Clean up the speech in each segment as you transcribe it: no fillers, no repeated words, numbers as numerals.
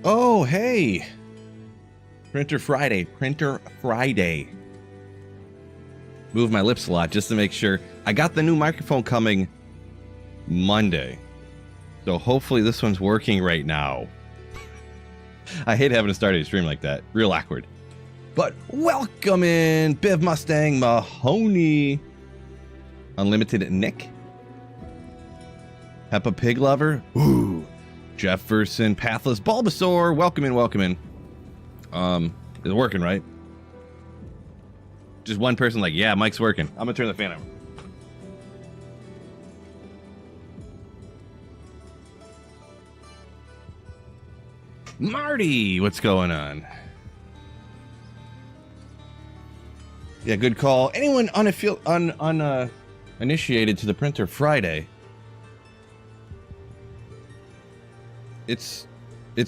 Oh, hey. Printer Friday. Printer Friday. Move my lips a lot just to make sure. I got the new microphone coming Monday. So hopefully this one's working right now. I hate having to start a stream like that. Real awkward. But welcome in, Biv Mustang Mahoney. Unlimited Nick. Peppa Pig Lover. Ooh. Jefferson Pathless Bulbasaur. Welcome in, welcome in. Is it working, right? Just one person like, yeah, Mike's working. I'm gonna turn the fan on. Marty, what's going on? Yeah, good call. Anyone initiated to the Printer Friday? It's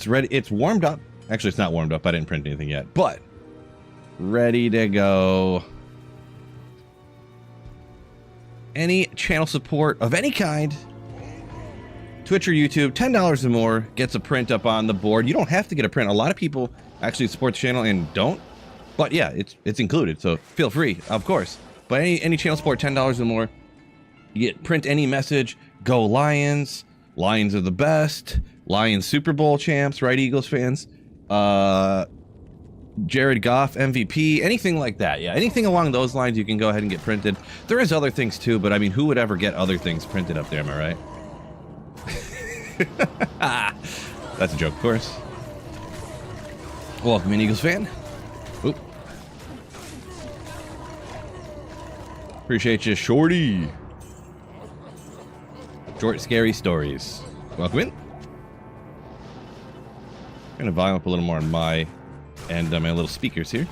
ready. It's warmed up. Actually, it's not warmed up. I didn't print anything yet, but ready to go. Any channel support of any kind, Twitch or YouTube, $10 or more gets a print up on the board. You don't have to get a print. A lot of people actually support the channel and don't. But yeah, it's included, so feel free, of course. But any channel support, $10 or more, you get print any message. Go Lions! Lions are the best. Lions Super Bowl champs, right, Eagles fans? Jared Goff MVP, anything like that. Yeah, anything along those lines, you can go ahead and get printed. There is other things too, but I mean, who would ever get other things printed up there? Am I right? That's a joke, of course. Welcome in, Eagles fan. Oop. Appreciate you, Shorty. Short, scary stories. Welcome in. I'm gonna volume up a little more on my and my little speakers here.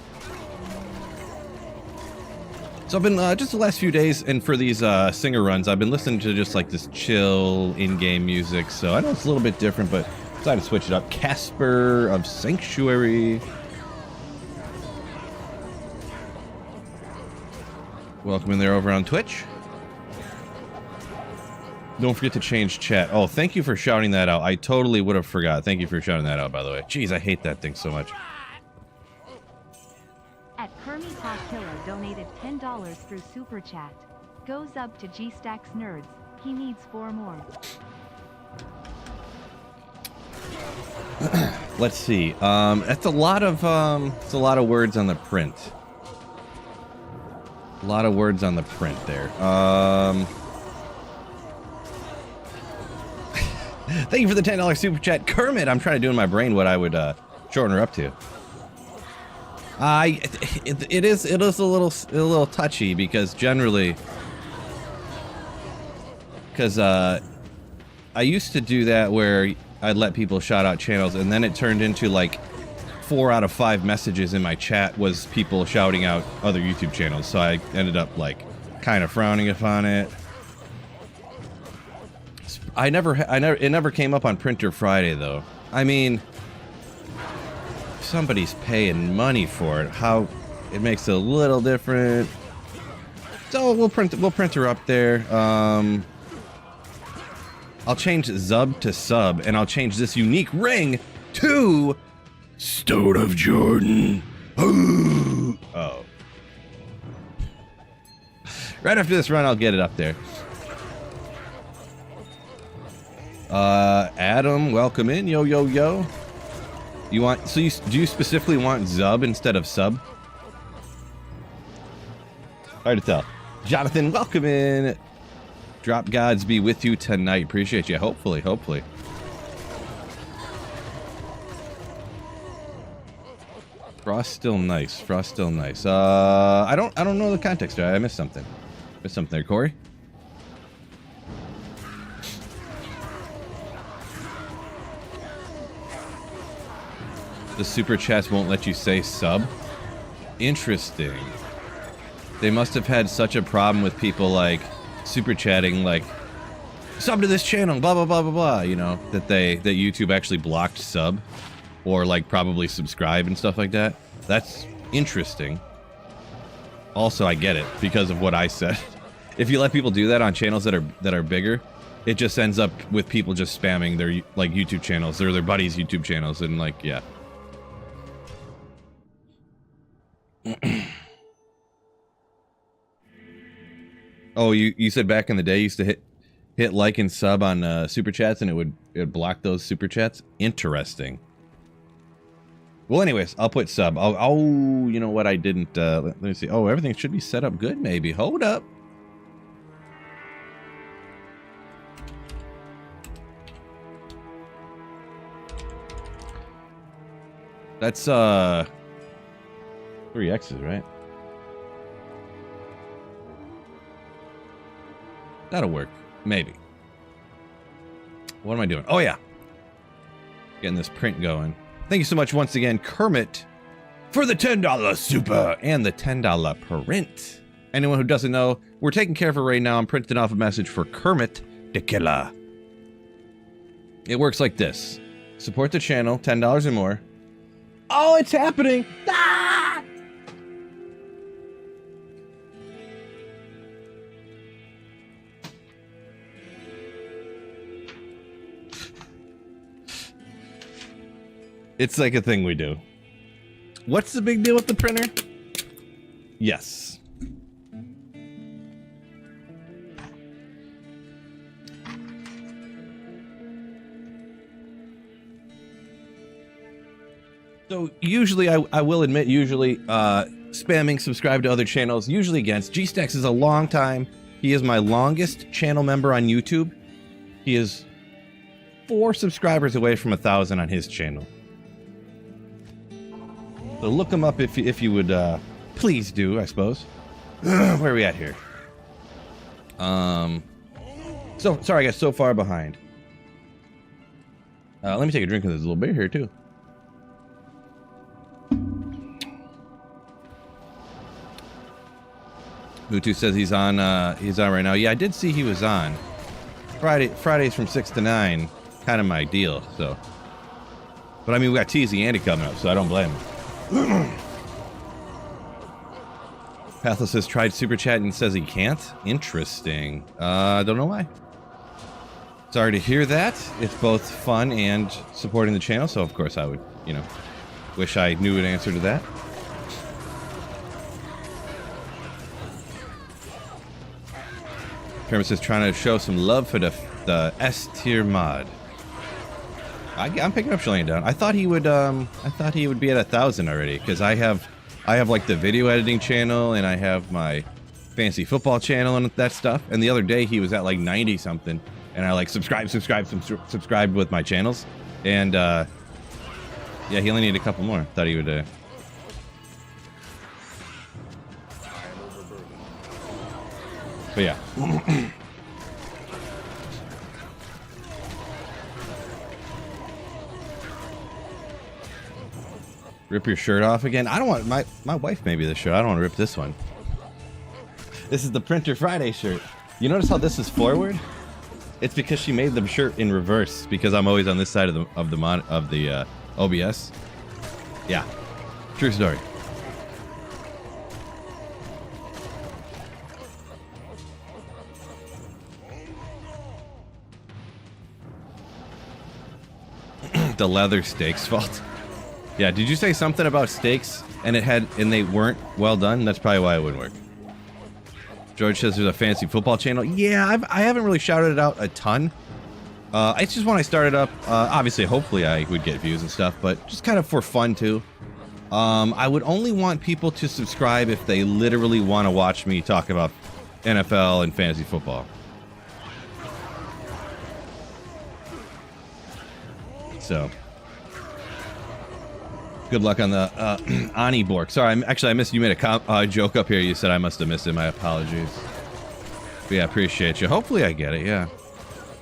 So I've been just the last few days, and for these singer runs, I've been listening to just like this chill in-game music. So I know it's a little bit different, but I decided to switch it up. Casper of Sanctuary. Welcome in there over on Twitch. Don't forget to change chat. Oh, thank you for shouting that out. I totally would have forgot. Thank you for shouting that out, by the way. Jeez, I hate that thing so much. At Kermit Hostillo donated $10 through Super Chat. Goes up to G-Stacks Nerds. He needs 4 more. Let's see. That's a lot of it's a lot of words on the print. A lot of words on the print there. Thank you for the $10 super chat, Kermit. I'm trying to do in my brain what I would shorten her up to. It is a little touchy because generally, I used to do that where I'd let people shout out channels, and then it turned into like 4 out of 5 messages in my chat was people shouting out other YouTube channels. So I ended up like kind of frowning upon it. It never came up on Printer Friday though. I mean, if somebody's paying money for it, how it makes it a little different. So we'll print her up there. I'll change Zub to Sub, and I'll change this unique ring to Stone of Jordan. Oh. Right after this run, I'll get it up there. Adam, welcome in. Yo, yo, yo. Do you specifically want Zub instead of Sub? Hard to tell. Jonathan, welcome in. Drop gods be with you tonight. Appreciate you. Hopefully. Frost still nice. I don't know the context. I missed something. Missed something there, Corey. The super chats won't let you say sub. Interesting. They must have had such a problem with people like super chatting like sub to this channel, blah blah blah blah blah, you know, that YouTube actually blocked sub or like probably subscribe and stuff like that. That's interesting. Also, I get it because of what I said. If you let people do that on channels that are bigger, it just ends up with people just spamming their like YouTube channels or their buddies' YouTube channels, and like, yeah. Oh, you said back in the day you used to hit like and sub on super chats and it would block those super chats? Interesting. Well, anyways, I'll put sub. Oh, you know what? I didn't. Let me see. Oh, everything should be set up good. Maybe. Hold up. That's 3 X's, right? That'll work. Maybe. What am I doing? Oh, yeah. Getting this print going. Thank you so much once again, Kermit, for the $10 super and the $10 print. Anyone who doesn't know, we're taking care of it right now. I'm printing off a message for Kermit the Killer. It works like this. Support the channel, $10 or more. Oh, it's happening! Ah! It's like a thing we do. What's the big deal with the printer? Yes. So usually, I will admit, usually spamming subscribe to other channels, usually against. G-Stacks is a long time. He is my longest channel member on YouTube. He is 4 subscribers away from 1,000 on his channel. So look him up if you would please do, I suppose. Where are we at here? So sorry, I got so far behind. Let me take a drink of this little beer here too. Mutu says he's on right now. Yeah, I did see he was on. Fridays from 6 to 9, kind of my deal. So, but I mean, we got TZ Andy coming up, so I don't blame him. Pathless says tried super chat and says he can't. Interesting. Don't know why. Sorry to hear that. It's both fun and supporting the channel, so of course I would, you know, wish I knew an answer to that. Kermit says trying to show some love for the S tier mod. I'm picking up Shilling down. I thought he would be at 1,000 already, because I have like the video editing channel and I have my fancy football channel and that stuff. And the other day he was at like 90 something, and I like subscribed with my channels, and yeah, he only needed a couple more. Thought he would. But yeah. Rip your shirt off again? I don't want my wife made me this shirt. I don't want to rip this one. This is the Printer Friday shirt. You notice how this is forward? It's because she made the shirt in reverse because I'm always on this side of the OBS. Yeah, true story. The leather steaks fault. Yeah, did you say something about steaks and they weren't well done? That's probably why it wouldn't work. George says there's a fancy football channel. Yeah, I haven't really shouted it out a ton. It's just when I started up, obviously, hopefully I would get views and stuff, but just kind of for fun too. I would only want people to subscribe if they literally want to watch me talk about NFL and fantasy football. So, good luck on the Ani Bork. Sorry, I missed. You made a joke up here. You said I must have missed it. My apologies. But yeah, appreciate you. Hopefully I get it. Yeah.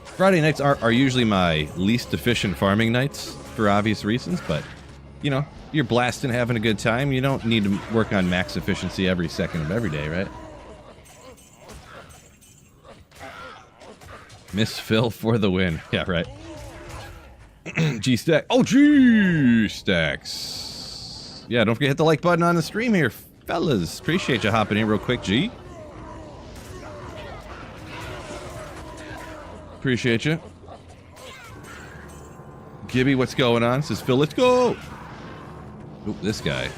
Friday nights are usually my least efficient farming nights for obvious reasons, but you know, you're blasting, having a good time. You don't need to work on max efficiency every second of every day, right? Miss Phil for the win. Yeah, right. G-Stack. Oh, G-Stacks. Yeah, don't forget to hit the like button on the stream here, fellas. Appreciate you hopping in real quick, G. Appreciate you. Gibby, what's going on? Says Phil, let's go. Oop, this guy.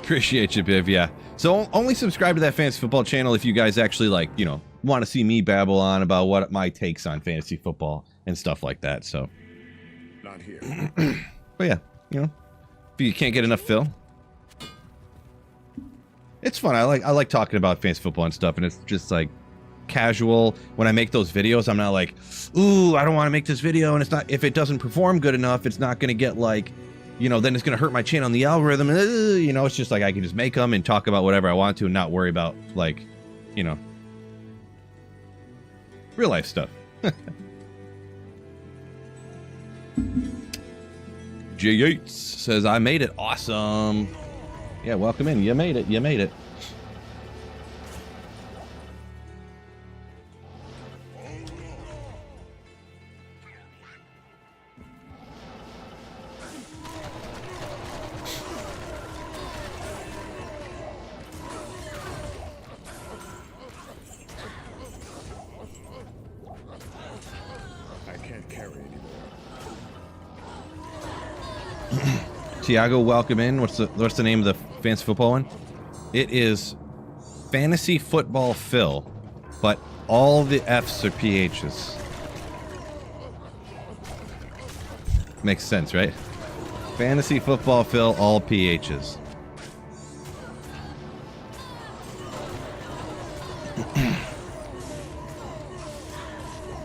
Appreciate you, Biv. Yeah. So only subscribe to that fantasy football channel if you guys actually, like, you know, want to see me babble on about what my takes on fantasy football and stuff like that. So, Not here. but yeah, you know, if you can't get enough Phil, it's fun. I like talking about fantasy football and stuff, and it's just like casual. When I make those videos, I'm not like, ooh, I don't want to make this video, and it's not, if it doesn't perform good enough, it's not going to get, like, you know, then it's going to hurt my channel on the algorithm. You know, it's just like I can just make them and talk about whatever I want to and not worry about, like, you know, real life stuff. J. Yates says, I made it. Awesome. Yeah, welcome in. You made it. You made it. Tiago, welcome in. What's the name of the fantasy football one? It is Fantasy Football Phil, but all the F's are PH's. Makes sense, right? Fantasy Football Phil, all PH's.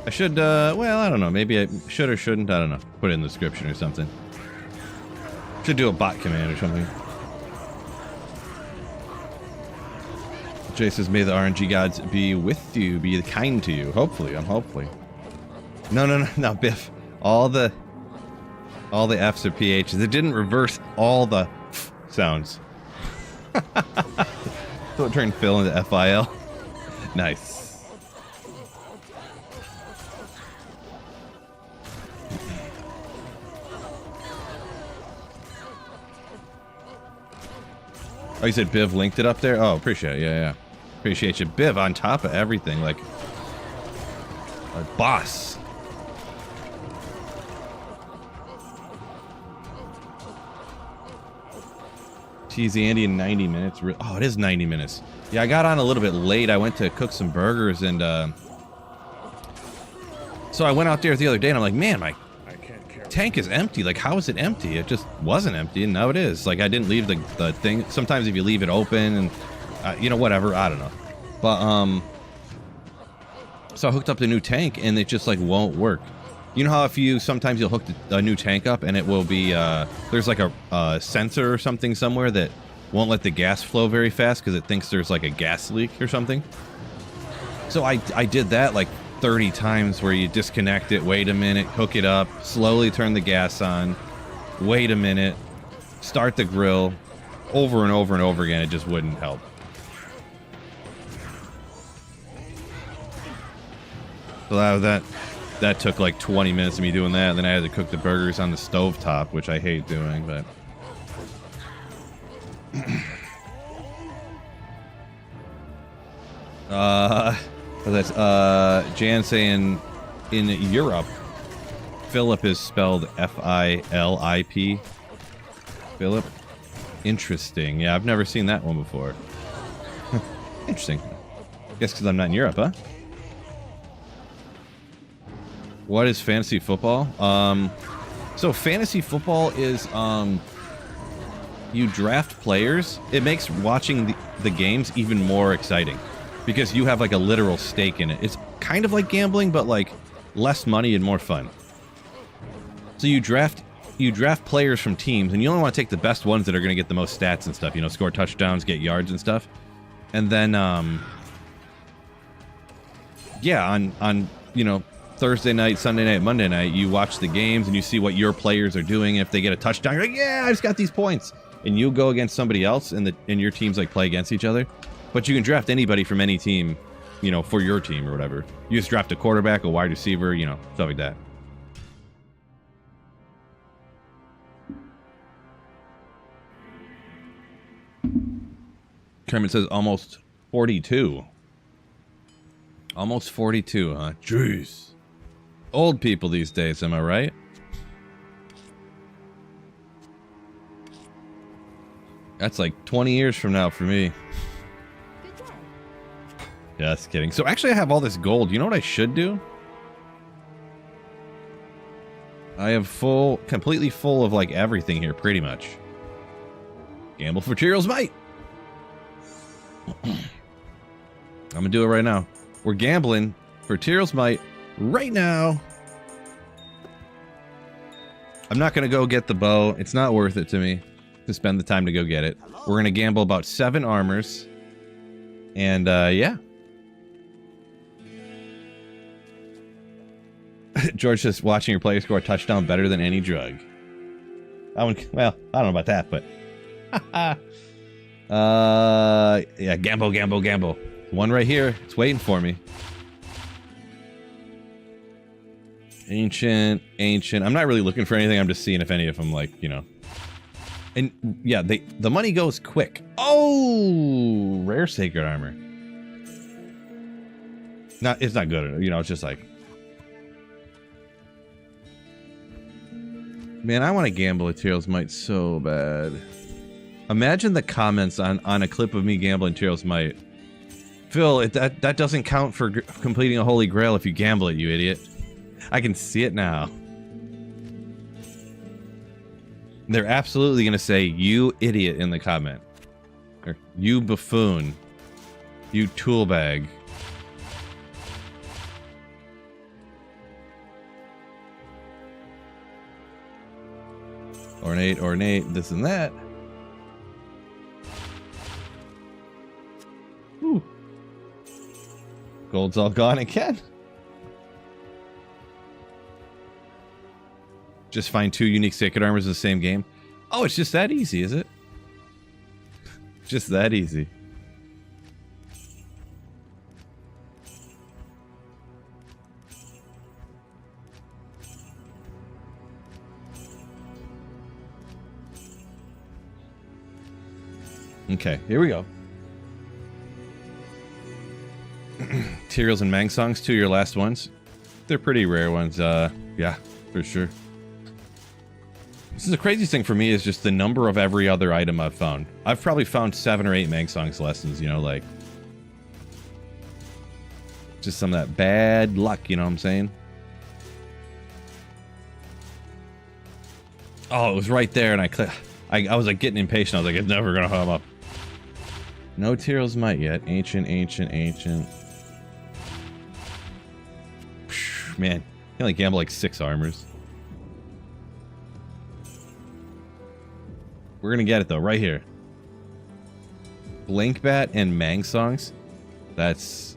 I should, well, I don't know. Maybe I should or shouldn't. I don't know. Put it in the description or something. Should do a bot command or something. Jay says, may the RNG gods be with you, be kind to you. Hopefully, hopefully. No, Biff. All the F's are PHs. It didn't reverse all the sounds. So it turned Phil into FIL. Nice. Oh, you said Biv linked it up there? Oh, appreciate it. Yeah. Appreciate you. Biv on top of everything, like a boss. Cheesy Andy in 90 minutes. Oh, it is 90 minutes. Yeah, I got on a little bit late. I went to cook some burgers, and so I went out there the other day, and I'm like, man, my tank is empty. Like, how is it empty? It just wasn't empty, and now it is. Like, I didn't leave the thing. Sometimes if you leave it open, and you know, whatever, I don't know. But so I hooked up the new tank, and it just like won't work. You know how if you sometimes you'll hook a new tank up, and it will be there's like a sensor or something somewhere that won't let the gas flow very fast because it thinks there's like a gas leak or something. So I did that like 30 times, where you disconnect it, wait a minute, hook it up, slowly turn the gas on, wait a minute, start the grill, over and over and over again. It just wouldn't help. So that took like 20 minutes of me doing that, and then I had to cook the burgers on the stovetop, which I hate doing, but that's Jan saying in Europe, Philip is spelled F-I-L-I-P. Philip? Interesting. Yeah, I've never seen that one before. Interesting. Guess because I'm not in Europe, huh? What is fantasy football? So fantasy football is you draft players. It makes watching the games even more exciting because you have like a literal stake in it. It's kind of like gambling, but like less money and more fun. So you draft players from teams, and you only want to take the best ones that are going to get the most stats and stuff. You know, score touchdowns, get yards and stuff. And then yeah, on you know, Thursday night, Sunday night, Monday night, you watch the games and you see what your players are doing. If they get a touchdown, you're like, yeah, I just got these points. And you go against somebody else, and your teams like play against each other. But you can draft anybody from any team, you know, for your team or whatever. You just draft a quarterback, a wide receiver, you know, stuff like that. Kermit says almost 42. Almost 42, huh? Jeez. Old people these days, am I right? That's like 20 years from now for me. Just kidding. So actually I have all this gold. You know what I should do? I have completely full of like everything here, pretty much. Gamble for Tyrell's Might. I'm gonna do it right now. We're gambling for Tyrell's Might right now. I'm not gonna go get the bow. It's not worth it to me to spend the time to go get it. We're gonna gamble about 7 armors. And yeah. George says watching your player score a touchdown better than any drug. That one, well, I don't know about that, but yeah, gamble. One right here. It's waiting for me. Ancient. I'm not really looking for anything. I'm just seeing if any of them, like, you know. And yeah, the money goes quick. Oh, rare sacred armor. It's not good. You know, it's just like. Man, I want to gamble a Tyrell's Might so bad. Imagine the comments on a clip of me gambling Tyrell's Might. Phil, that doesn't count for completing a Holy Grail if you gamble it, you idiot. I can see it now. They're absolutely going to say, you idiot, in the comment. Or, you buffoon. You tool bag. Ornate, this and that. Ooh. Gold's all gone again. Just find 2 unique sacred armors in the same game. Oh, it's just that easy, is it? Just that easy. Okay, here we go. Tyrells and Mang songs, 2 your last ones. They're pretty rare ones, yeah, for sure. This is the craziest thing for me is just the number of every other item I've found. I've probably found 7 or 8 Mang songs lessons, you know, like. Just some of that bad luck, you know what I'm saying? Oh, it was right there, and I was like getting impatient. I was like, it's never gonna come up. No Tyrell's Might yet. Ancient. Man, you only gamble like 6 armors. We're gonna get it though, right here. Blinkbat and Mang songs. That's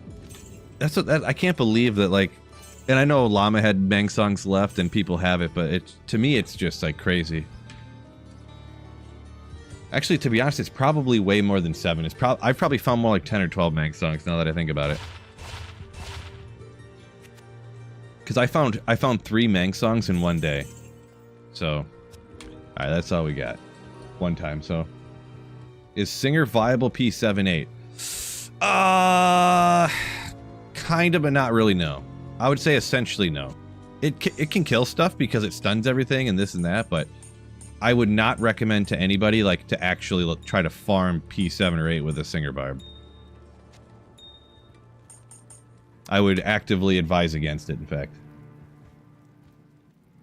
what I can't believe that, like. And I know Llama had Mang songs left and people have it, but to me it's just like crazy. Actually, to be honest, it's probably way more than 7. I've probably found more like 10 or 12 Mang songs now that I think about it. Because I found 3 Mang songs in one day. So, all right, that's all we got. One time. So, is Singer viable P78? Kind of, but not really. No, I would say essentially no. It can kill stuff because it stuns everything and this and that, but I would not recommend to anybody like to actually try to farm P7 or 8 with a Singer Barb. I would actively advise against it, in fact.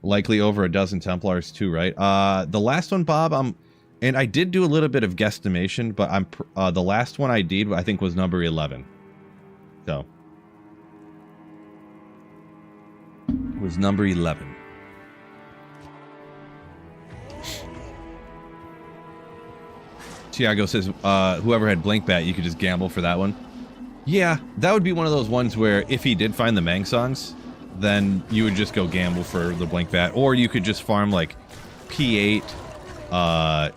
Likely over a dozen Templars too, right? The last one, Bob, and I did do a little bit of guesstimation, but the last one I did, I think, was number 11. So. It was number 11. Tiago says, whoever had Blinkbat, you could just gamble for that one. Yeah, that would be one of those ones where if he did find the Mang songs, then you would just go gamble for the Blinkbat. Or you could just farm like P8,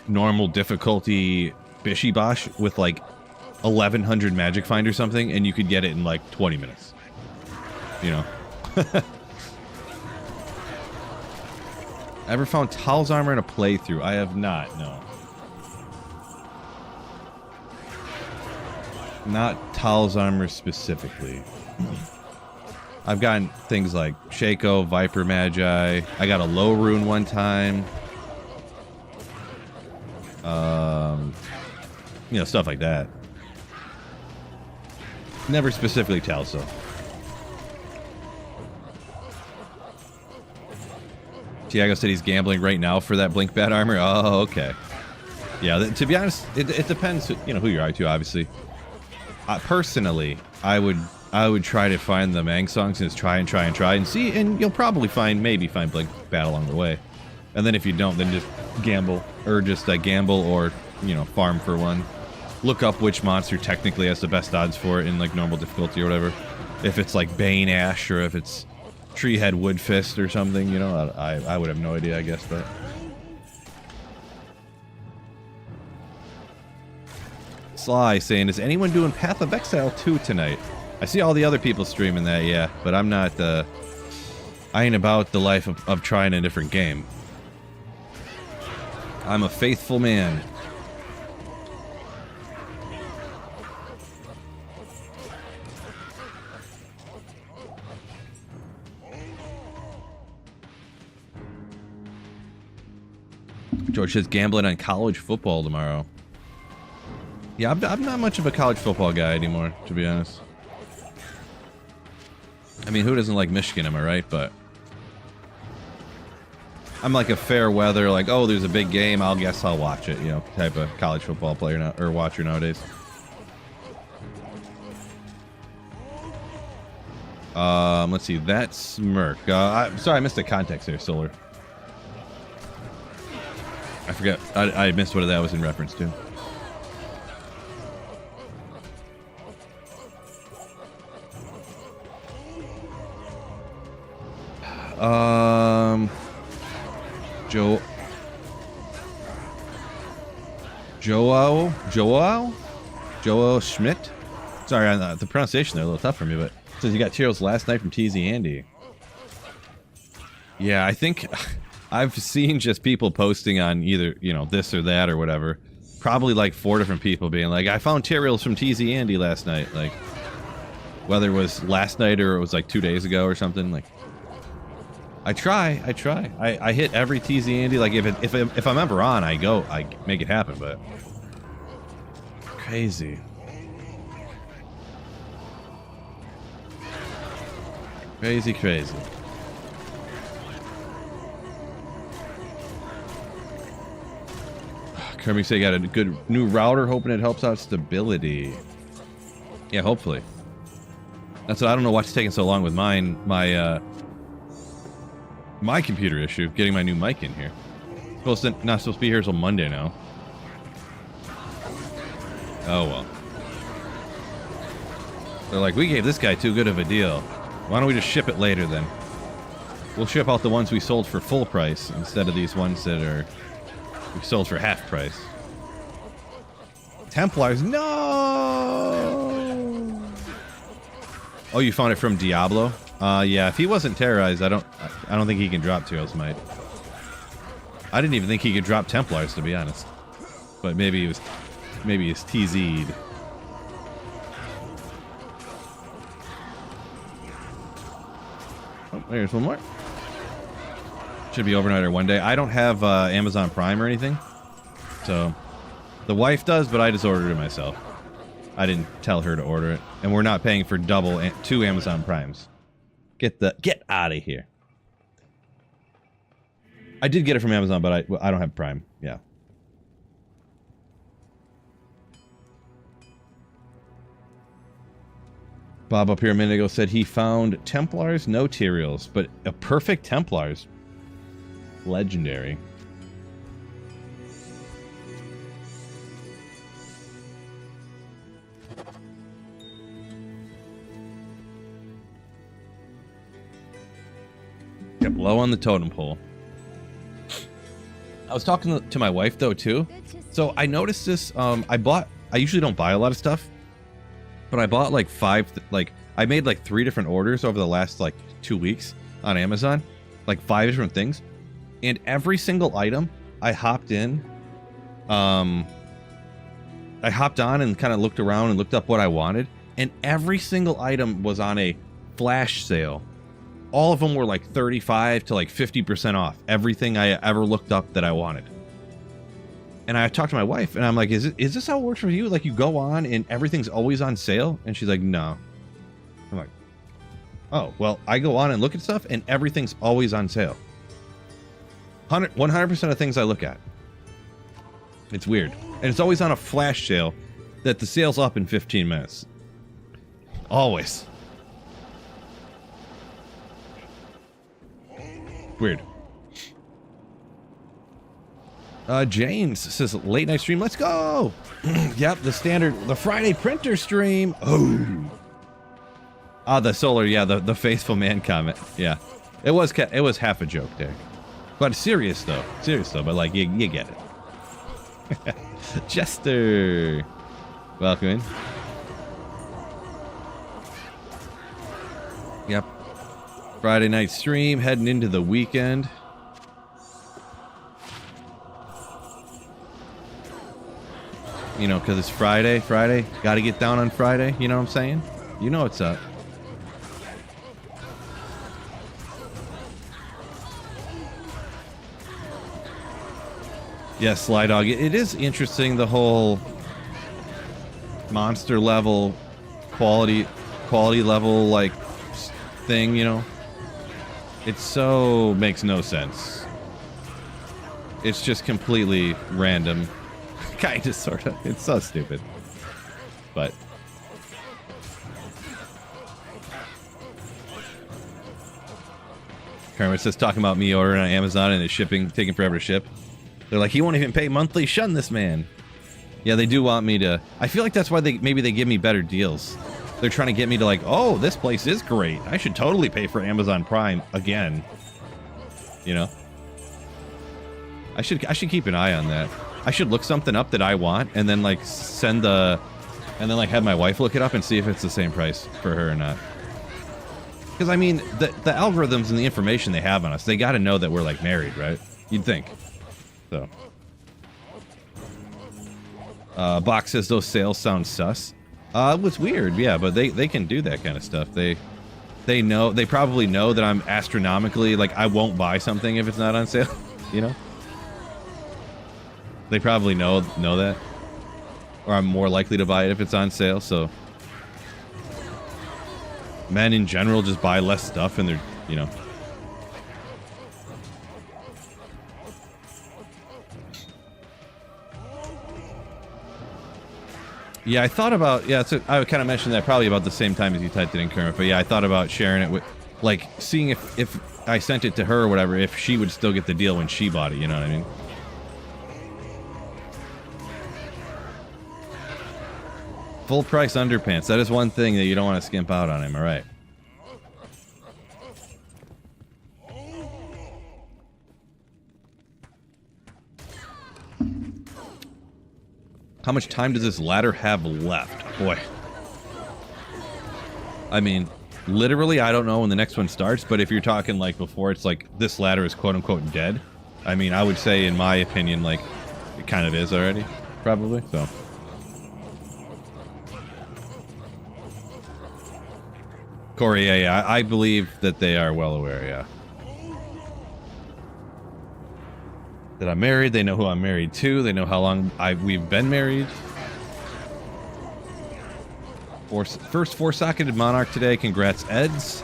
normal difficulty Bishy Bosh with like 1100 Magic Find or something, and you could get it in like 20 minutes. You know? Ever found Tal's armor in a playthrough? I have not, no. Not Tal's armor specifically. I've gotten things like Shaco, Viper Magi. I got a low rune one time. You know, stuff like that. Never specifically Talso. Tiago said he's gambling right now for that blink bat armor. Oh, okay. Yeah, to be honest, it depends, you know, who you are to, obviously. Personally, I would try to find the Mang songs and just try and see, and you'll probably maybe find blink bat along the way. And then if you don't, then just gamble, or gamble, or, you know, farm for one. Look up which monster technically has the best odds for it in, like, normal difficulty or whatever. If it's like Bane Ash, or if it's Treehead Woodfist or something, you know, I would have no idea, I guess, but... Sly saying, is anyone doing Path of Exile 2 tonight? I see all the other people streaming that, yeah, but I'm not, I ain't about the life of trying a different game. I'm a faithful man. George says gambling on college football tomorrow. Yeah, I'm not much of a college football guy anymore, to be honest. I mean, who doesn't like Michigan, am I right? But I'm like a fair weather, like, oh, there's a big game, I'll watch it, you know, type of college football player now, or watcher nowadays. Let's see, that smirk. I'm sorry, I missed the context there, Solar. I forget. I missed what that was in reference to. Joel Schmidt? Sorry, the pronunciation there a little tough for me, but it says you got Cheerios last night from TZ Andy. Yeah, I think I've seen just people posting on either, you know, this or that or whatever. Probably like 4 different people being like, I found Cheerios from TZ Andy last night. Like, whether it was last night or it was like 2 days ago or something. Like, I try. I hit every TZ Andy. Like, if I'm ever on, I make it happen, but... Crazy. Crazy. Kermit say you got a good new router, hoping it helps out stability. Yeah, hopefully. That's what I don't know what's taking so long with mine. My computer issue, getting my new mic in here. Not supposed to be here until Monday now. Oh well. They're like, we gave this guy too good of a deal. Why don't we just ship it later then? We'll ship out the ones we sold for full price instead of these ones that we sold for half price. Templars, no! Oh, you found it from Diablo? Yeah, if he wasn't terrorized, I don't think he can drop Tyrell's Might. I didn't even think he could drop Templars, to be honest. But maybe he's TZ'd. Oh, there's one more. Should be overnight or one day. I don't have Amazon Prime or anything. So, the wife does, but I just ordered it myself. I didn't tell her to order it. And we're not paying for double 2 Amazon Primes. Get out of here. I did get it from Amazon, but I don't have Prime. Yeah. Bob up here a minute ago said he found Templars, no Tyraels, but a perfect Templars. Legendary. Kept low on the totem pole. I was talking to my wife though too. So I noticed this. I usually don't buy a lot of stuff, but I bought like 5. I made like 3 different orders over the last like 2 weeks on Amazon, like 5 different things, and every single item I hopped in, I hopped on and kind of looked around and looked up what I wanted, and every single item was on a flash sale. All of them were like 35 to like 50% off. Everything I ever looked up that I wanted. And I talked to my wife, and I'm like, is this how it works for you? Like, you go on and everything's always on sale? And she's like, no. I'm like, oh, well, I go on and look at stuff, and everything's always on sale. 100% of things I look at. It's weird. And it's always on a flash sale that the sale's up in 15 minutes. Always. Weird. James says, late night stream, let's go! Yep, the Friday printer stream. Oh. Ah, the solar, yeah, the faithful man comment. Yeah. It was half a joke, Dick. But serious though, but like, you get it. Jester. Welcome in. Yep. Friday night stream, heading into the weekend. You know, because it's Friday. Gotta get down on Friday, you know what I'm saying? You know what's up. Yes, Sly Dog. It is interesting, the whole monster level, quality level, like, thing, you know? It so makes no sense. It's just completely random. Kinda, sorta. It's so stupid. But... Kermit says, talking about me ordering on Amazon and the shipping taking forever to ship. They're like, he won't even pay monthly. Shun this man. Yeah, they do want me to... I feel like that's why maybe they give me better deals. They're trying to get me to like, oh, this place is great. I should totally pay for Amazon Prime again. You know? I should keep an eye on that. I should look something up that I want and then like send the... And then like have my wife look it up and see if it's the same price for her or not. Because I mean, the algorithms and the information they have on us, they got to know that we're like married, right? You'd think. So, Box says those sales sound sus. It was weird, yeah, but they can do that kind of stuff. They probably know that I'm astronomically, like, I won't buy something if it's not on sale, you know? They probably know that. Or I'm more likely to buy it if it's on sale, so. Men in general just buy less stuff and they're, you know. Yeah, I thought about, yeah, so I kind of mentioned that probably about the same time as you typed it in, Kermit, but yeah, I thought about sharing it with, like, seeing if I sent it to her or whatever, if she would still get the deal when she bought it, you know what I mean? Full price underpants, that is one thing that you don't want to skimp out on, am I right? How much time does this ladder have left? Boy. I mean, literally, I don't know when the next one starts, but if you're talking like before it's like this ladder is quote-unquote dead, I mean, I would say, in my opinion, like, it kind of is already, probably, so. Corey, yeah, I believe that they are well aware, yeah. That I'm married, they know who I'm married to, they know how long we've been married. First four-socketed Monarch today, congrats Eds.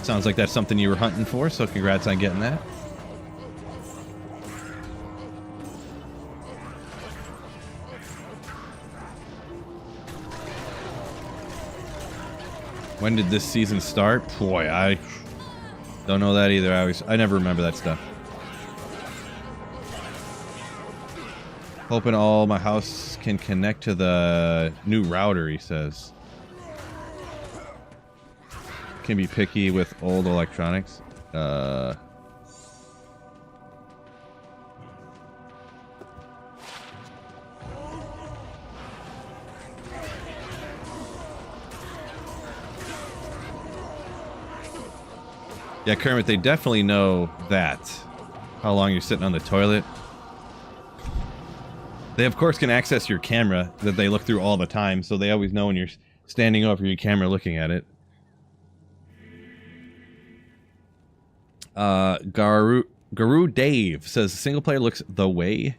Sounds like that's something you were hunting for, so congrats on getting that. When did this season start? Boy, I don't know that either. I never remember that stuff. Hoping all my house can connect to the new router, he says. Can be picky with old electronics. Yeah, Kermit, they definitely know that. How long you're sitting on the toilet. They, of course, can access your camera that they look through all the time, so they always know when you're standing over your camera looking at it. Guru Dave says single player looks the way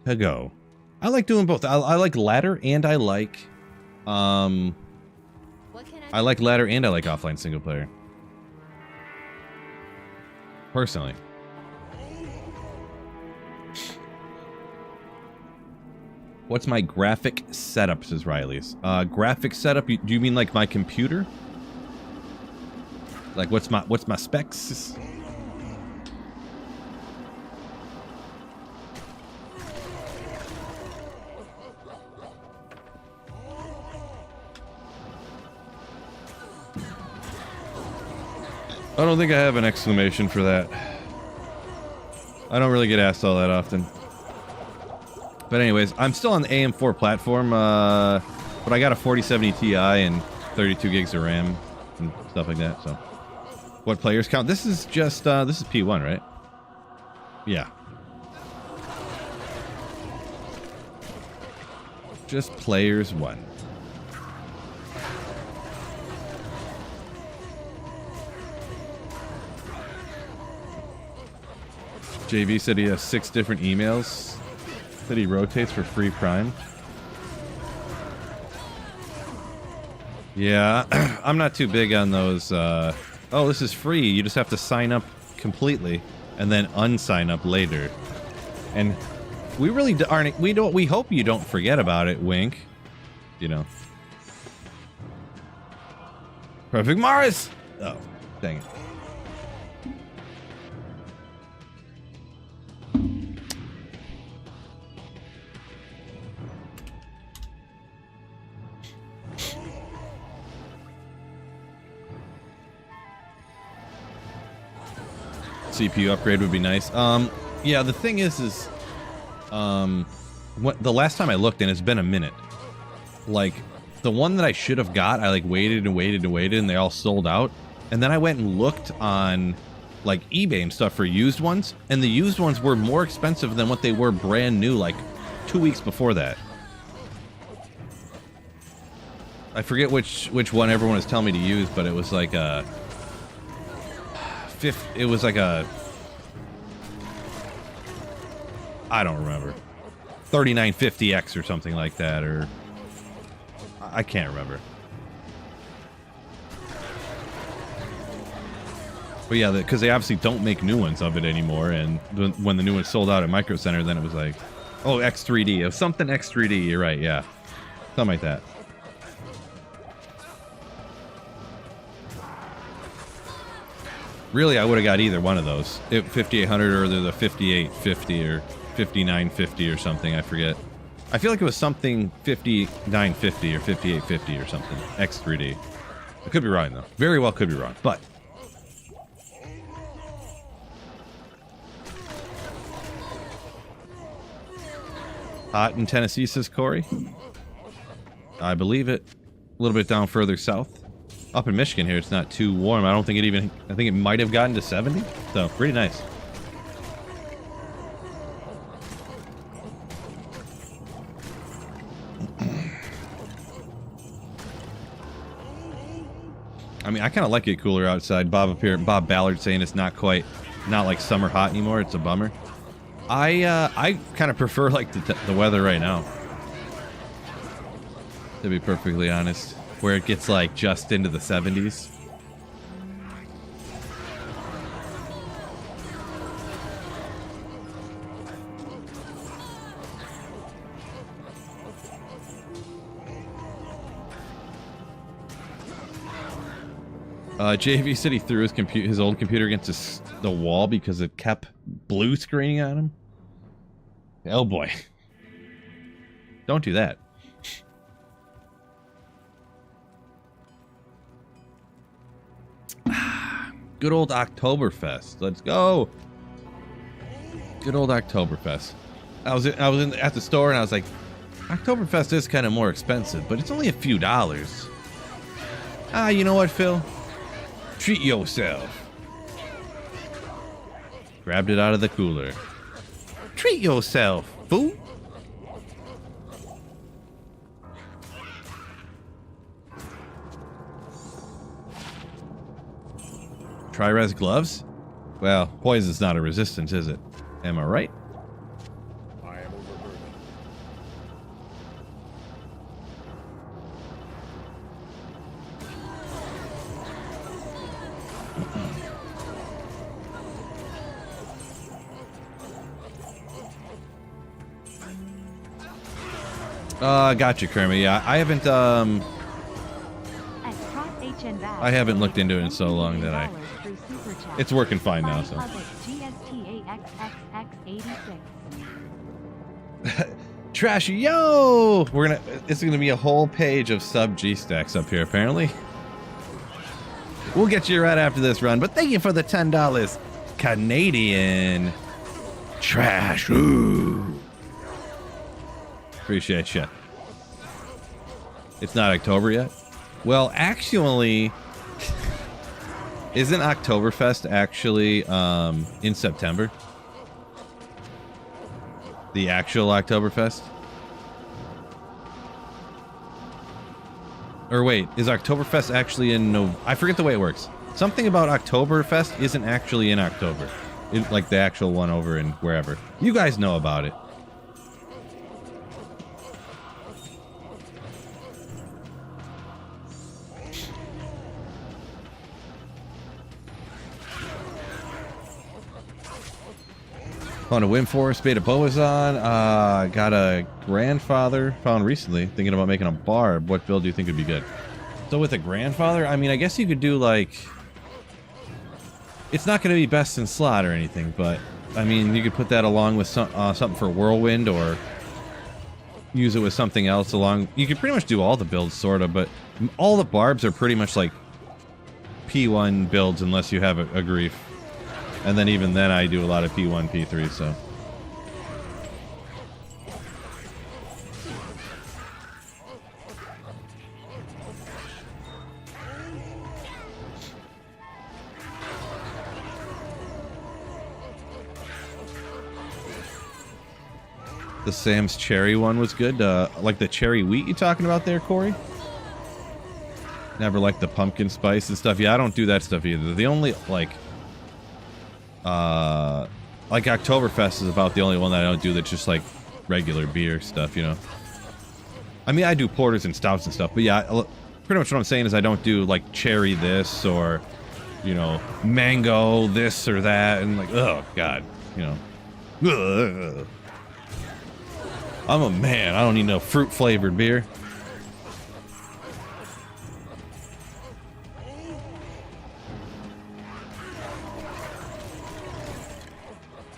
to go. I like doing both. I like ladder and I like I like ladder and I like offline single player. Personally. What's my graphic setup, says Riley's. Graphic setup, do you mean like my computer? Like what's my specs? I don't think I have an exclamation for that. I don't really get asked all that often. But anyways, I'm still on the AM4 platform, but I got a 4070 Ti and 32 gigs of RAM and stuff like that, so. What players count? This is just, this is P1, right? Yeah. Just players 1. JV said he has 6 different emails that he rotates for free Prime. Yeah, I'm not too big on those, oh, this is free. You just have to sign up completely and then unsign up later. And we really aren't, we hope you don't forget about it, wink. You know. Perfect Mars! Oh, dang it. CPU upgrade would be nice. Yeah, the thing is what the last time I looked, and it's been a minute, like the one that I should have got, I like waited and waited and waited and they all sold out. And then I went and looked on like eBay and stuff for used ones, and the used ones were more expensive than what they were brand new like 2 weeks before that. I forget which one everyone was telling me to use, but it was like a it was like a, I don't remember, 3950X or something like that, or I can't remember. But yeah, because they obviously don't make new ones of it anymore, and when the new one sold out at Micro Center, then it was like, oh, X3D, it was something X3D, you're right, yeah, something like that. Really, I would have got either one of those. 5800 or the 5850 or 5950 or something, I forget. I feel like it was something 5950 or 5850 or something. X3D. I could be wrong, though. Very well could be wrong, but... Hot in Tennessee, says Corey. I believe it. A little bit down further south. Up in Michigan here, it's not too warm. I don't think it even... I think it might have gotten to 70. So, pretty nice. I mean, I kind of like it cooler outside. Bob Ballard saying it's not like summer hot anymore. It's a bummer. I kind of prefer like the weather right now, to be perfectly honest, where it gets like just into the 70s. JV said he threw his old computer against the wall because it kept blue screening on him. Oh boy. Don't do that. Good old Oktoberfest. Let's go. Good old Oktoberfest. I was at the store and I was like, Oktoberfest is kind of more expensive, but it's only a few dollars. Ah, you know what, Phil? Treat yourself. Grabbed it out of the cooler. Treat yourself, fool. Tri-res gloves? Well, poison's not a resistance, is it? Am I right? I am overburdened. Gotcha, Kermit. Yeah, I haven't, I haven't looked into it in so long that I... It's working fine now, so... Trashy, yo! It's gonna be a whole page of sub G-stacks up here, apparently. We'll get you right after this run, but thank you for the $10. Canadian. Trash, ooh. Appreciate you. It's not October yet? Well, actually, isn't Oktoberfest actually in September? The actual Oktoberfest? Or wait, is Oktoberfest actually in November? I forget the way it works. Something about Oktoberfest isn't actually in October. Like the actual one over in wherever. You guys know about it. Found a Windforce, Beta Boazon, got a Grandfather, found recently, thinking about making a Barb. What build do you think would be good? So with a Grandfather, I mean, I guess you could do like... It's not going to be best in slot or anything, but, I mean, you could put that along with something for Whirlwind or use it with something else along... You could pretty much do all the builds, sort of, but all the Barbs are pretty much like P1 builds unless you have a Grief. And then even then I do a lot of P1, P3, so. The Sam's Cherry one was good. Like the cherry wheat you talking about there, Corey? Never liked the pumpkin spice and stuff. Yeah, I don't do that stuff either. The only, like Oktoberfest is about the only one that I don't do that's just like regular beer stuff, you know. I mean, I do porters and stouts and stuff, but yeah, pretty much what I'm saying is I don't do like cherry this or, you know, mango this or that, and like, oh god, you know. Ugh. I'm a man, I don't need no fruit flavored beer.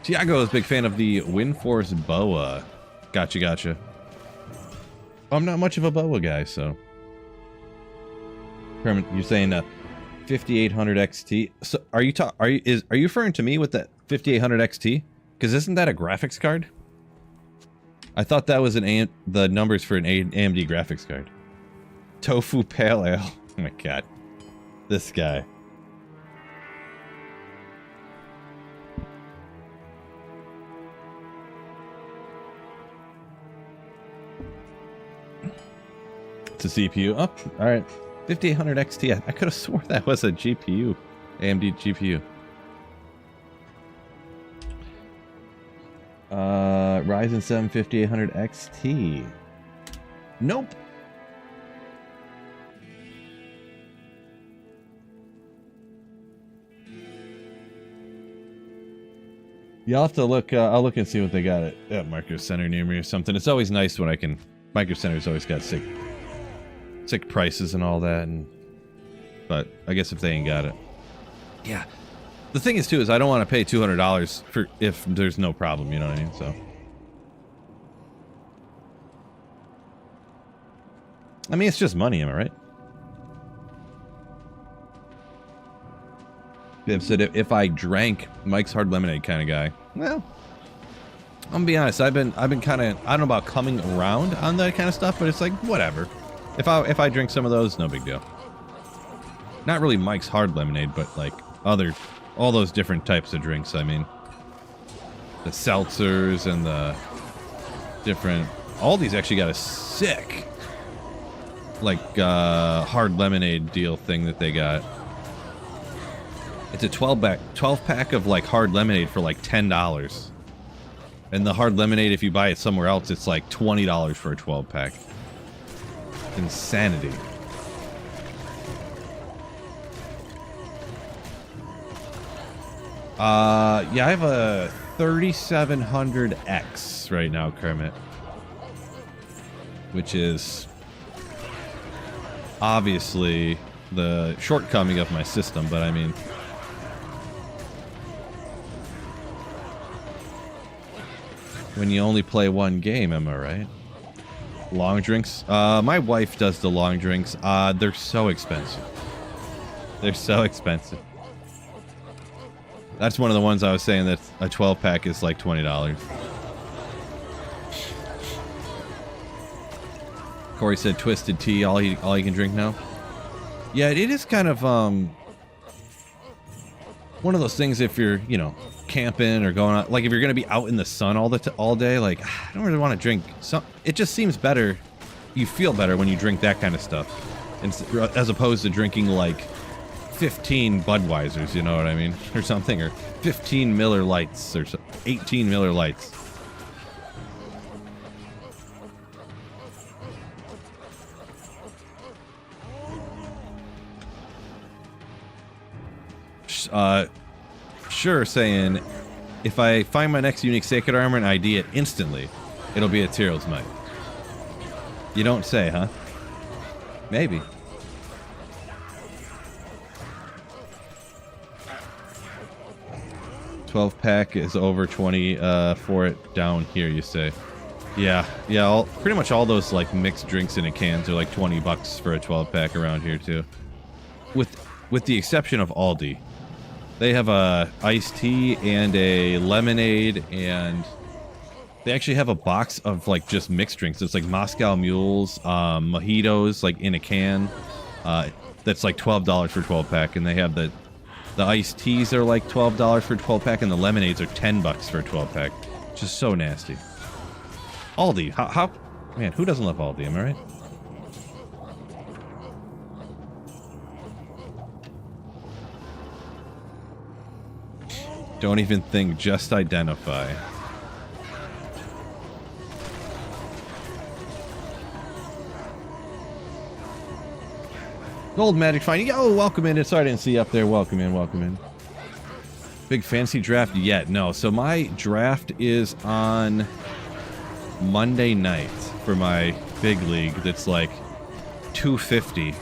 Tiago is a big fan of the Windforce Boa. Gotcha, gotcha. I'm not much of a Boa guy, so. Herman, you're saying 5800 XT. So are you referring to me with that 5800 XT? Because isn't that a graphics card? I thought that was the numbers for an AMD graphics card. Tofu Pale Ale. Oh my god, this guy. It's a CPU. Oh, alright. 5800 XT. I could have swore that was a GPU. AMD GPU. Ryzen 7 5800 XT. Nope. You'll have to look, I'll look and see what they got at Micro Center near me or something. It's always nice when I can... Micro Center's always got sick prices and all that, but I guess if they ain't got it. Yeah. The thing is, too, is I don't want to pay $200 for if there's no problem, you know what I mean? So. I mean, it's just money, am I right? Biv said if I drank Mike's Hard Lemonade kind of guy. Well, I'm gonna be honest, I've been kind of, I don't know about coming around on that kind of stuff, but it's like, whatever. If I drink some of those, no big deal. Not really Mike's Hard Lemonade, but like all those different types of drinks, I mean. The seltzers and the different, all these actually got a sick, like, hard lemonade deal thing that they got. It's a 12 pack of like hard lemonade for like $10. And the hard lemonade, if you buy it somewhere else, it's like $20 for a 12 pack. Insanity. Yeah, I have a 3700X right now, Kermit. Which is obviously the shortcoming of my system, but I mean, when you only play one game, am I right? Long drinks? My wife does the long drinks. They're so expensive. They're so expensive. That's one of the ones I was saying that a 12 pack is like $20. Corey said twisted tea, all you can drink now. Yeah, it is kind of one of those things if you're, you know, camping or going out, like if you're going to be out in the sun all day, like I don't really want to drink some. It just seems better. You feel better when you drink that kind of stuff, as opposed to drinking like 15 Budweisers, you know what I mean, or something, or 15 Miller Lights, or 18 Miller Lights. Sure, saying, if I find my next unique sacred armor and ID it instantly, it'll be a Tyrell's Might. You don't say, huh? Maybe. $12 pack is over 20 for it down here, you say. Yeah, pretty much all those like mixed drinks in a cans are like $20 for a 12 pack around here too. With the exception of Aldi. They have a iced tea and a lemonade, and they actually have a box of like just mixed drinks. It's like Moscow Mules, mojitos, like in a can. That's like $12 for 12 pack, and they have the iced teas are like $12 for 12 pack, and the lemonades are $10 for a 12 pack. Just so nasty. Aldi, how man, who doesn't love Aldi? Am I right? Don't even think, just identify. Gold Magic Finding. Oh, welcome in. Sorry I didn't see you up there. Welcome in, welcome in. Big fancy draft yet? No. So my draft is on Monday night for my big league. That's like $250.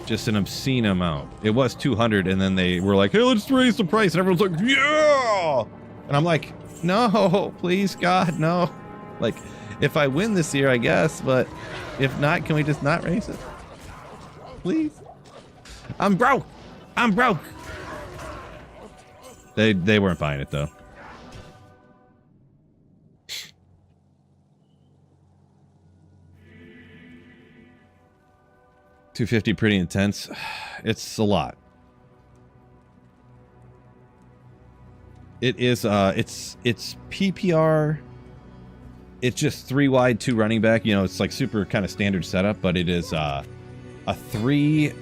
Just an obscene amount. It was 200, and then they were like, hey, let's raise the price, and everyone's like, yeah! And I'm like, no, please, God, no. Like, if I win this year, I guess, but if not, can we just not raise it? Please? I'm broke! I'm broke! They weren't buying it, though. $250, pretty intense. It's a lot. It is, it's PPR. It's just 3 wide, 2 running back. You know, it's like super kind of standard setup, but it is, a 3,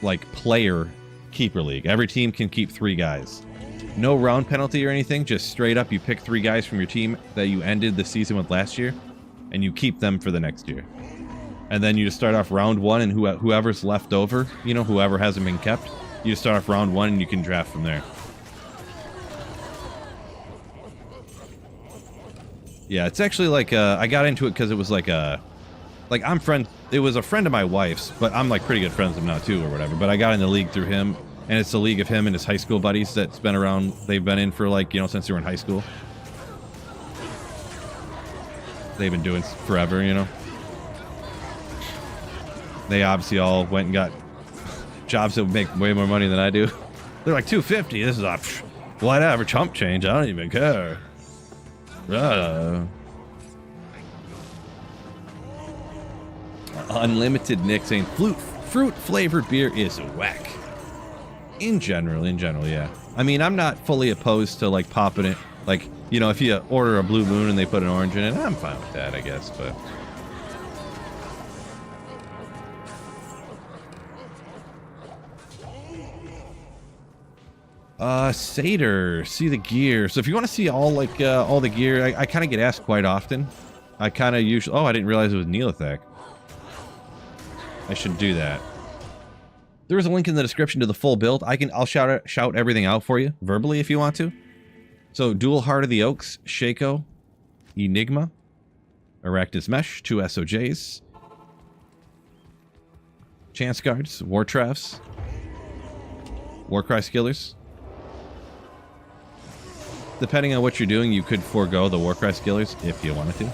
like, player keeper league. Every team can keep 3 guys. No round penalty or anything, just straight up you pick 3 guys from your team that you ended the season with last year, and you keep them for the next year. And then you just start off round 1, and whoever's left over, you know, whoever hasn't been kept, you just start off round 1 and you can draft from there. Yeah, it's actually like, I got into it because it was like it was a friend of my wife's, but I'm like pretty good friends with him now too or whatever, but I got in the league through him, and it's the league of him and his high school buddies that's been around, they've been in for like, you know, since they were in high school. They've been doing forever, you know. They obviously all went and got jobs that would make way more money than I do. They're like, $250, this is a whatever, chump change, I don't even care. Unlimited Nick saying fruit flavored beer is whack. In general, yeah. I mean, I'm not fully opposed to like popping it. Like, you know, if you order a Blue Moon and they put an orange in it, I'm fine with that, I guess, but... Satyr, see the gear. So if you want to see all like all the gear, I kind of get asked quite often. I kind of usually, oh, I didn't realize it was Neolithic. I should do that. There is a link in the description to the full build. I'll shout everything out for you verbally if you want to. So dual Heart of the Oaks, Shaco, Enigma, Arachnus Mesh, 2 SOJs, Chance Guards, War Travs, Warcry Skillers. Depending on what you're doing, you could forego the Warcry Skillers if you wanted to.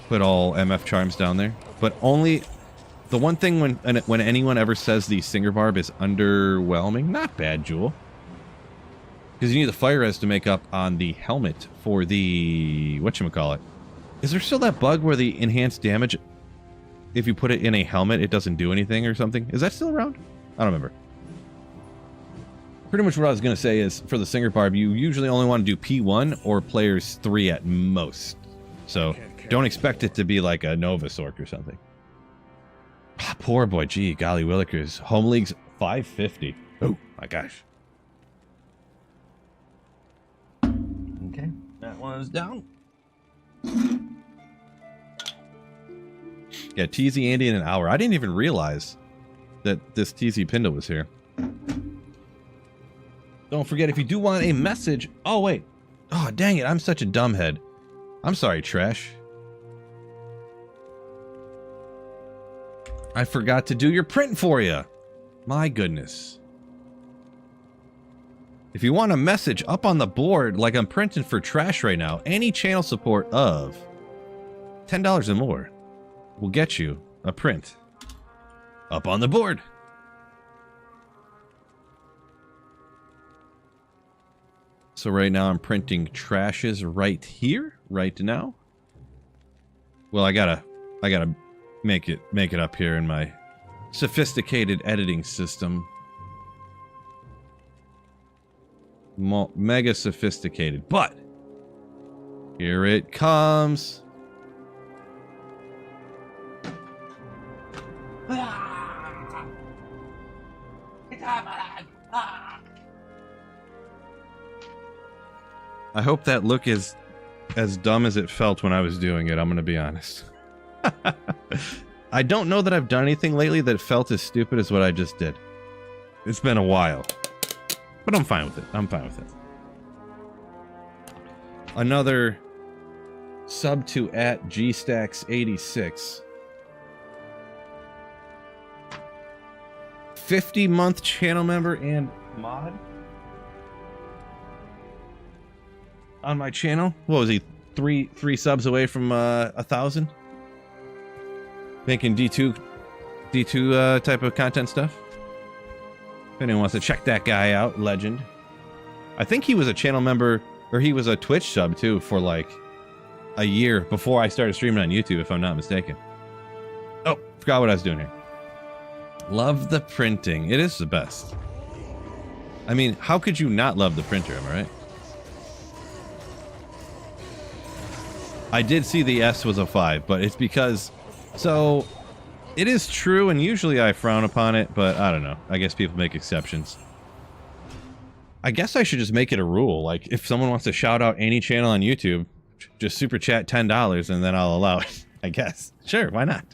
Put all MF charms down there. But only... The one thing when anyone ever says the Singer Barb is underwhelming, not bad, Jewel. Because you need the fire res to make up on the helmet for the... whatchamacallit. Is there still that bug where the enhanced damage, if you put it in a helmet, it doesn't do anything or something? Is that still around? I don't remember. Pretty much what I was going to say is, for the Singer Barb, you usually only want to do P1 or players 3 at most. So, don't expect it to be like a Nova Sork or something. Ah, poor boy, gee, golly willikers. Home League's 550. Oh, my gosh. Okay, that one's down. Yeah, TZ Andy in an hour. I didn't even realize that this TZ Pindle was here. Don't forget, if you do want a message... Oh, wait. Oh, dang it. I'm such a dumbhead. I'm sorry, Trash. I forgot to do your print for you. My goodness. If you want a message up on the board, like I'm printing for Trash right now, any channel support of $10 or more will get you a print up on the board. So right now I'm printing Trashes right here, right now. Well, I gotta make it up here in my sophisticated editing system. Mega sophisticated, but here it comes. I hope that look is as dumb as it felt when I was doing it, I'm gonna be honest. I don't know that I've done anything lately that felt as stupid as what I just did. It's been a while. But I'm fine with it. I'm fine with it. Another sub to at GStacks86. 50-month channel member and mod on my channel. What was he? Three subs away from 1,000? Making D2 type of content stuff. If anyone wants to check that guy out, legend. I think he was a channel member, or he was a Twitch sub too for like a year before I started streaming on YouTube, if I'm not mistaken. Oh, forgot what I was doing here. Love the printing. It is the best. I mean, how could you not love the printer, am I right? I did see the S was a 5, but it's because... So, it is true, and usually I frown upon it, but I don't know. I guess people make exceptions. I guess I should just make it a rule. Like, if someone wants to shout out any channel on YouTube, just super chat $10, and then I'll allow it. I guess. Sure, why not?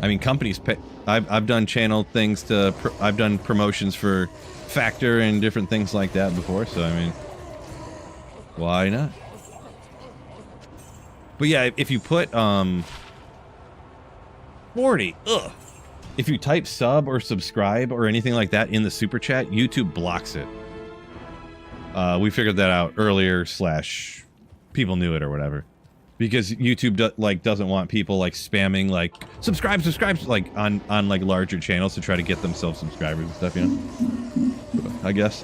I mean, companies pay... I've done channel things to... I've done promotions for Factor and different things like that before, so I mean... Why not? But yeah, if you put 40, ugh. If you type sub or subscribe or anything like that in the super chat, YouTube blocks it. We figured that out earlier / people knew it or whatever. Because YouTube doesn't want people like spamming like subscribe like on like larger channels to try to get themselves subscribers and stuff, you know? I guess.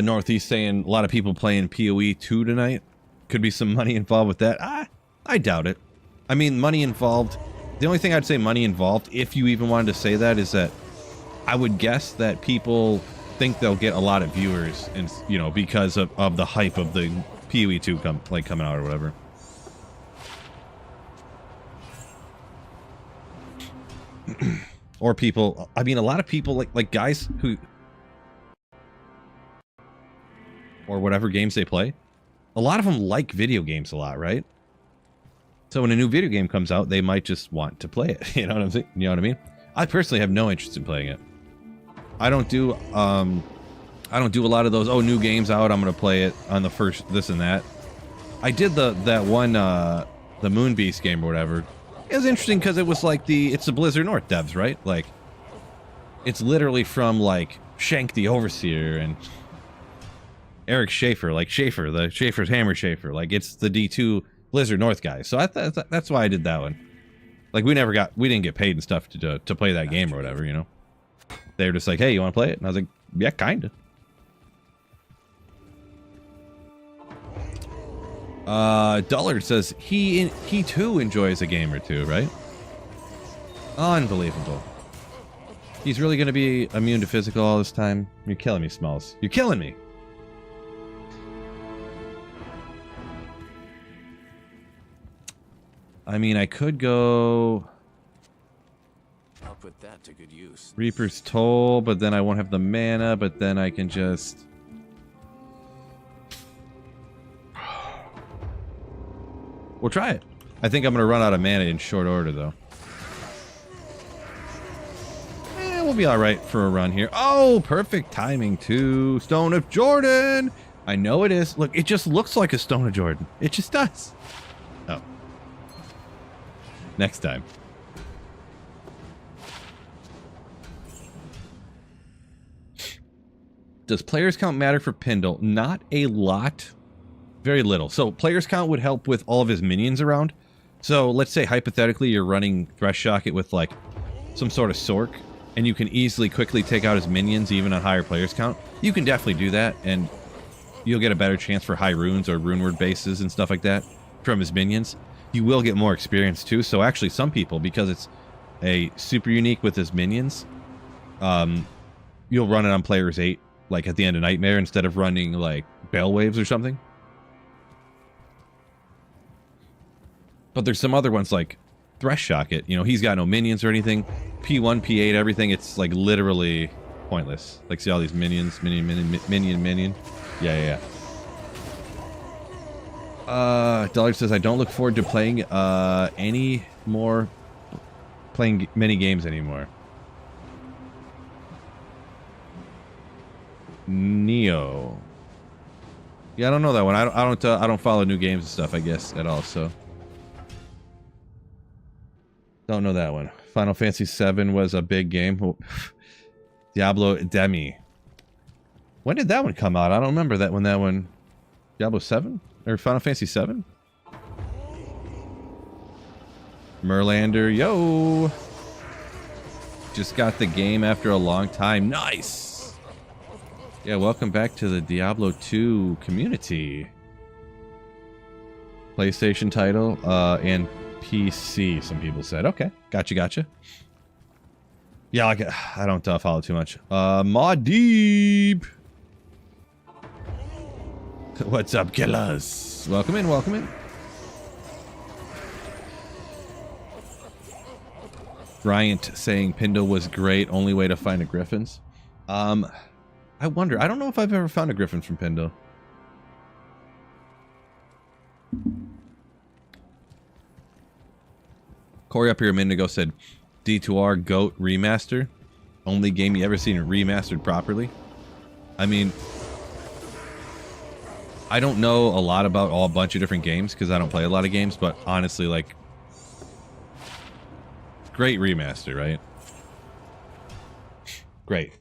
Northeast saying a lot of people playing PoE 2 tonight. Could be some money involved with that. I doubt it. I mean, money involved The only thing I'd say money involved, if you even wanted to say that, is that I would guess that people think they'll get a lot of viewers, and you know, because of the hype of the PoE 2 coming out or whatever. Or people, I mean, a lot of people like guys who, or whatever games they play, a lot of them like video games a lot, right? So when a new video game comes out, they might just want to play it. You know what I'm saying? You know what I mean? I personally have no interest in playing it. I don't do a lot of those, oh, new games out, I'm gonna play it on the first this and that. I did that one the Moon Beast game or whatever. It was interesting because it was like it's the Blizzard North devs, right? Like, it's literally from like Shank the Overseer and Eric Schaefer, like Schaefer, the Schaefer's Hammer Schaefer. Like, it's the D2 Blizzard North guys. So that's why I did that one. Like, we didn't get paid and stuff to play that game or whatever, you know? They were just like, hey, you want to play it? And I was like, yeah, kinda. Dullard says he too enjoys a game or two, right? Unbelievable. He's really going to be immune to physical all this time? You're killing me, Smalls. You're killing me. I mean, I could go I'll put that to good use. Reaper's Toll, but then I won't have the mana, but then I can just... We'll try it. I think I'm going to run out of mana in short order, though. We'll be all right for a run here. Oh, perfect timing, too. Stone of Jordan. I know it is. Look, it just looks like a Stone of Jordan. It just does. Oh. Next time. Does players count matter for Pindle? Not a lot. Very little. So players count would help with all of his minions around. So let's say hypothetically you're running Thresh Shocket with like some sort of Sork, and you can easily quickly take out his minions even on higher players count. You can definitely do that, and you'll get a better chance for high runes or rune word bases and stuff like that from his minions. You will get more experience too. So actually some people, because it's a super unique with his minions, you'll run it on players 8, like at the end of Nightmare, instead of running like Bell Waves or something. But there's some other ones like Thresh Shocket. You know, he's got no minions or anything. P1, P8, everything. It's like literally pointless. Like, see all these minions? Minion. Yeah. Dollar says, I don't look forward to playing many games anymore. Neo. Yeah, I don't know that one. I don't follow new games and stuff, I guess, at all, so. Don't know that one. Final Fantasy VII was a big game. Diablo Demi. When did that one come out? I don't remember that one. Diablo 7? Or Final Fantasy 7? Merlander, yo! Just got the game after a long time. Nice! Yeah, welcome back to the Diablo 2 community. PlayStation title, and PC, some people said. Okay, gotcha. Yeah, I don't follow too much. Madeep! What's up, killers? Welcome in. Bryant saying Pindle was great. Only way to find a Griffins. I wonder. I don't know if I've ever found a Griffin from Pindle. Corey up here a minute ago said D2R GOAT remaster. Only game you ever seen remastered properly. I mean, I don't know a lot about a bunch of different games because I don't play a lot of games, but honestly, like, great remaster, right? Great.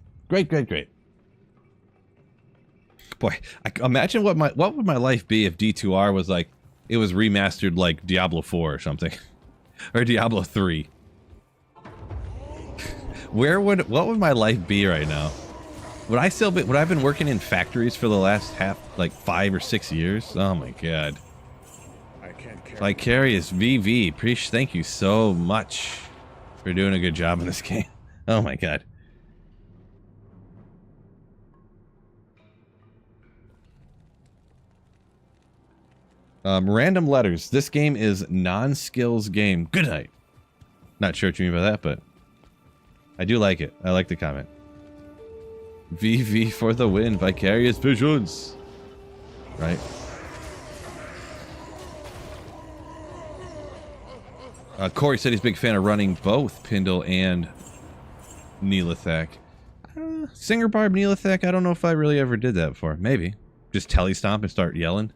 Boy, imagine what would my life be if D2R was like, it was remastered like Diablo 4 or something. Or Diablo 3. What would my life be right now? Would I been working in factories for the last 5 or 6 years? Oh my god. I can't carry Vicarious VV, thank you so much for doing a good job in this game. Oh my god. Random letters. This game is non-skills game. Good night. Not sure what you mean by that, but I do like it. I like the comment. VV for the win. Vicarious Visions. Right. Corey said he's a big fan of running both Pindle and Neelathak. Singer Barb Neelathak, I don't know if I really ever did that before. Maybe. Just telestomp and start yelling.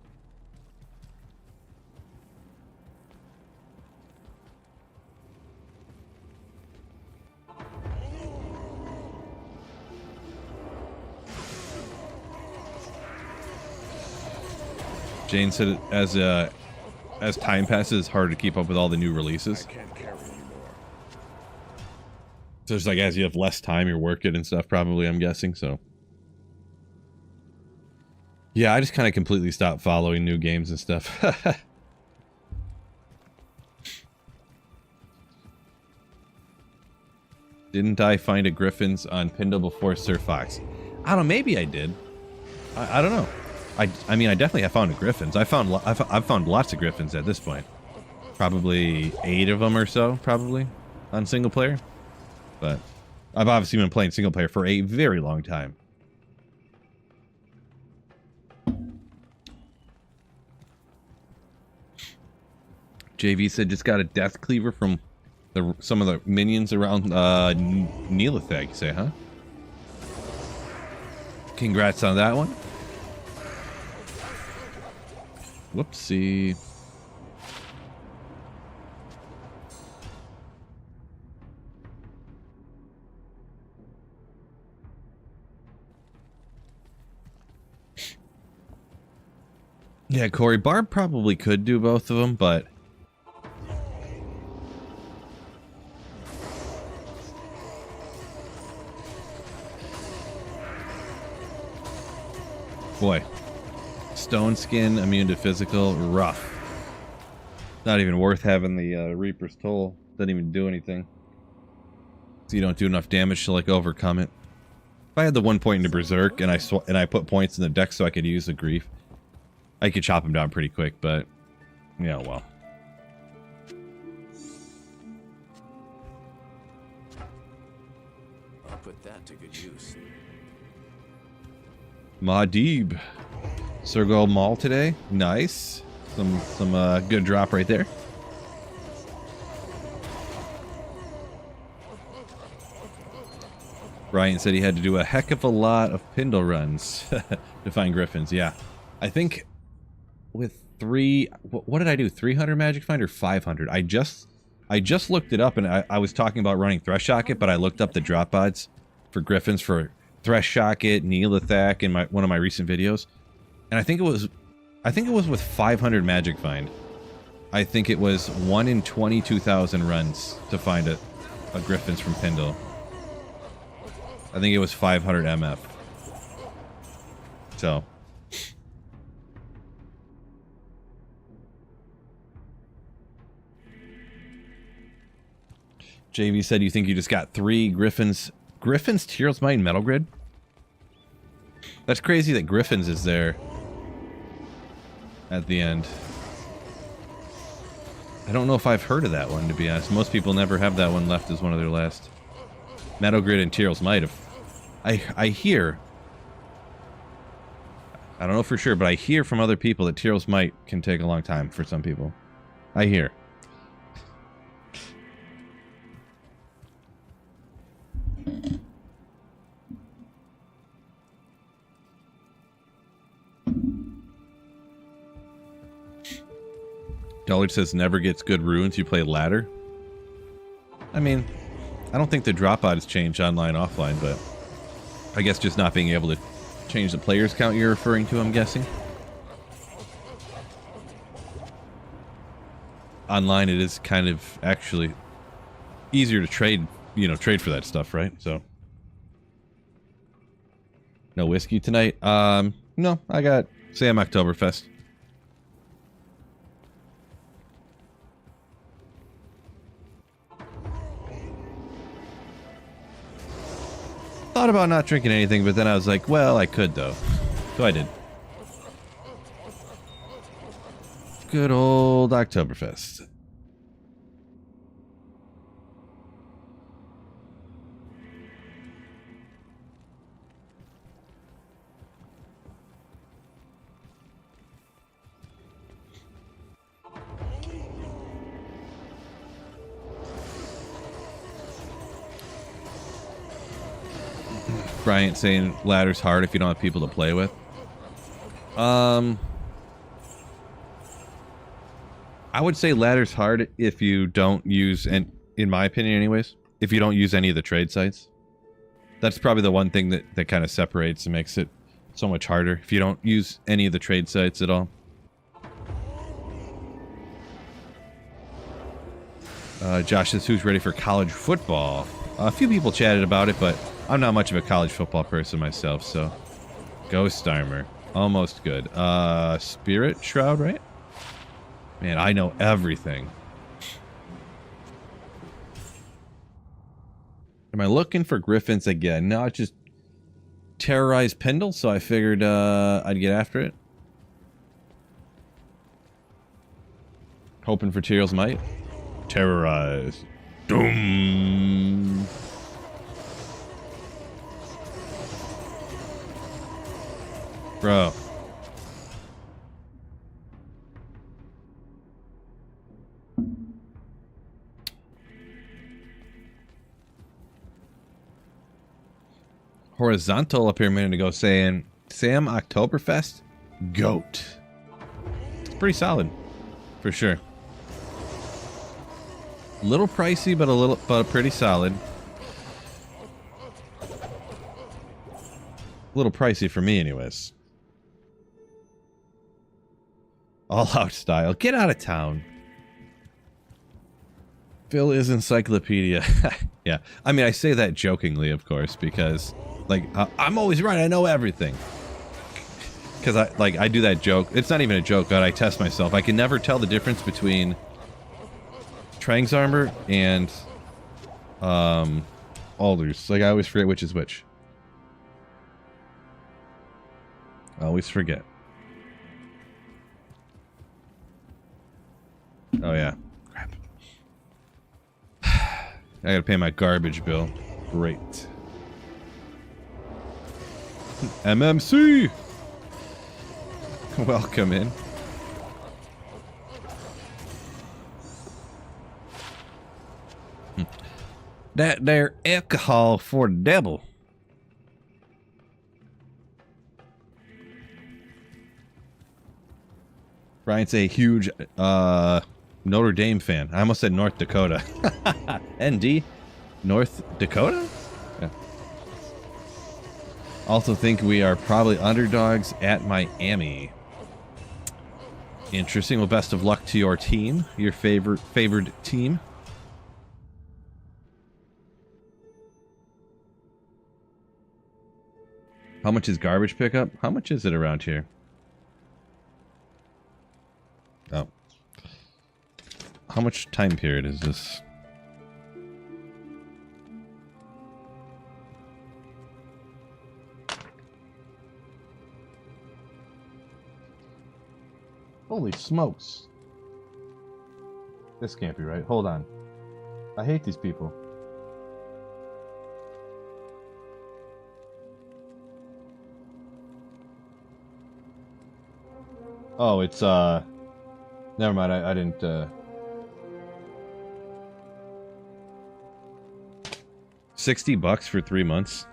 Jane said as time passes, it's hard to keep up with all the new releases. I can't carry anymore. So it's like as you have less time, you're working and stuff, probably, I'm guessing, so. Yeah, I just kind of completely stopped following new games and stuff. Didn't I find a Griffins on Pindle before Sir Fox? I don't know, maybe I did. I don't know. I mean, I definitely have found a Griffins. I've found lots of Griffins at this point. Probably 8 of them or so, probably, on single player. But I've obviously been playing single player for a very long time. JV said just got a death cleaver from some of the minions around Neelathak, you say, huh? Congrats on that one. Whoopsie. Yeah, Corey, Barb probably could do both of them, but boy, stone skin, immune to physical, rough. Not even worth having the Reaper's Toll. Doesn't even do anything. So you don't do enough damage to like overcome it. If I had the 1 point into Berserk and I put points in the deck so I could use the Grief, I could chop him down pretty quick, but yeah, well. I'll put that to good use. Madeeb. Sergo Mall today. Nice. Some good drop right there. Ryan said he had to do a heck of a lot of Pindle runs to find Griffins. Yeah. I think with what did I do? 300 Magic Find or 500? I just looked it up, and I was talking about running Thresh Shocket, but I looked up the drop odds for Griffins for Thresh Shocket, Neelathak in one of my recent videos. And I think it was with 500 Magic Find. I think it was 1 in 22,000 runs to find a Griffins from Pindle. I think it was 500 MF. So. JV said you think you just got 3 Griffins. Griffins, Tearl's Might, and Metal Grid? That's crazy that Griffins is there at the end. I don't know if I've heard of that one, to be honest. Most people never have that one left as one of their last. Metal Grid and Tearl's Might. I hear, I don't know for sure, but I hear from other people that Tearl's Might can take a long time for some people. I hear. Dullard says never gets good runes, you play ladder. I mean, I don't think the drop odds change online, offline, but I guess just not being able to change the players count you're referring to, I'm guessing. Online it is kind of actually easier to trade, trade for that stuff, right? So no whiskey tonight? No, I got Sam Oktoberfest. thought about not drinking anything, but then I was like, well, I could though. So I did. Good old Oktoberfest. Bryant saying ladder's hard if you don't have people to play with. I would say ladder's hard if you don't use, and in my opinion anyways, if you don't use any of the trade sites. That's probably the one thing that kind of separates and makes it so much harder. If you don't use any of the trade sites at all. Josh says, who's ready for college football? A few people chatted about it, but I'm not much of a college football person myself, so. Ghost Armor. Almost good. Spirit Shroud, right? Man, I know everything. Am I looking for griffins again? No, it's just terrorized Pendle, so I figured I'd get after it. Hoping for Tyrell's might. Terrorize. Doom. Bro. Horizontal up here a minute ago saying, Sam Oktoberfest? GOAT. It's pretty solid. For sure. A little pricey, but pretty solid. A little pricey for me anyways. All out style. Get out of town. Phil is encyclopedia. Yeah. I mean, I say that jokingly, of course, because, like, I'm always right. I know everything. Because, I do that joke. It's not even a joke, but I test myself. I can never tell the difference between Trang's armor and, Alders. Like, I always forget which is which. I always forget. Oh, yeah. Crap. I gotta pay my garbage bill. Great. MMC! Welcome in. That there alcohol for the devil. Brian's a huge Notre Dame fan. I almost said North Dakota. ND? North Dakota? Yeah. Also think we are probably underdogs at Miami. Interesting. Well, best of luck to your team. Your favored team. How much is garbage pickup? How much is it around here? Oh. How much time period is this? Holy smokes. This can't be right. Hold on. I hate these people. Oh, it's, never mind, I didn't, $60 for 3 months?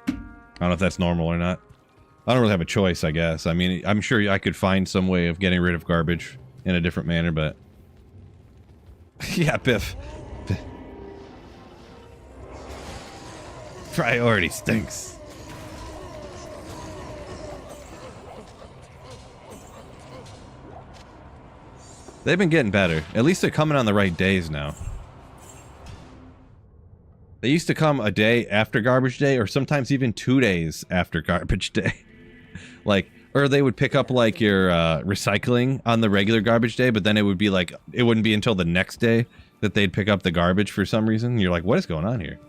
I don't know if that's normal or not. I don't really have a choice, I guess. I mean, I'm sure I could find some way of getting rid of garbage in a different manner, but... yeah, Biff. Priority stinks. They've been getting better. At least they're coming on the right days now. They used to come a day after garbage day, or sometimes even 2 days after garbage day. Like, or they would pick up, like, your recycling on the regular garbage day, but then it would be like, it wouldn't be until the next day that they'd pick up the garbage for some reason. You're like, what is going on here?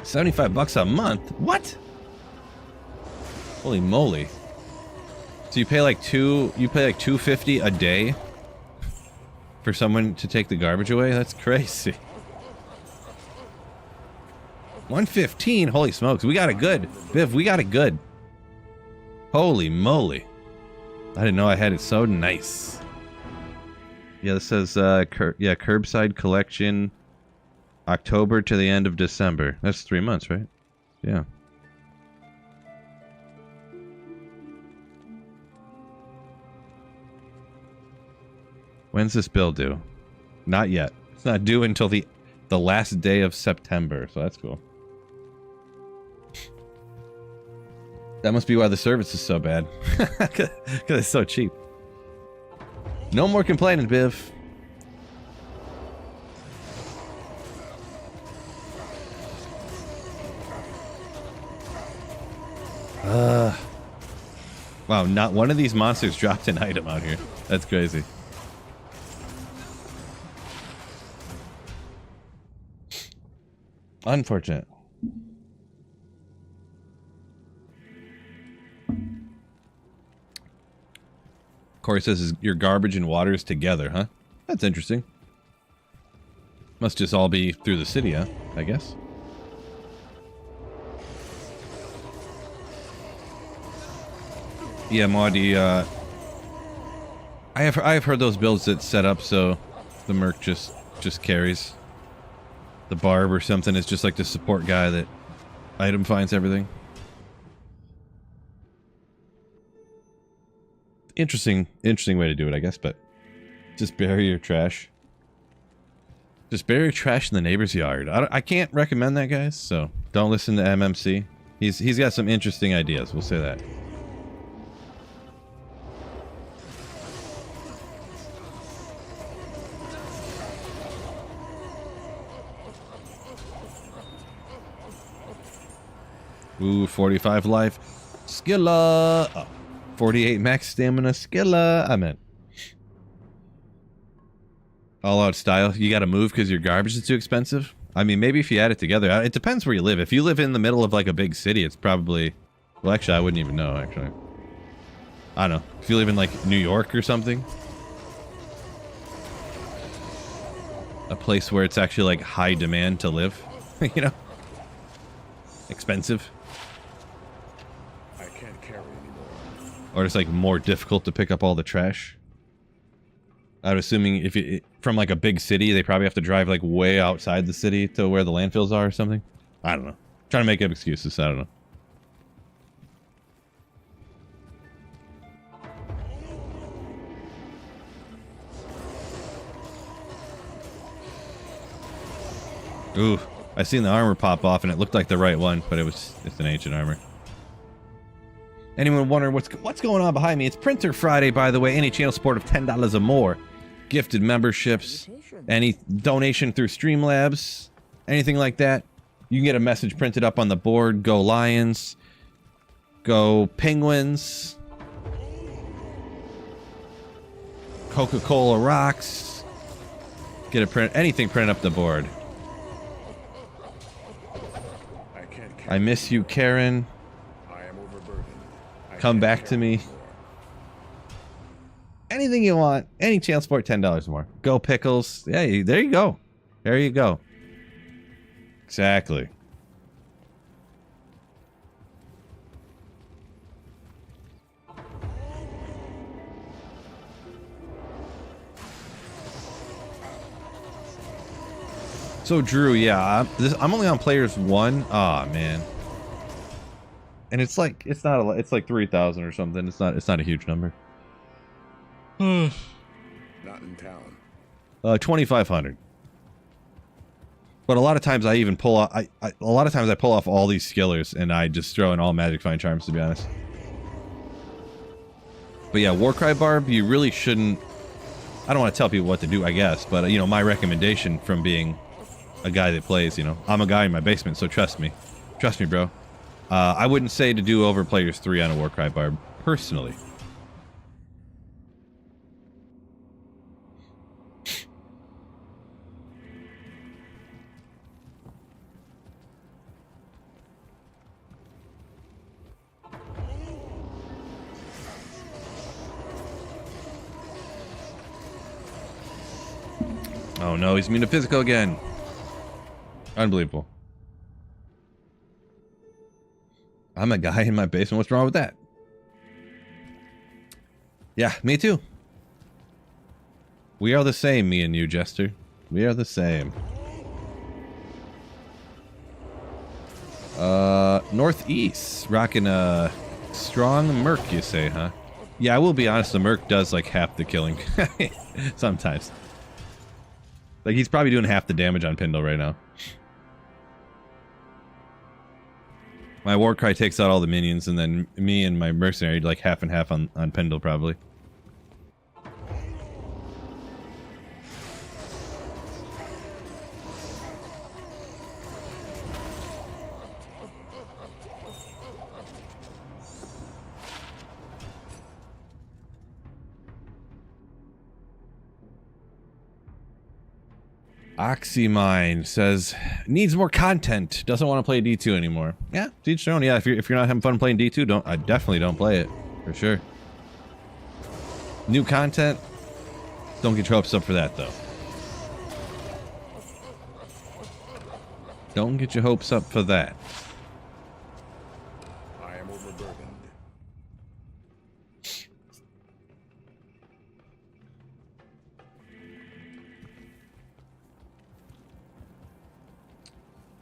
$75 a month? What? Holy moly. So you pay like $250 a day for someone to take the garbage away? That's crazy. 115. Holy smokes. We got it good. Viv, we got it good. Holy moly. I didn't know I had it so nice. Yeah, this says curbside collection October to the end of December. That's 3 months, right? Yeah. When's this bill due? Not yet. It's not due until the last day of September, so that's cool. That must be why the service is so bad. Because it's so cheap. No more complaining, Biv. Wow, not one of these monsters dropped an item out here. That's crazy. Unfortunate. Corey says your garbage and water is together, huh? That's interesting. Must just all be through the city, huh? I guess. Yeah, Maudie, I have heard those builds that set up so the merc just carries. The barb or something is just like the support guy that item finds everything. Interesting way to do it, I guess, but just bury your trash. Just bury your trash in the neighbor's yard. I can't recommend that, guys, so don't listen to MMC. He's got some interesting ideas, we'll say that. Ooh, 45 life. Skilla! Oh, 48 max stamina. Skilla! I meant. All out style. You gotta move because your garbage is too expensive? I mean, maybe if you add it together. It depends where you live. If you live in the middle of like a big city, it's probably... Well, actually, I wouldn't even know, actually. I don't know. If you live in like New York or something. A place where it's actually like high demand to live. You know? Expensive. Or it's like more difficult to pick up all the trash. I'm assuming if you from like a big city, they probably have to drive like way outside the city to where the landfills are or something. I don't know. Trying to make up excuses. I don't know. Ooh, I seen the armor pop off and it looked like the right one, but it's an ancient armor. Anyone wondering what's going on behind me? It's Printer Friday, by the way. Any channel support of $10 or more, gifted memberships, any donation through Streamlabs, anything like that, you can get a message printed up on the board. Go Lions, go Penguins, Coca-Cola rocks. Get a print, anything printed up the board. I miss you, Karen. Come back to me. Anything you want. Any channel support, $10 more. Go Pickles. Yeah, there you go. There you go. Exactly. So Drew, yeah, I'm only on players 1. Ah, man. And it's like it's not a lot. It's like 3,000 or something. It's not a huge number. Not in town. 2,500. But a lot of times I even pull off. A lot of times I pull off all these skillers and I just throw in all magic find charms, to be honest. But yeah, Warcry Barb, you really shouldn't. I don't want to tell people what to do, I guess, but you know, my recommendation from being a guy that plays, you know, I'm a guy in my basement, so trust me, bro. I wouldn't say to do over players 3 on a Warcry Barb, personally. Oh no, he's metaphysical again. Unbelievable. I'm a guy in my basement. What's wrong with that? Yeah, me too. We are the same, me and you, Jester. We are the same. Northeast. Rocking a strong Merc, you say, huh? Yeah, I will be honest, the Merc does like half the killing. Sometimes. Like, he's probably doing half the damage on Pindle right now. My Warcry takes out all the minions, and then me and my Mercenary like half and half on Pindle, probably. Oxymine says, needs more content. Doesn't want to play D2 anymore. Yeah, to each their own. Yeah, if you're not having fun playing D2, I definitely don't play it. For sure. New content, don't get your hopes up for that, though. Don't get your hopes up for that. I am overburdened.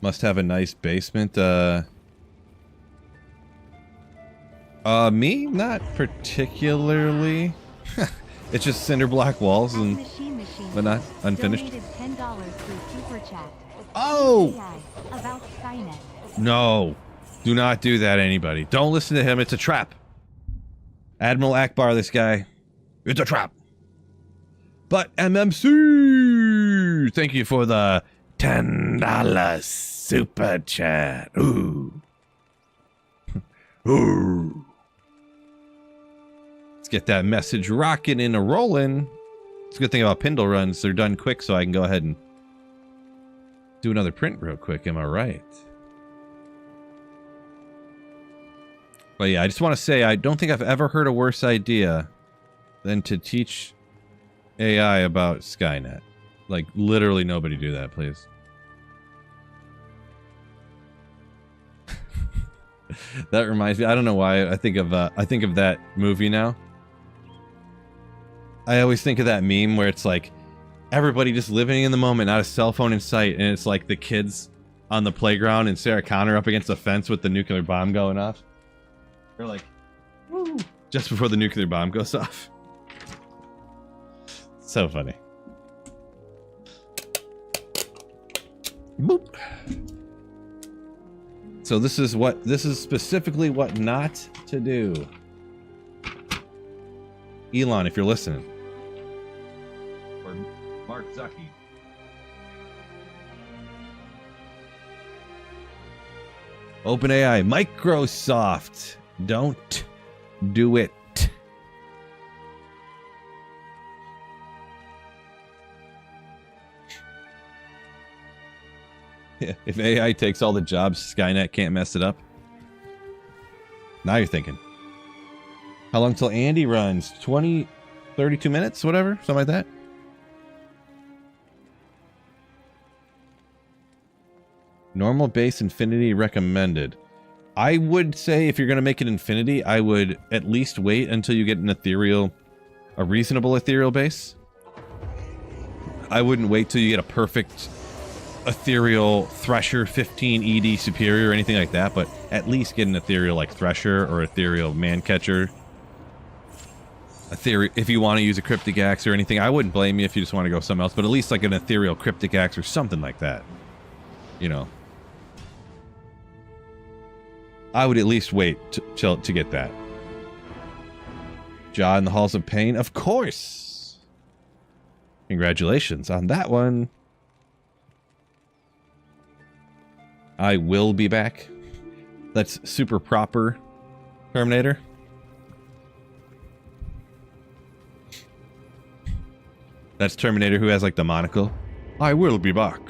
Must have a nice basement. Me? Not particularly. It's just cinder block walls and but not unfinished. $10 through Super Chat. Oh! AI about Skynet. No. Do not do that, anybody. Don't listen to him. It's a trap. Admiral Akbar, this guy. It's a trap. But MMC! Thank you for the $10 super chat. Ooh. Ooh. Let's get that message rocking and a rolling. It's a good thing about Pindle runs. They're done quick, so I can go ahead and do another print real quick. Am I right? But yeah, I just want to say I don't think I've ever heard a worse idea than to teach AI about Skynet. Like, literally nobody do that, please. That reminds me, I don't know why I think of that movie now. I always think of that meme where it's like everybody just living in the moment, not a cell phone in sight, and it's like the kids on the playground and Sarah Connor up against the fence with the nuclear bomb going off. They're like, woo, just before the nuclear bomb goes off. So funny. Boop. So this is specifically what not to do. Elon, if you're listening. Or Mark Zuckerberg. OpenAI, Microsoft. Don't do it. If AI takes all the jobs, Skynet can't mess it up. Now you're thinking. How long till Andy runs? 32 minutes, whatever? Something like that? Normal base infinity recommended. I would say if you're going to make it infinity, I would at least wait until you get an ethereal, a reasonable ethereal base. I wouldn't wait till you get a perfect ethereal Thresher 15 ED superior or anything like that, but at least get an ethereal like Thresher or ethereal Mancatcher. If you want to use a Cryptic Axe or anything, I wouldn't blame you if you just want to go something else, but at least like an ethereal Cryptic Axe or something like that. You know. I would at least wait to get that. Jaw in the Halls of Pain? Of course! Congratulations on that one. I will be back. That's super proper, Terminator. That's Terminator who has like the monocle. I will be back.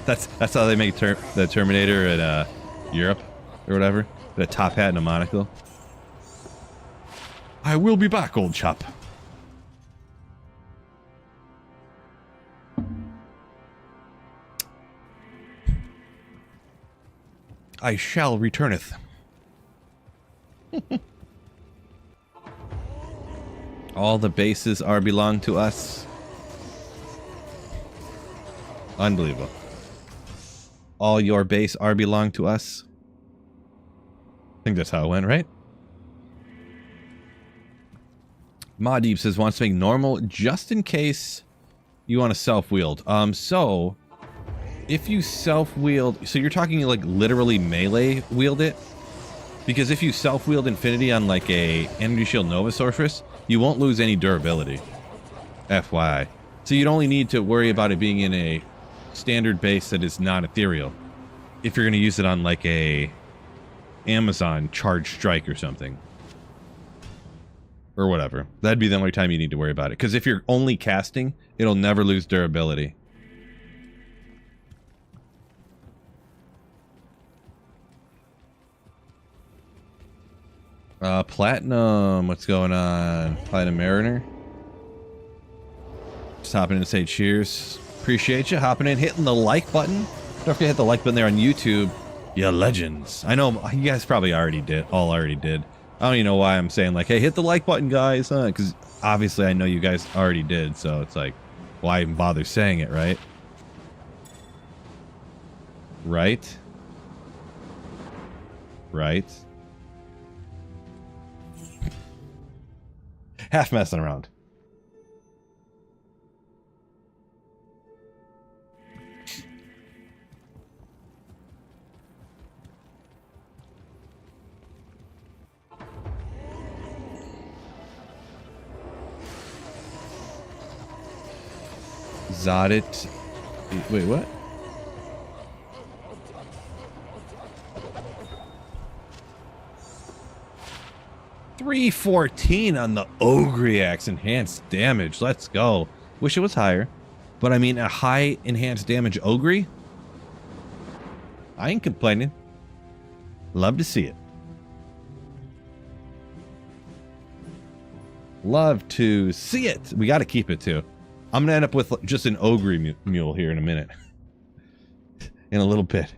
That's how they make the Terminator in Europe or whatever. With a top hat and a monocle. I will be back, old chap. I shall returneth. All the bases are belong to us. Unbelievable. All your base are belong to us. I think that's how it went, right? Madeep says wants to make normal just in case you want to self-wield. So if you self-wield, so you're talking like literally melee wield it? Because if you self-wield Infinity on like a Energy Shield Nova Sorceress, you won't lose any durability. FYI. So you'd only need to worry about it being in a standard base that is not ethereal. If you're going to use it on like a Amazon Charge Strike or something. Or whatever. That'd be the only time you need to worry about it. Because if you're only casting, it'll never lose durability. Platinum, what's going on? Platinum Mariner. Just hopping in to say cheers. Appreciate you hopping in, hitting the like button. Don't forget to hit the like button there on YouTube. Yeah, legends. I know you guys probably already did. I don't even know why I'm saying like, hey, hit the like button, guys. Because obviously I know you guys already did. So it's like, why even bother saying it, right? Right? Right? Half messing around. Zodit. Wait, what? $314 on the Ogriax enhanced damage. Let's go. Wish it was higher. But I mean, a high enhanced damage Ogre? I ain't complaining. Love to see it. Love to see it. We got to keep it too. I'm going to end up with just an Ogre mule here in a minute. In a little bit.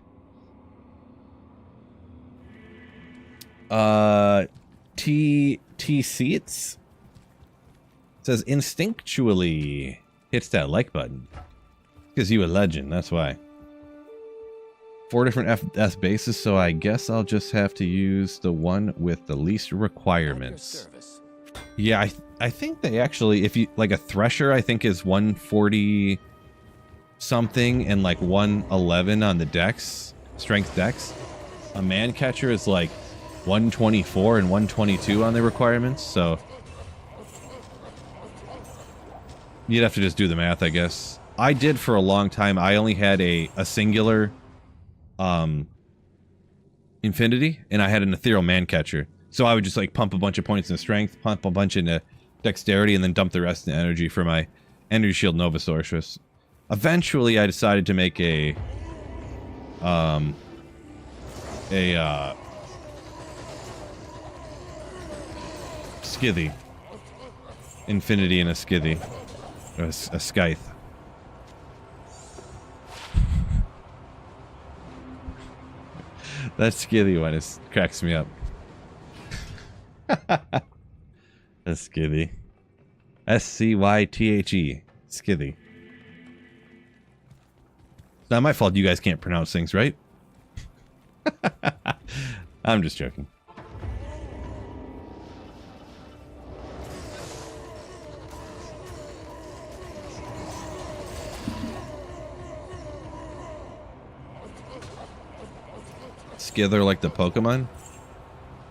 T seats says instinctually hits that like button because you a legend, that's why. 4 different FS bases, so I guess I'll just have to use the one with the least requirements. Yeah, I think they actually, if you like a Thresher, I think is 140 something and like 111 on the dex, strength dex. A Man Catcher is like 124 and 122 on the requirements, so you'd have to just do the math, I guess. I did for a long time. I only had a singular Infinity, and I had an Ethereal Man Catcher. So I would just like pump a bunch of points in strength, pump a bunch into dexterity, and then dump the rest in energy for my Energy Shield Nova Sorceress. Eventually, I decided to make a Skithy. Infinity and a Skithy. Or a Scythe. That Skithy one cracks me up. A Skithy. S-C-Y-T-H-E. Skithy. It's not my fault you guys can't pronounce things, right? I'm just joking. Skither like the Pokemon?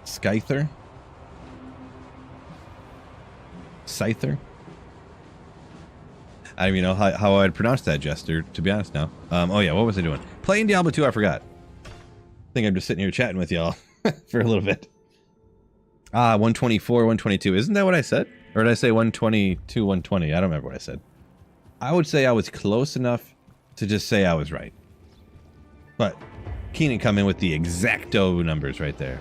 Scyther? Scyther? I don't even know how I'd pronounce that, Jester, to be honest now. Oh yeah, what was I doing? Playing Diablo 2, I forgot. I think I'm just sitting here chatting with y'all for a little bit. 124, 122. Isn't that what I said? Or did I say 122, 120? I don't remember what I said. I would say I was close enough to just say I was right. But Keenan come in with the exacto numbers right there.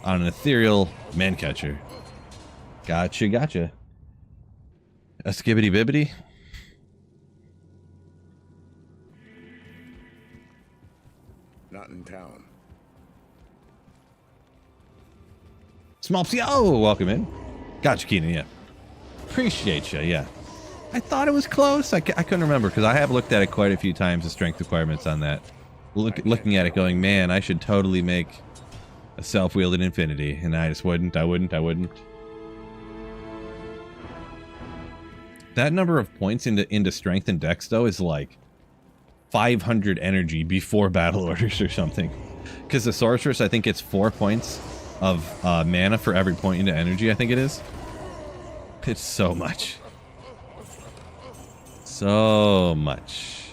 on an ethereal man catcher. Gotcha, gotcha. A skibbity bibbity. Not in town. Small P. Oh, welcome in. Gotcha, Keenan. Yeah. Appreciate you. Yeah. I thought it was close. I couldn't remember because I have looked at it quite a few times, the strength requirements on that. Looking at it going, man, I should totally make a self-wielded infinity. And I just wouldn't. That number of points into strength and dex, though, is like 500 energy before battle orders or something. Because the sorceress, I think, gets 4 points of mana for every point into energy, I think it is. It's so much. So much.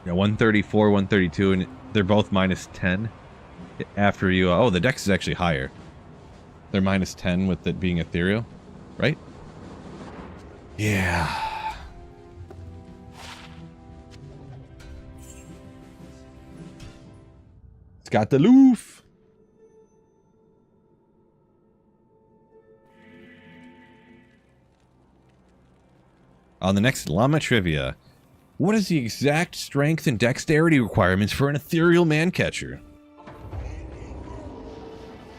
Yeah, 134, 132, and they're both minus 10 after you... oh, the dex is actually higher. They're minus 10 with it being ethereal, right? Yeah. It's got the loof. On the next llama trivia, what is the exact strength and dexterity requirements for an ethereal man catcher?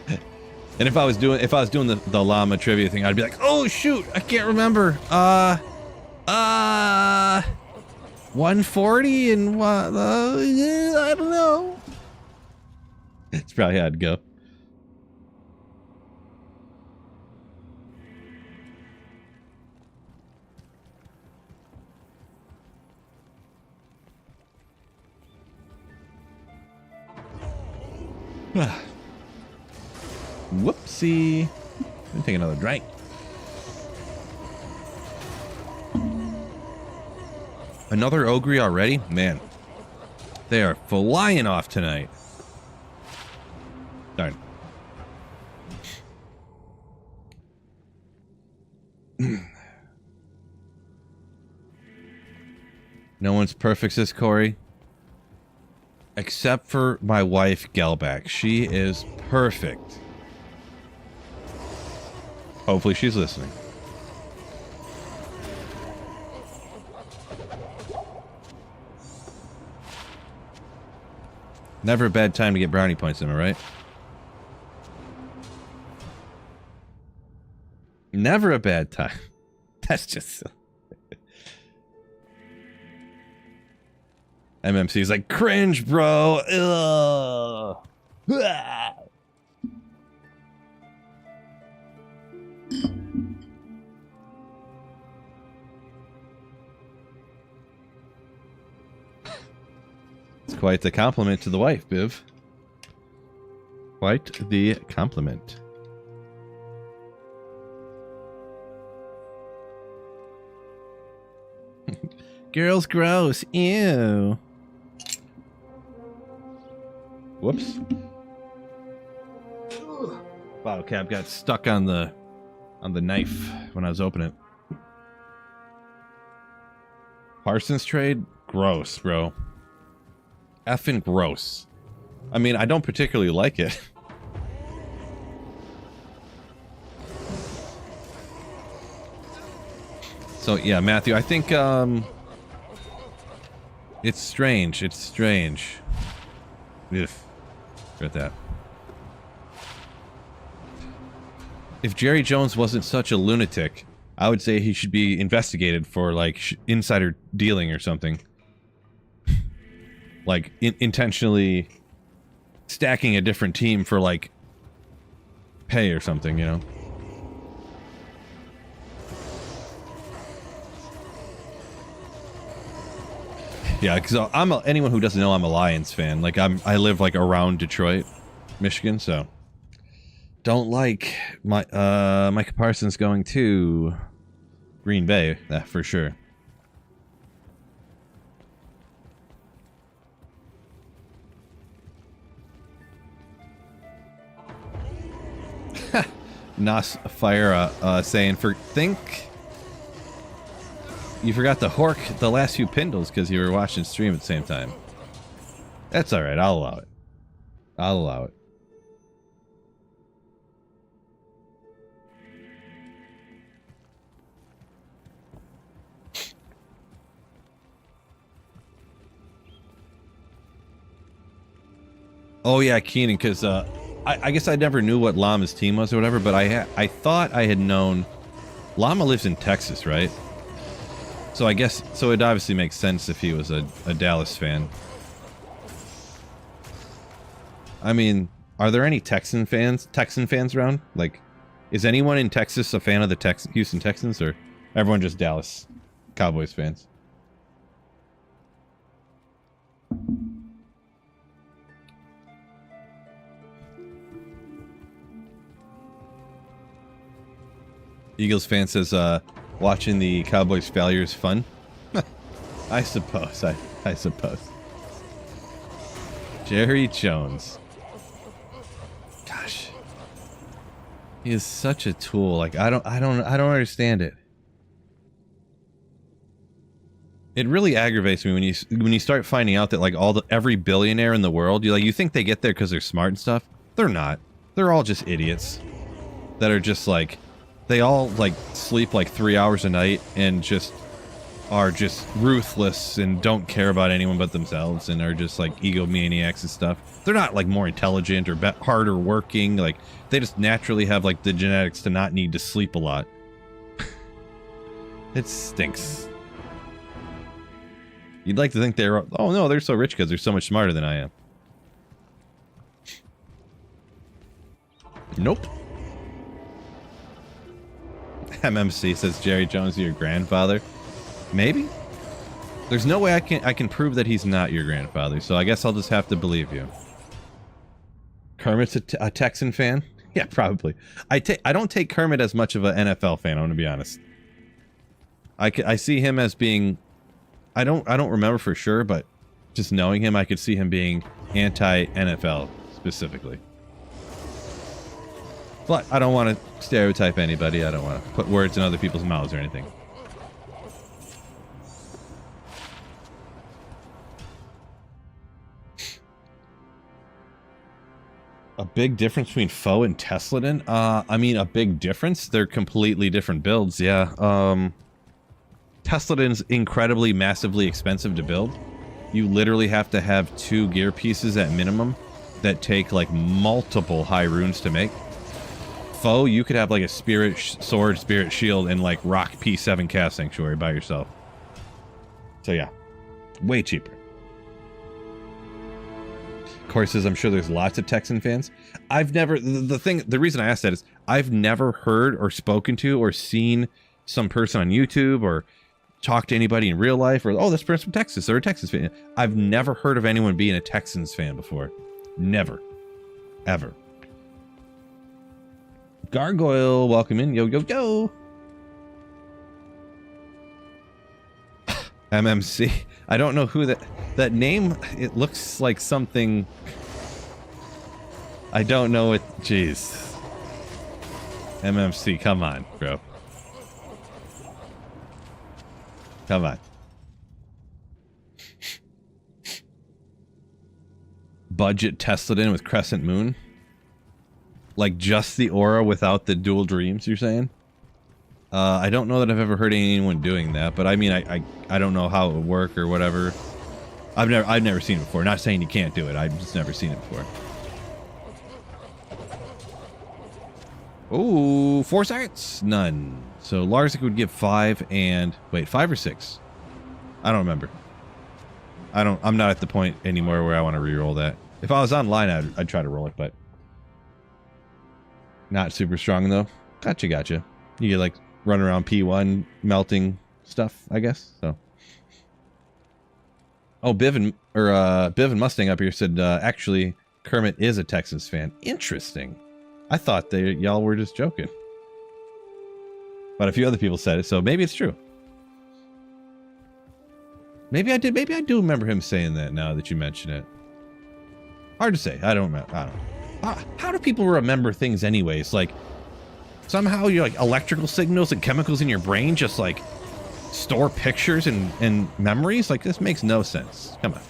And if I was doing the llama trivia thing, I'd be like, oh shoot, I can't remember. 140 and what? I don't know. That's probably how I'd go. Whoopsie. Let me take another drink. Another Ogre already? Man. They are flying off tonight. Darn. No one's perfect, says Corey. Except for my wife, Gelback. She is perfect. Hopefully she's listening. Never a bad time to get brownie points, am I right? Never a bad time. That's just silly. MMC is like, cringe, bro. Ugh. It's quite the compliment to the wife, Biv. Quite the compliment. Girls gross. Ew. Whoops. Bottle cap got stuck on the knife when I was opening it. Parsons trade? Gross, bro. Effing gross. I mean, I don't particularly like it. So, yeah, Matthew, I think, it's strange. It's strange. Ugh. At that. If Jerry Jones wasn't such a lunatic, I would say he should be investigated for, like, insider dealing or something. Like, intentionally stacking a different team for, like, pay or something, you know? Yeah, because anyone who doesn't know, I'm a Lions fan. Like, I live, like, around Detroit, Michigan, so... Don't like Micah Parsons going to Green Bay, that for sure. Nas Fire saying, think you forgot to hork the last few Pindles because you were watching stream at the same time. That's alright, I'll allow it. I'll allow it. Oh yeah, Keenan, because I guess I never knew what Llama's team was or whatever, but I thought I had known. Llama lives in Texas, right? So I guess, so it obviously makes sense if he was a Dallas fan. I mean, are there any Texan fans around? Like, is anyone in Texas a fan of the Houston Texans, or everyone just Dallas Cowboys fans? Eagles fan says, watching the Cowboys failure is fun. I suppose. I suppose. Jerry Jones. Gosh. He is such a tool. Like, I don't understand it. It really aggravates me when you start finding out that like every billionaire in the world, you think they get there because they're smart and stuff. They're not. They're all just idiots that are just like, they all like sleep like 3 hours a night and just are just ruthless and don't care about anyone but themselves and are just like egomaniacs and stuff. They're not like more intelligent or harder working. Like they just naturally have like the genetics to not need to sleep a lot. It stinks. You'd like to think they're, oh no, they're so rich because they're so much smarter than I am. Nope. MMC says Jerry Jones is your grandfather. Maybe. There's no way I can prove that he's not your grandfather, so I guess I'll just have to believe you. Kermit's a Texan fan? Yeah, probably. I don't take Kermit as much of an NFL fan, I'm gonna be honest. I see him as being, I don't remember for sure, but just knowing him, I could see him being anti-NFL specifically. But I don't want to stereotype anybody. I don't want to put words in other people's mouths or anything. A big difference between Foe and Tesladin? I mean, a big difference? They're completely different builds, yeah. Tesladin's incredibly, massively expensive to build. You literally have to have 2 gear pieces at minimum that take, like, multiple high runes to make. Foe, you could have like a spirit sword, spirit shield, and like rock P7 cast sanctuary by yourself. So yeah, way cheaper. Corey says, I'm sure there's lots of Texan fans. I've never, the reason I asked that is I've never heard or spoken to or seen some person on YouTube or talked to anybody in real life or, oh, this person from Texas, they're a Texas fan. I've never heard of anyone being a Texans fan before. Never. Ever. Gargoyle, welcome in. Yo, yo, yo. MMC. I don't know who that name, it looks like something. I don't know it. Jeez. MMC, come on, bro. Come on. Budget Tesladin with Crescent Moon. Like just the aura without the dual dreams, you're saying? I don't know that I've ever heard anyone doing that, but I mean, I don't know how it would work or whatever. I've never seen it before. Not saying you can't do it. I've just never seen it before. Oh, 4 seconds? None. So Larzik would give 5 and wait, 5 or 6? I don't remember. I'm not at the point anymore where I want to re-roll that. If I was online, I'd try to roll it, but not super strong though. Gotcha. You get like run around P1 melting stuff, I guess. So. Oh, Biv and Mustang up here said actually Kermit is a Texans fan. Interesting. I thought y'all were just joking. But a few other people said it, so maybe it's true. Maybe I did. Maybe I do remember him saying that now that you mention it. Hard to say. I don't remember. I don't know. How do people remember things anyways? Like, somehow you're like electrical signals and chemicals in your brain just like store pictures and memories? Like, this makes no sense. Come on.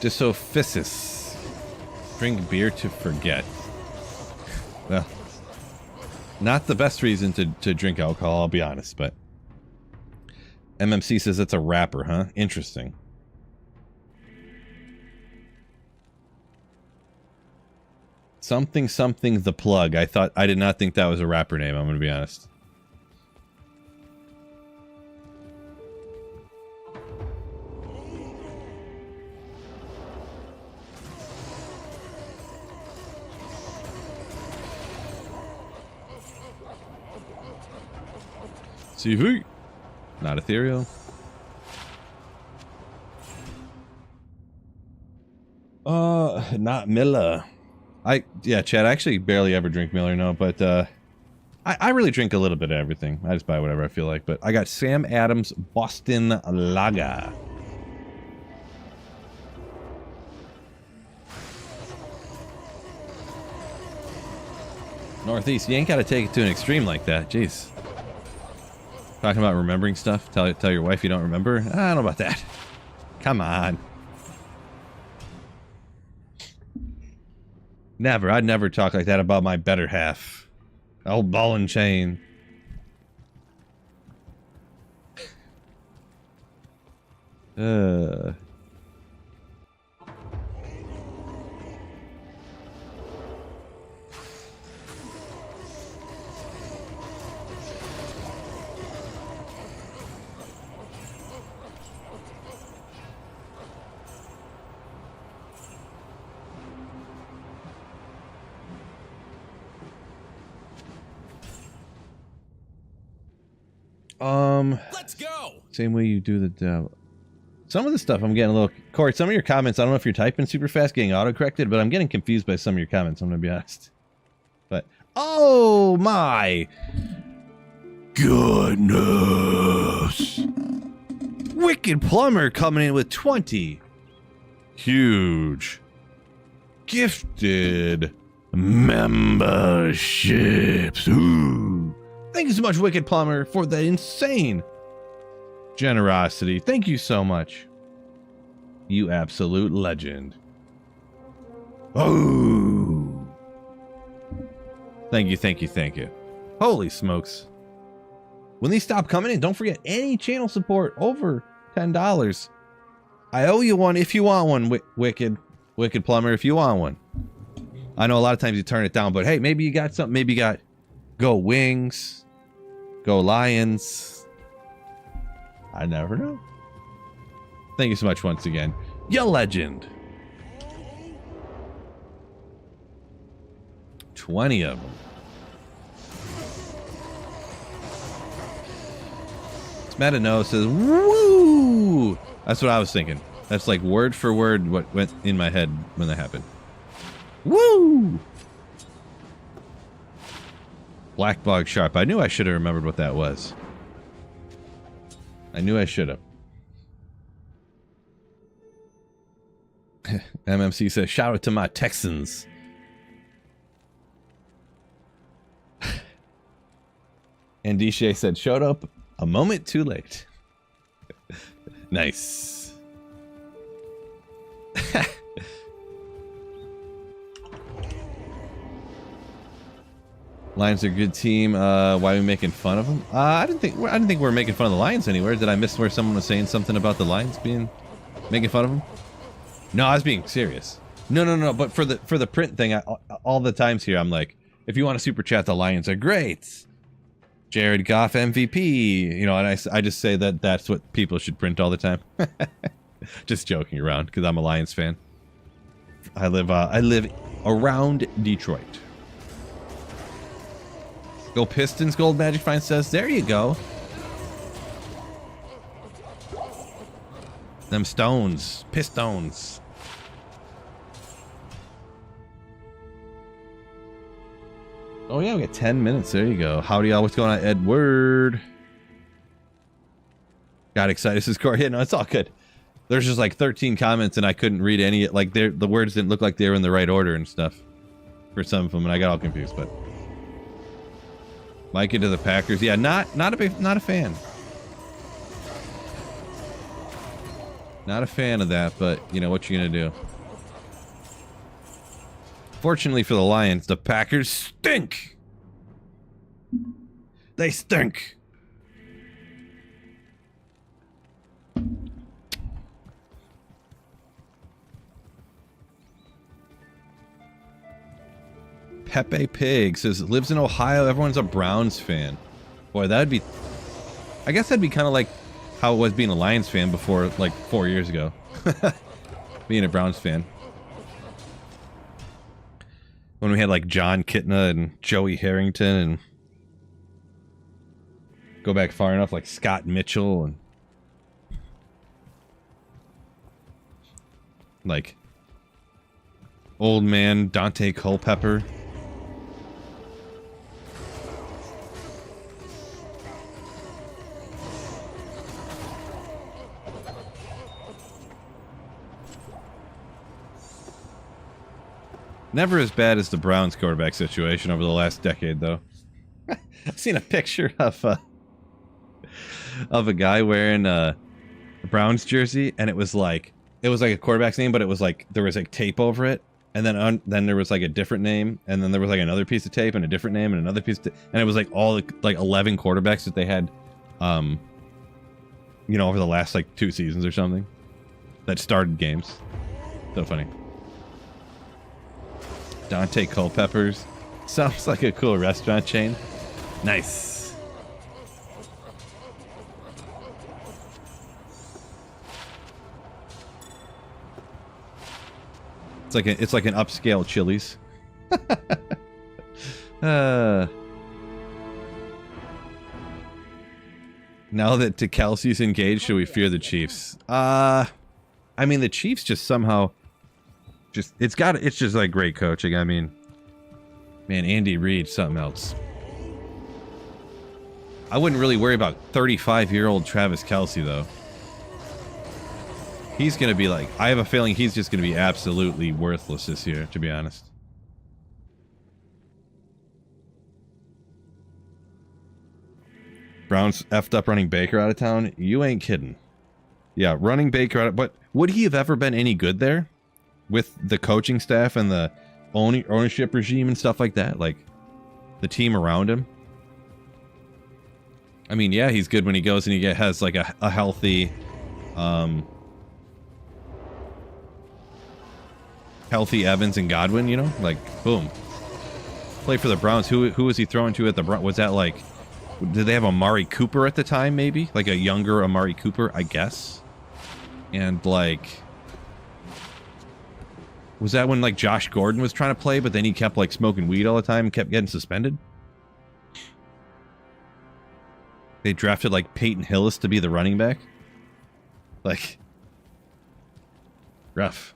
Dysophysis. Drink beer to forget. Well, not the best reason to drink alcohol, I'll be honest, but... MMC says it's a rapper, huh? Interesting. Something something the plug. I did not think that was a rapper name, I'm gonna be honest. CV. Not ethereal. Not Miller. Yeah, Chad, I actually barely ever drink Miller, no, but I really drink a little bit of everything. I just buy whatever I feel like, but I got Sam Adams Boston Lager. Northeast, you ain't gotta take it to an extreme like that, jeez. Talking about remembering stuff, tell your wife you don't remember? I don't know about that. Come on. Never. I'd never talk like that about my better half. Old ball and chain. Let's go. Same way you do the some of the stuff I'm getting a little... Corey, some of your comments, I don't know if you're typing super fast, getting auto-corrected, but I'm getting confused by some of your comments, I'm gonna be honest. But, oh my goodness! Wicked Plumber coming in with 20 huge gifted memberships. Ooh. Thank you so much, Wicked Plumber, for the insane generosity. Thank you so much. You absolute legend. Oh. Thank you, thank you, thank you. Holy smokes. When these stop coming in, don't forget any channel support over $10. I owe you one if you want one, Wicked Plumber, if you want one. I know a lot of times you turn it down, but hey, maybe you got something. Maybe you got Go Wings, Go Lions. I never know. Thank you so much once again. You legend. 20 of them. Smetano says, woo! That's what I was thinking. That's like word for word what went in my head when that happened. Woo! Black Bog Sharp. I knew I should have remembered what that was. I knew I should have. MMC says, shout out to my Texans. And Dishay said, showed up a moment too late. Nice. Lions are a good team. Why are we making fun of them? I didn't think we're making fun of the Lions anywhere. Did I miss where someone was saying something about the Lions being making fun of them? No, I was being serious. No. But for the print thing, all the times here, I'm like, if you want to super chat, the Lions are great. Jared Goff MVP. You know, and I just say that that's what people should print all the time. Just joking around because I'm a Lions fan. I live around Detroit. Go Pistons, Gold Magic Find says. There you go. Them stones. Pistons. Oh yeah, we got 10 minutes. There you go. Howdy y'all. What's going on, Edward? Got excited. This is Corey. Yeah, no, it's all good. There's just like 13 comments and I couldn't read any. Like the words didn't look like they were in the right order and stuff for some of them, and I got all confused. But Micah to the Packers. Yeah, not a fan. Not a fan of that, but you know what you're gonna do. Fortunately for the Lions, the Packers stink. They stink. Pepe Pig says, lives in Ohio, everyone's a Browns fan. Boy, that'd be... I guess that'd be kind of like how it was being a Lions fan before, like, 4 years ago. Being a Browns fan. When we had, like, John Kitna and Joey Harrington and... Go back far enough, like Scott Mitchell and... Like... Old man Dante Culpepper. Never as bad as the Browns quarterback situation over the last decade, though. I've seen a picture of a guy wearing a Browns jersey, and it was like a quarterback's name, but it was like there was like tape over it, and then there was like a different name, and then there was like another piece of tape and a different name and another piece of tape, and it was like all like 11 quarterbacks that they had, you know, over the last like 2 seasons or something that started games. So funny. Dante Culpeppers. Sounds like a cool restaurant chain. Nice. It's like an upscale Chili's. Now that Kelsey's engaged, should we fear the Chiefs? I mean, the Chiefs just somehow... It's just like great coaching. I mean, man, Andy Reid, something else. I wouldn't really worry about 35-year-old Travis Kelce, though. He's going to be like, I have a feeling he's just going to be absolutely worthless this year, to be honest. Browns effed up running Baker out of town? You ain't kidding. Yeah, running Baker out of... But would he have ever been any good there? With the coaching staff and the ownership regime and stuff like that? Like, the team around him? I mean, yeah, he's good when he goes and he has, like, a healthy... healthy Evans and Godwin, you know? Like, boom. Play for the Browns. Who was he throwing to at the Browns? Was that, like... Did they have Amari Cooper at the time, maybe? Like, a younger Amari Cooper, I guess? And, like... Was that when, like, Josh Gordon was trying to play, but then he kept, like, smoking weed all the time and kept getting suspended? They drafted, like, Peyton Hillis to be the running back? Like... Rough.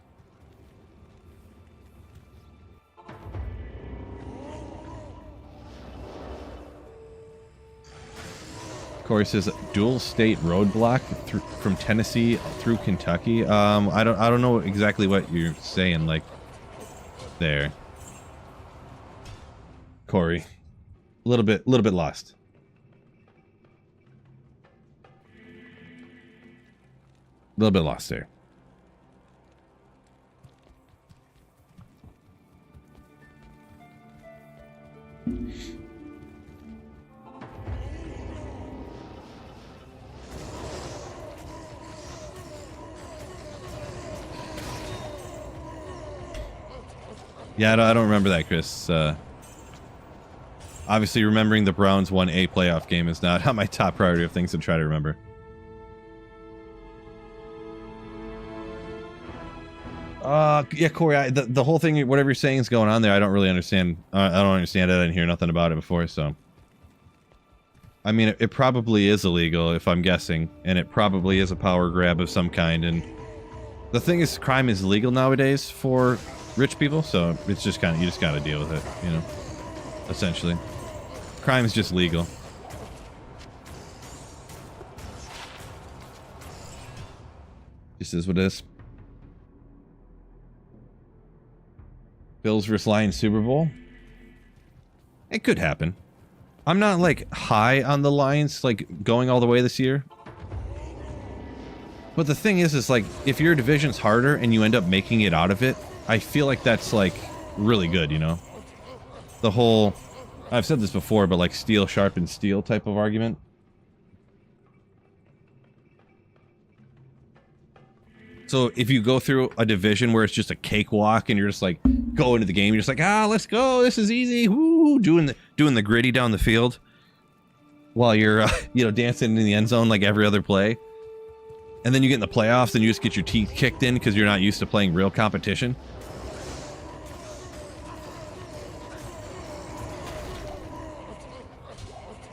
Corey says dual state roadblock from Tennessee through Kentucky. I don't know exactly what you're saying, like, there, Corey. A little bit lost. A little bit lost there. Yeah, I don't remember that, Chris. Obviously, remembering the Browns won a playoff game is not on my top priority of things to try to remember. Yeah, Corey, the whole thing, whatever you're saying is going on there, I don't really understand. I don't understand it. I didn't hear nothing about it before, so. I mean, it probably is illegal, if I'm guessing, and it probably is a power grab of some kind, and the thing is, crime is legal nowadays for rich people, so it's just kind of, you just got to deal with it, you know, essentially. Crime is just legal. This is what it is. Bills vs. Lions Super Bowl. It could happen. I'm not, like, high on the Lions, like, going all the way this year. But the thing is like, if your division's harder and you end up making it out of it, I feel like that's, like, really good, you know? The whole, I've said this before, but like steel sharpens steel type of argument. So if you go through a division where it's just a cakewalk and you're just like, go into the game, you're just like, ah, let's go, this is easy, woo, doing the gritty down the field while you're, you know, dancing in the end zone like every other play. And then you get in the playoffs and you just get your teeth kicked in because you're not used to playing real competition.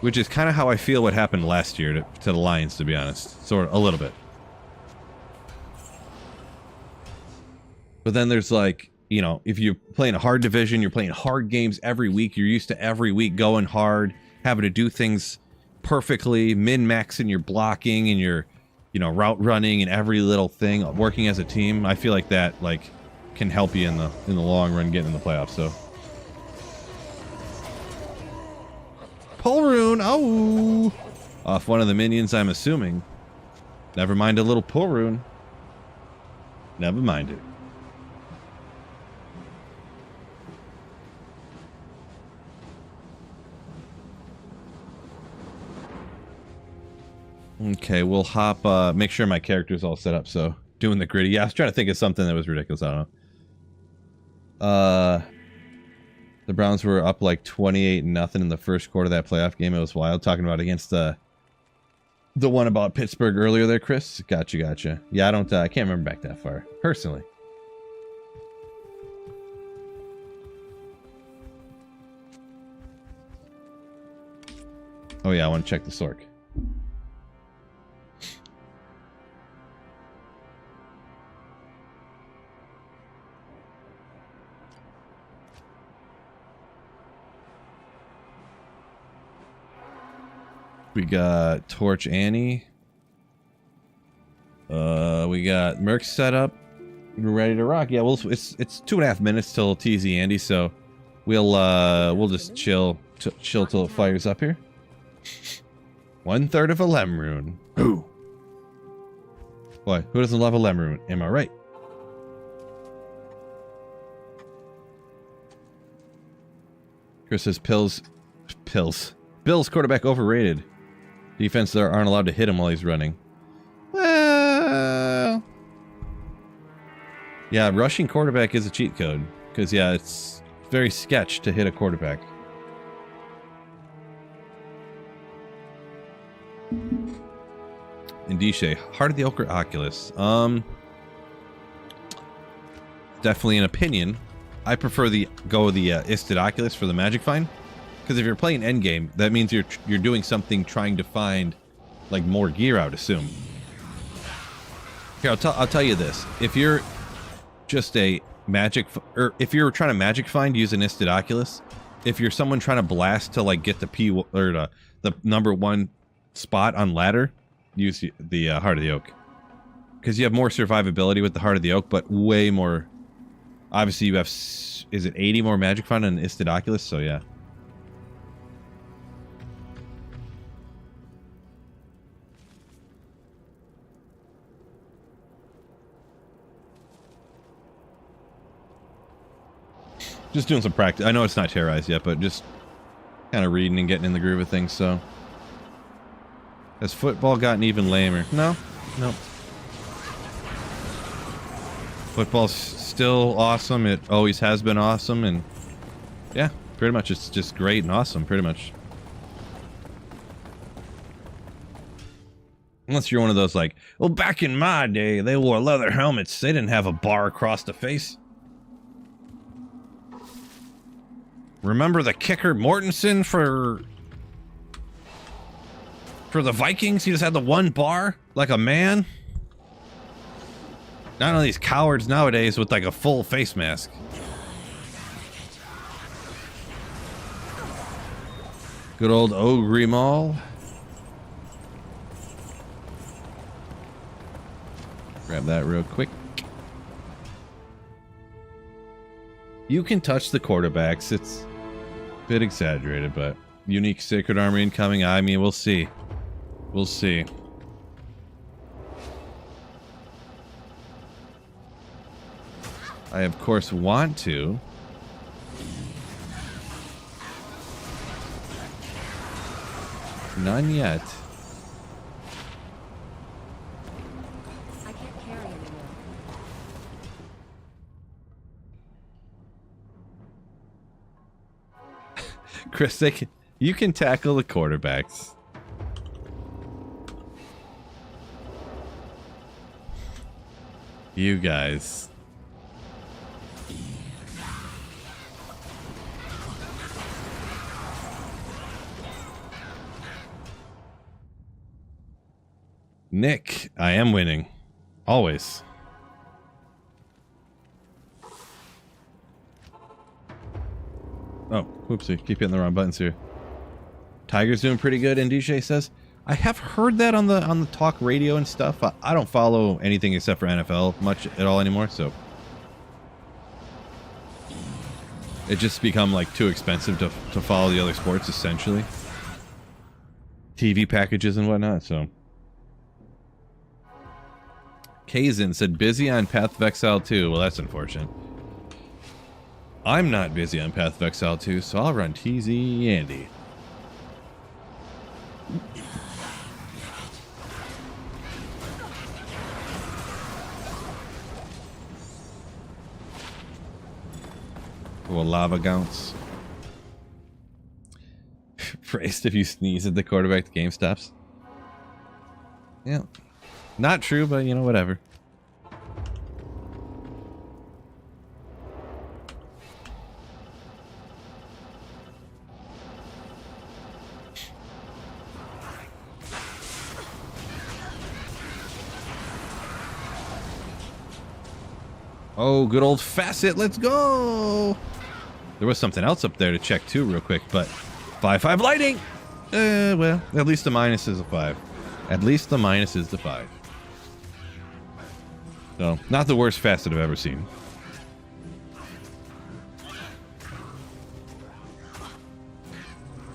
Which is kind of how I feel what happened last year to the Lions, to be honest. Sort of, a little bit. But then there's like, you know, if you're playing a hard division, you're playing hard games every week, you're used to every week going hard, having to do things perfectly, min-maxing your blocking and your, you know, route running and every little thing, working as a team. I feel like that, like, can help you in the long run getting in the playoffs, so. Pull rune, oh! Off one of the minions, I'm assuming. Never mind a little pull rune. Never mind it. Okay, we'll hop, make sure my character's all set up, so doing the gritty. Yeah, I was trying to think of something that was ridiculous, I don't know. The Browns were up like 28-0 in the first quarter of that playoff game. It was wild, talking about against the one about Pittsburgh earlier there, Chris. Gotcha. Yeah, I can't remember back that far, personally. Oh yeah, I want to check the Sork. We got Torch Annie. We got Merc set up. We're ready to rock. Yeah, it's 2.5 minutes till TZ Andy, so we'll just chill till it fires up here. 1/3 of a Lem rune. Who? Boy, who doesn't love a Lem rune? Am I right? Chris says Bills quarterback overrated. Defense there aren't allowed to hit him while he's running. Well, yeah, rushing quarterback is a cheat code. Because, yeah, it's very sketch to hit a quarterback. Indiche, Heart of the Oak or Oculus? Definitely an opinion. I prefer go with the Istid Oculus for the Magic Find. Because if you're playing endgame, that means you're doing something trying to find like more gear, I would assume. Here, I'll tell you this: if you're just a magic, or if you're trying to magic find, use an Istid Oculus. If you're someone trying to blast to like get the the #1 spot on ladder, use the Heart of the Oak, because you have more survivability with the Heart of the Oak, but way more. Obviously, you have, is it 80 more magic find on Istid Oculus? So yeah. Just doing some practice. I know it's not terrorized yet, but just kind of reading and getting in the groove of things, so. Has football gotten even lamer? No. Nope. Football's still awesome. It always has been awesome, and yeah, pretty much it's just great and awesome, pretty much. Unless you're one of those like, well, back in my day, they wore leather helmets. They didn't have a bar across the face. Remember the kicker Mortensen for the Vikings? He just had the one bar like a man. None of these cowards nowadays with like a full face mask. Good old Ogrimal. Grab that real quick. You can touch the quarterbacks. It's a bit exaggerated, but unique Sacred Armor incoming. I mean, we'll see. We'll see. I, of course, want to. None yet. I can't carry anymore. Chris, you can tackle the quarterbacks. You guys. Nick, I am winning. Always. Oh, whoopsie. Keep hitting the wrong buttons here. Tiger's doing pretty good, and DJ says. I have heard that on the talk radio and stuff. I don't follow anything except for NFL much at all anymore, so it just become like too expensive to follow the other sports essentially. TV packages and whatnot, so. Kazin said busy on Path of Exile 2. Well, that's unfortunate. I'm not busy on Path of Exile 2, so I'll run TZ Andy. Well, lava gounce. Praised if you sneeze at the quarterback, the game stops. Yeah. Not true, but you know, whatever. Oh, good old Facet, let's go! There was something else up there to check too real quick, but 5-5 lighting! Well, at least the minus is a 5. At least the minus is the 5. So, not the worst Facet I've ever seen.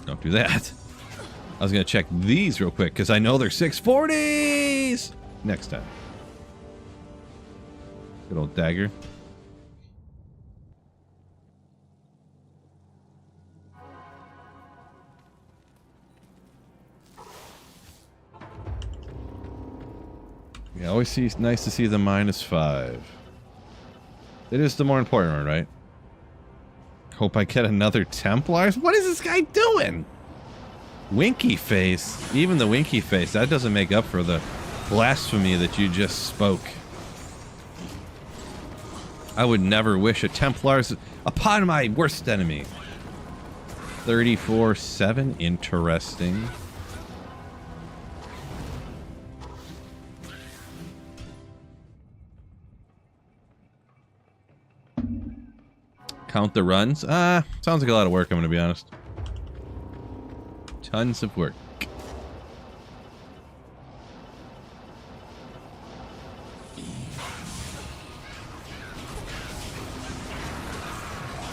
Don't do that. I was going to check these real quick, because I know they're 640s! Next time. Good old dagger. Yeah, always nice to see the -5. It is the more important one, right? Hope I get another Templars. What is this guy doing? Winky face. Even the winky face, that doesn't make up for the blasphemy that you just spoke. I would never wish a Templars upon my worst enemy. 34-7. Interesting. Count the runs. Sounds like a lot of work, I'm going to be honest. Tons of work.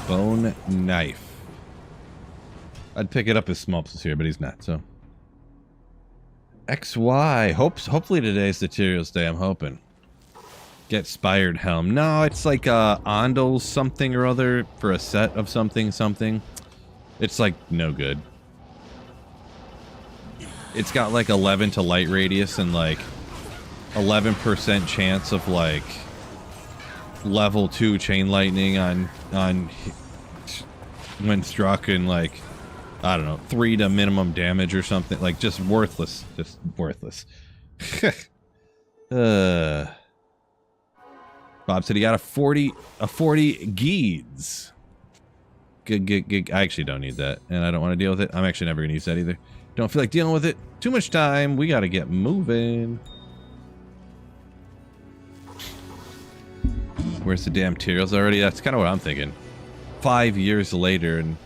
Bone knife. I'd pick it up if Smulps is here, but he's not, so. XY. Hopefully today's the Materials Day, I'm hoping. Get Spired Helm. No, it's like Ondel something or other for a set of something. It's like no good. It's got like 11 to light radius and like 11% chance of like level 2 chain lightning on when struck, and like I don't know, 3 to minimum damage or something. Like just worthless. Just worthless. Bob said he got a 40 Geeds. Good. I actually don't need that, and I don't want to deal with it. I'm actually never gonna use that either. Don't feel like dealing with it. Too much time. We gotta get moving. Where's the damn materials already? That's kind of what I'm thinking. 5 years later, and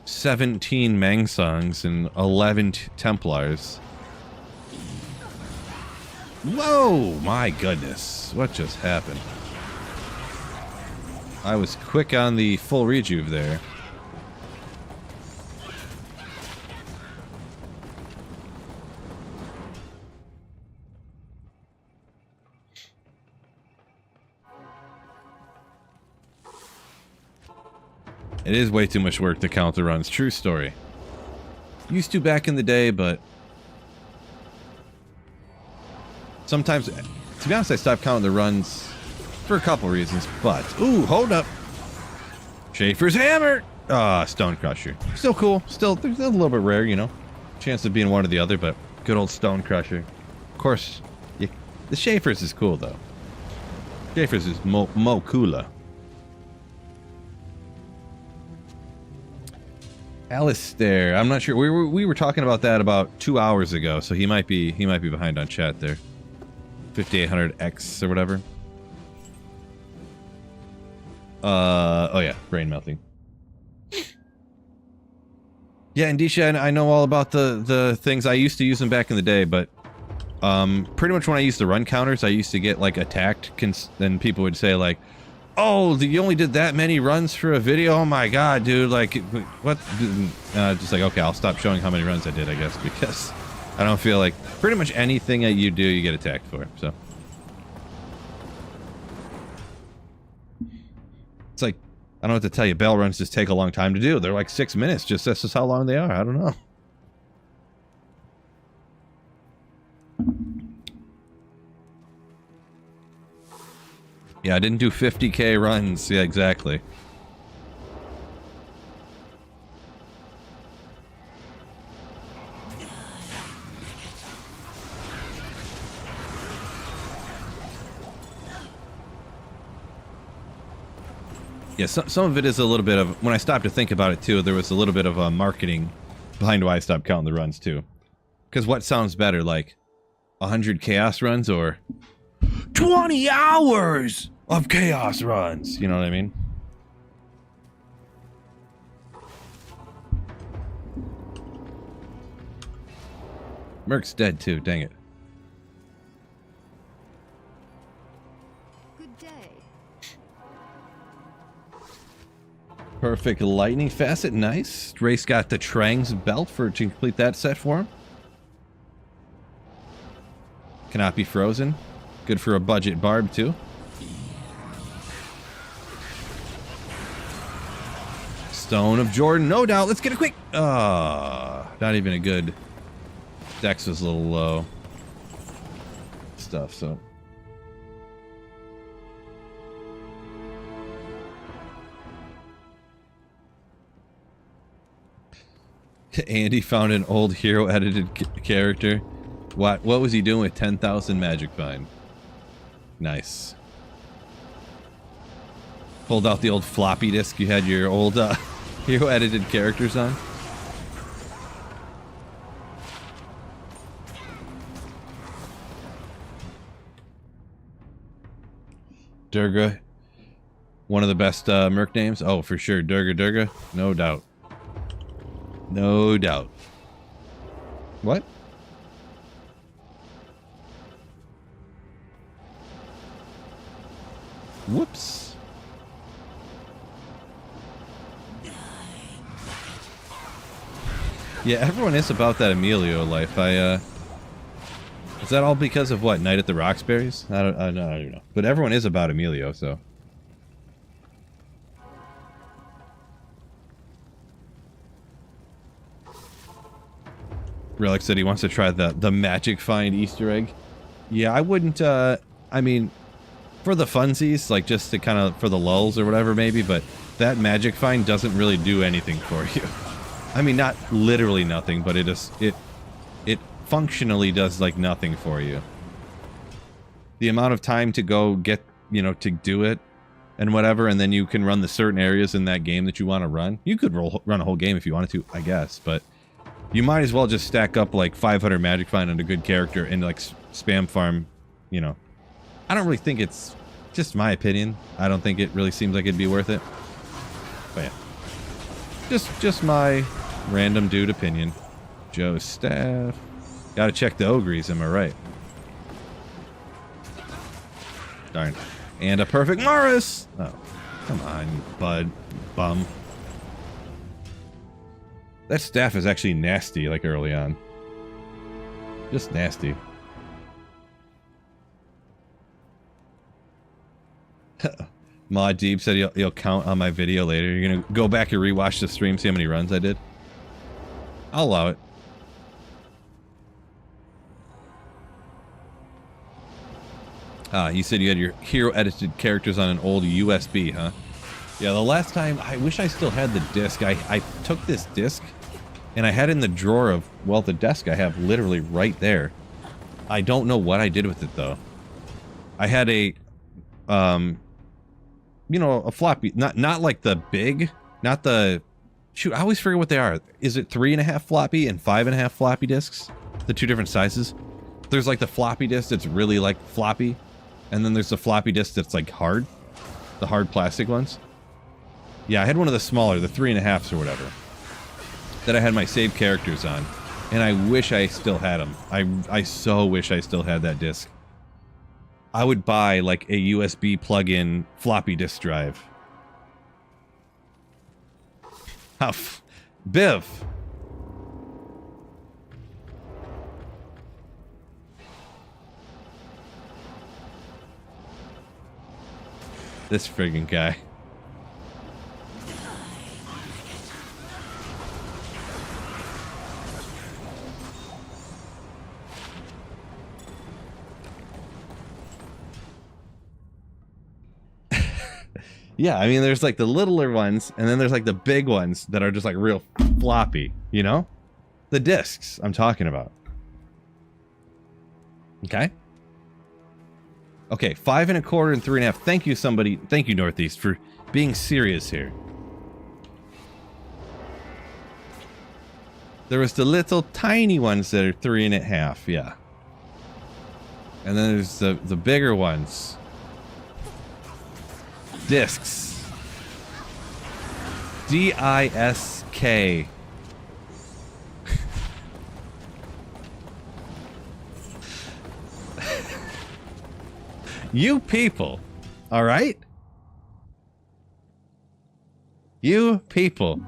17 Mangsongs and 11 Templars. Whoa! My goodness. What just happened? I was quick on the full rejuve there. It is way too much work to count the runs. True story. Used to back in the day, but sometimes, to be honest, I stopped counting the runs for a couple reasons. But, ooh, hold up. Schaefer's hammer! Ah, Stone Crusher. Still cool. Still, there's a little bit rare, you know. Chance of being one or the other, but good old Stone Crusher. Of course, the Schaefer's is cool, though. Schaefer's is mo cooler. Alistair, I'm not sure. We were talking about that about 2 hours ago, so he might be behind on chat there. 5800X or whatever. Oh yeah, brain melting. Yeah, Indisha, I know all about the things. I used to use them back in the day, but pretty much when I used the run counters, I used to get like attacked. Then people would say like, "Oh, you only did that many runs for a video? Oh my god, dude! Like, what?" Just like, okay, I'll stop showing how many runs I did, I guess, because I don't feel like pretty much anything that you do, you get attacked for. So it's like, I don't know what to tell you. Bell runs just take a long time to do. They're like 6 minutes. Just that's just how long they are. I don't know. Yeah, I didn't do 50K runs. Yeah, exactly. Yeah, some of it is a little bit of, when I stopped to think about it too, there was a little bit of marketing behind why I stopped counting the runs too. Because what sounds better, like 100 chaos runs or 20 hours of chaos runs? You know what I mean? Merc's dead too, dang it. Good day. Perfect lightning facet, nice. Race got the Trang's belt to complete that set for him. Cannot be frozen. Good for a budget barb too. Stone of Jordan, no doubt. Let's get it quick. Not even a good. Dex was a little low. Stuff, so. Andy found an old hero edited character. What was he doing with 10,000 magic find? Nice. Pulled out the old floppy disk you had your old hero edited characters on. Durga, one of the best merc names. Oh, for sure, Durga, no doubt. No doubt. What? Whoops. Yeah, everyone is about that Emilio life. Is that all because of what? Night at the Roxbury's? I don't know. But everyone is about Emilio, so. Relic said he wants to try the magic find Easter egg. Yeah, I wouldn't, I mean, for the funsies, like just to kind of, for the lulls or whatever maybe, but that magic find doesn't really do anything for you. I mean, not literally nothing, but it functionally does like nothing for you. The amount of time to go get, you know, to do it and whatever, and then you can run the certain areas in that game that you want to run. You could run a whole game if you wanted to, I guess, but you might as well just stack up like 500 magic find on a good character and like spam farm, you know. I don't really think it's, just my opinion, I don't think it really seems like it'd be worth it. But yeah. Just my random dude opinion. Joe's staff. Gotta check the ogres, am I right? Darn. And a perfect Morris! Oh, come on, bud. Bum. That staff is actually nasty, like early on. Just nasty. Mod Deep said you'll count on my video later. You're gonna go back and rewatch the stream, see how many runs I did. I'll allow it. You said you had your hero edited characters on an old USB, huh? Yeah, the last time, I wish I still had the disc. I took this disc and I had it in the drawer of, well, the desk I have literally right there. I don't know what I did with it though. I had a, you know, a floppy, not like the big, not the, shoot, I always forget what they are. Is it 3.5 floppy and 5.5 floppy disks? The two different sizes? There's like the floppy disk that's really like floppy. And then there's the floppy disk that's like hard. The hard plastic ones. Yeah, I had one of the smaller, the 3.5s or whatever. That I had my saved characters on. And I wish I still had them. I so wish I still had that disc. I would buy like a USB plug-in floppy disk drive. Huff. Biv. This friggin' guy. Yeah, I mean, there's like the littler ones, and then there's like the big ones that are just like real floppy, you know? The discs I'm talking about. Okay? Okay, 5.25 and 3.5. Thank you, somebody. Thank you, Northeast, for being serious here. There was the little tiny ones that are 3.5, yeah. And then there's the bigger ones. Discs. D-I-S-K. You people, all right? You people.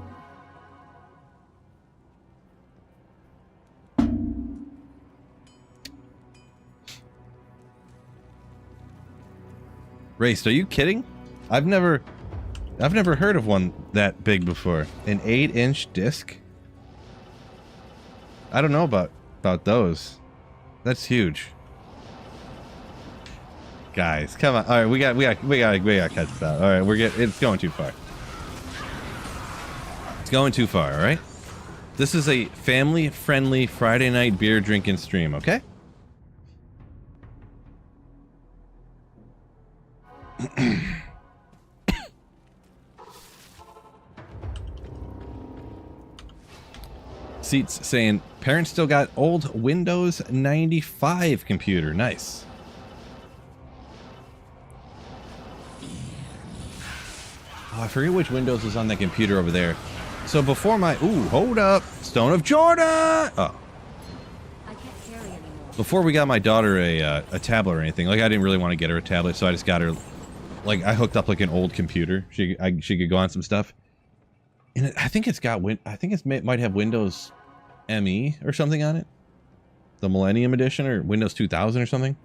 Raced, are you kidding? I've never heard of one that big before. An 8-inch disc? I don't know about those. That's huge. Guys, come on. All right, we got to cut this out. All right, it's going too far. It's going too far, all right? This is a family-friendly Friday night beer drinking stream, okay? Seats saying, parents still got old Windows 95 computer. Nice. Oh, I forget which Windows is on that computer over there. So before my... Ooh, hold up. Stone of Jordan! Oh. I can't carry anymore. Before we got my daughter a tablet or anything, like I didn't really want to get her a tablet, so I just got her... Like, I hooked up like an old computer. She could go on some stuff. And I think it's got... I think it might have Windows ME or something on it. The Millennium Edition or Windows 2000 or something.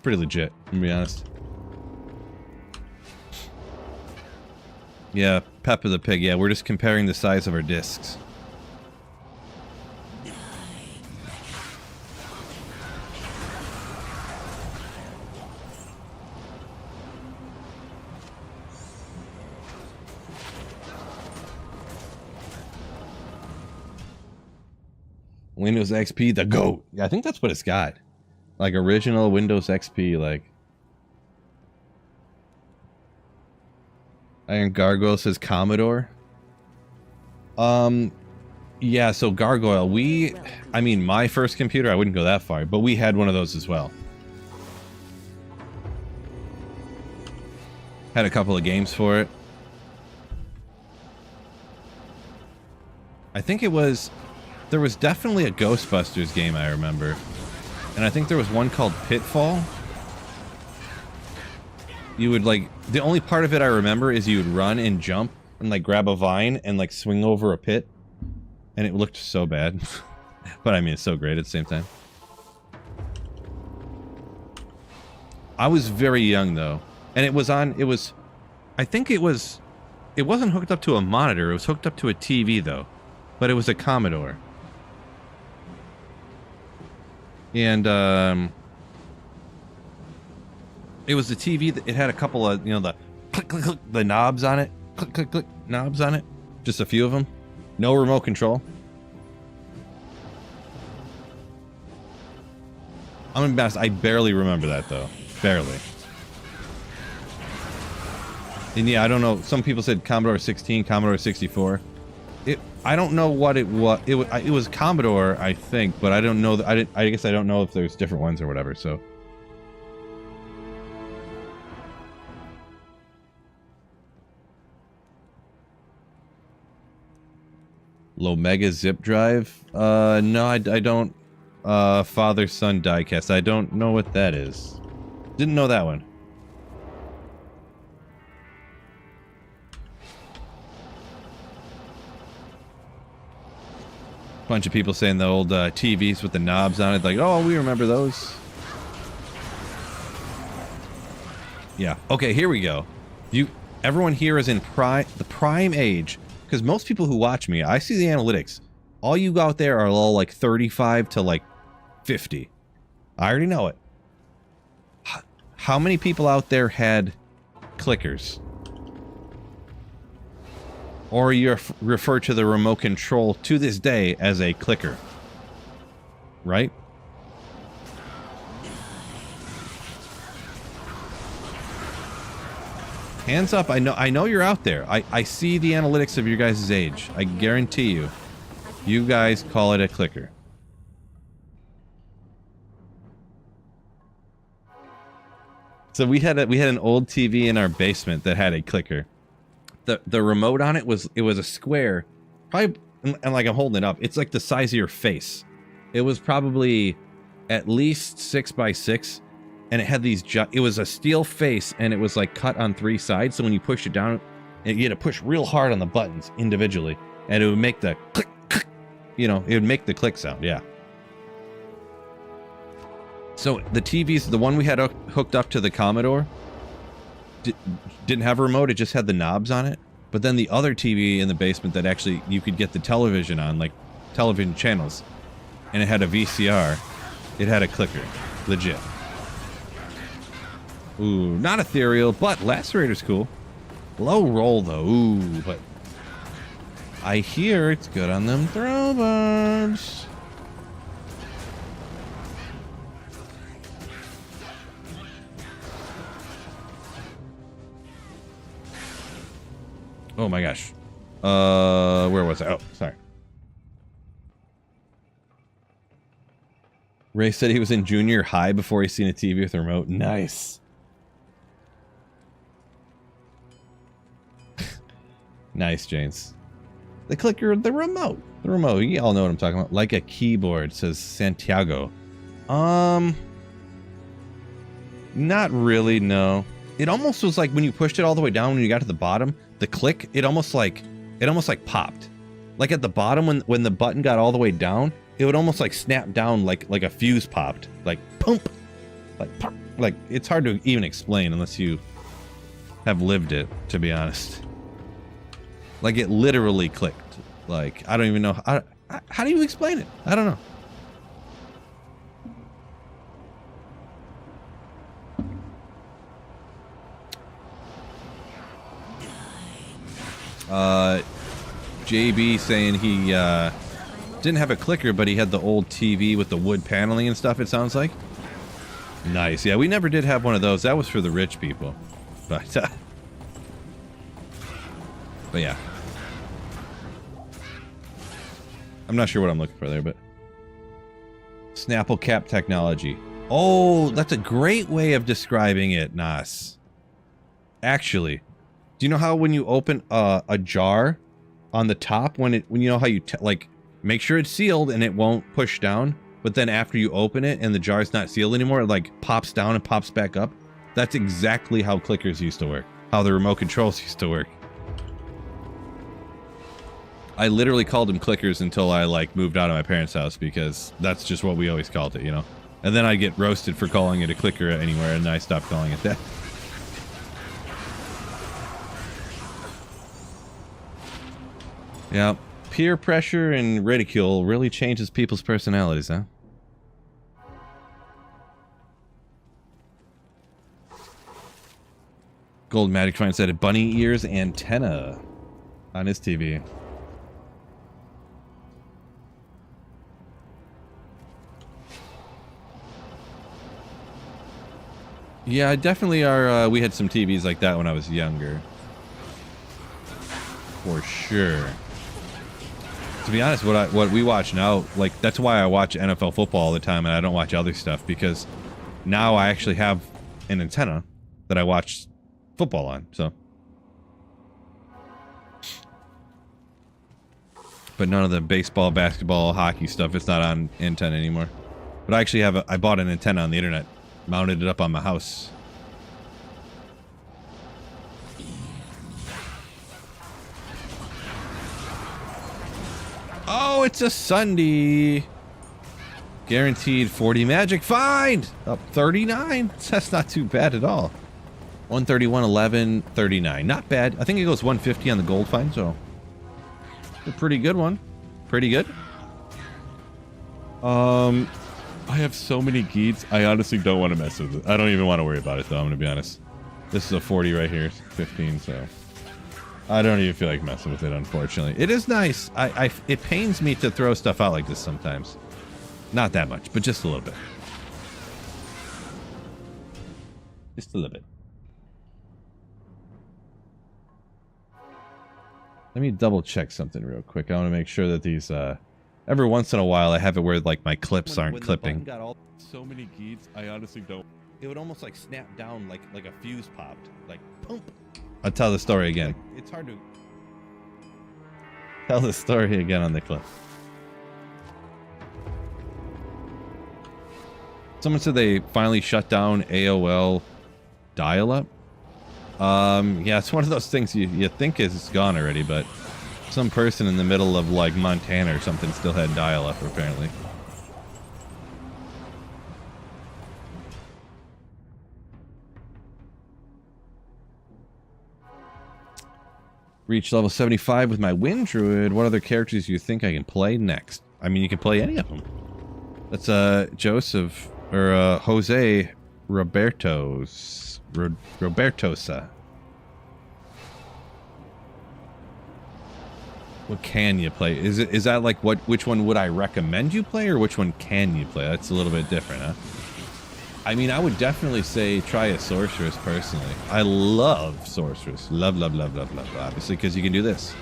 Pretty legit, to be honest. Yeah, Peppa the Pig. Yeah, we're just comparing the size of our discs. Windows XP, the GOAT. Yeah, I think that's what it's got. Like original Windows XP, like. Iron Gargoyle says Commodore. Yeah, so Gargoyle, I mean, my first computer, I wouldn't go that far, but we had one of those as well. Had a couple of games for it. I think there was definitely a Ghostbusters game, I remember. And I think there was one called Pitfall. You would like, the only part of it I remember is you would run and jump and like grab a vine and like swing over a pit. And it looked so bad. But I mean, it's so great at the same time. I was very young though, and it was on. I think it wasn't hooked up to a monitor. It was hooked up to a TV though, but it was a Commodore. And it was the TV that it had a couple of, you know, the click click click, the knobs on it, click click click knobs on it, just a few of them, no remote control. I'm gonna be honest, I barely remember that though, barely. And yeah, I don't know. Some people said Commodore 16, Commodore 64. I don't know what it was. It was Commodore, I think, but I don't know. I guess I don't know if there's different ones or whatever. So. Lomega zip drive? No, I don't. Father-son diecast. I don't know what that is. Didn't know that one. Bunch of people saying the old TVs with the knobs on it, like, oh, we remember those. Yeah. Okay, here we go. Everyone here is in the prime age, because most people who watch me, I see the analytics. All you out there are all like 35 to like 50. I already know it. How many people out there had clickers? Or you refer to the remote control to this day as a clicker. Right? Hands up, I know you're out there. I see the analytics of your guys' age. I guarantee you. You guys call it a clicker. So we had an old TV in our basement that had a clicker. The remote on it was a square, probably, and like I'm holding it up, it's like the size of your face. It was probably at least 6 by 6, and it had these. It was a steel face, and it was like cut on 3 sides. So when you push it down, you had to push real hard on the buttons individually, and it would make the click, click. You know, it would make the click sound. Yeah. So the TVs, the one we had hooked up to the Commodore, didn't have a remote, it just had the knobs on it. But then the other TV in the basement that actually you could get the television on, like television channels, and it had a VCR, it had a clicker. Legit. Ooh, not ethereal, but Lacerator's cool. Low roll though, ooh, but I hear it's good on them throw barbs. Oh my gosh. Where was I? Oh, sorry. Ray said he was in junior high before he seen a TV with a remote. Nice. Nice, James. The clicker, the remote. The remote. You all know what I'm talking about. Like a keyboard, says Santiago. Not really, no. It almost was like when you pushed it all the way down when you got to the bottom, the click, it almost like popped. Like at the bottom when the button got all the way down, it would almost like snap down like a fuse popped. Like pump. Like pop. Like it's hard to even explain unless you have lived it, to be honest. Like it literally clicked. Like I don't even know how do you explain it? I don't know. JB saying he didn't have a clicker, but he had the old TV with the wood paneling and stuff, it sounds like. Nice. Yeah, we never did have one of those. That was for the rich people. But yeah. I'm not sure what I'm looking for there, but Snapple cap technology. Oh, that's a great way of describing it, Nas. Actually, do you know how when you open a jar on the top, when you know how you like make sure it's sealed and it won't push down, but then after you open it and the jar's not sealed anymore, it like pops down and pops back up? That's exactly how clickers used to work. How the remote controls used to work. I literally called them clickers until I like moved out of my parents' house because that's just what we always called it, you know? And then I'd get roasted for calling it a clicker anywhere, and I stopped calling it that. Yeah, peer pressure and ridicule really changes people's personalities, huh? Gold Magic Find said a bunny ears antenna on his TV. Yeah, definitely are. We had some TVs like that when I was younger. For sure. To be honest, what we watch now, like, that's why I watch NFL football all the time and I don't watch other stuff, because now I actually have an antenna that I watch football on, so. But none of the baseball, basketball, hockey stuff, it's not on antenna anymore. But I actually have I bought an antenna on the internet, mounted it up on my house. Oh, it's a Sunday. Guaranteed 40 magic find. Up 39. That's not too bad at all. 131, 11, 39. Not bad. I think it goes 150 on the gold find, so a pretty good one. Pretty good. I have so many geets. I honestly don't want to mess with it. I don't even want to worry about it, though. I'm going to be honest. This is a 40 right here. 15, so I don't even feel like messing with it, unfortunately. It is nice. It pains me to throw stuff out like this sometimes. Not that much, but just a little bit. Just a little bit. Let me double check something real quick. I want to make sure that these, every once in a while I have it where like my clips aren't clipping. Got all so many geets, I honestly don't. It would almost like snap down like a fuse popped. Like, pump. I'll tell the story again. It's hard to tell the story again on the clip. Someone said they finally shut down AOL dial-up. Yeah, it's one of those things you think is gone already, but some person in the middle of like Montana or something still had dial-up apparently. Reach level 75 with my Wind Druid. What other characters do you think I can play next? I mean, you can play any of them. That's Joseph or Jose Robertosa. What can you play? Is that like which one would I recommend you play, or which one can you play? That's a little bit different, huh? I mean, I would definitely say try a sorceress personally. I love sorceress. Love, obviously, because you can do this.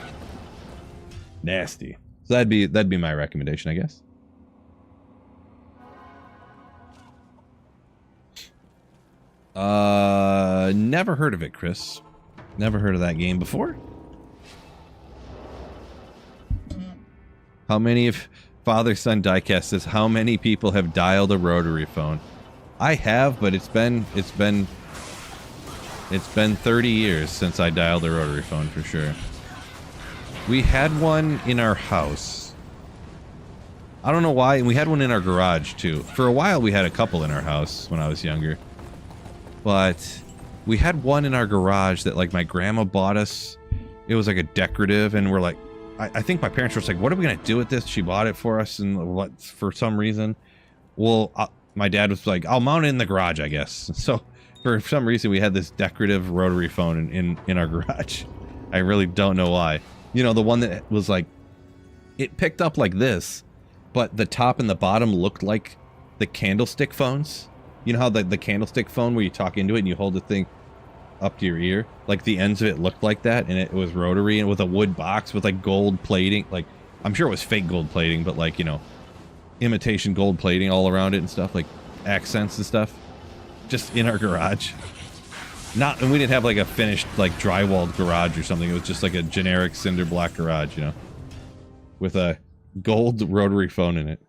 Nasty. So that'd be my recommendation, I guess. Never heard of it, Chris. Never heard of that game before. How many of Father-Son Diecast says, how many people have dialed a rotary phone? I have, but it's been 30 years since I dialed a rotary phone for sure. We had one in our house. I don't know why, and we had one in our garage too. For a while we had a couple in our house when I was younger. But we had one in our garage that like my grandma bought us. It was like a decorative, and we're like, I think my parents were just like, what are we gonna do with this? She bought it for us, and what, for some reason. Well, my dad was like, I'll mount it in the garage, I guess. So for some reason we had this decorative rotary phone in our garage. I really don't know why. You know, the one that was like, it picked up like this, but the top and the bottom looked like the candlestick phones. You know how the candlestick phone where you talk into it and you hold the thing up to your ear? Like the ends of it looked like that, and it was rotary and with a wood box with like gold plating. Like, I'm sure it was fake gold plating, but like, you know, imitation gold plating all around it and stuff, like accents and stuff. Just in our garage. And we didn't have like a finished like drywalled garage or something. It was just like a generic cinder block garage, you know, with a gold rotary phone in it.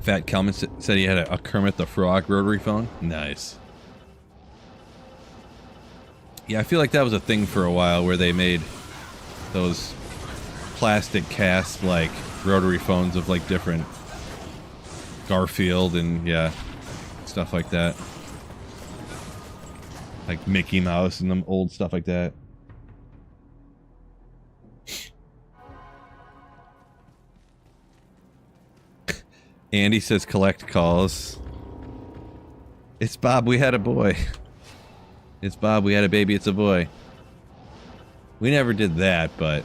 Fat Kelman said he had a Kermit the Frog rotary phone. Nice. Yeah, I feel like that was a thing for a while where they made those plastic cast like rotary phones of like different Garfield and yeah, stuff like that. Like Mickey Mouse and them old stuff like that. Andy says collect calls. It's Bob, we had a boy. It's Bob, we had a baby, it's a boy. We never did that, but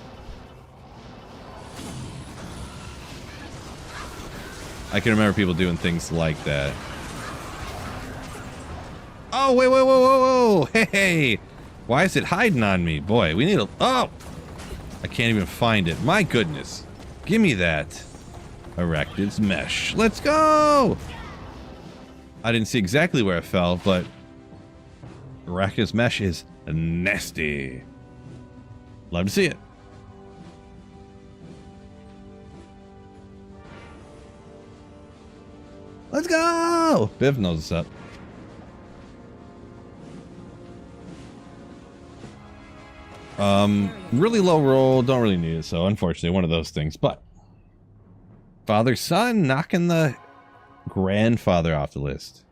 I can remember people doing things like that. Oh, wait, whoa, whoa, whoa, whoa! Hey! Why is it hiding on me? Boy, we need a... Oh! I can't even find it. My goodness. Give me that. Arachnid's mesh. Let's go! I didn't see exactly where it fell, but Arachnid's mesh is nasty. Love to see it. Let's go! Biv knows what's up. Really low roll, don't really need it, so unfortunately one of those things, but father son knocking the grandfather off the list.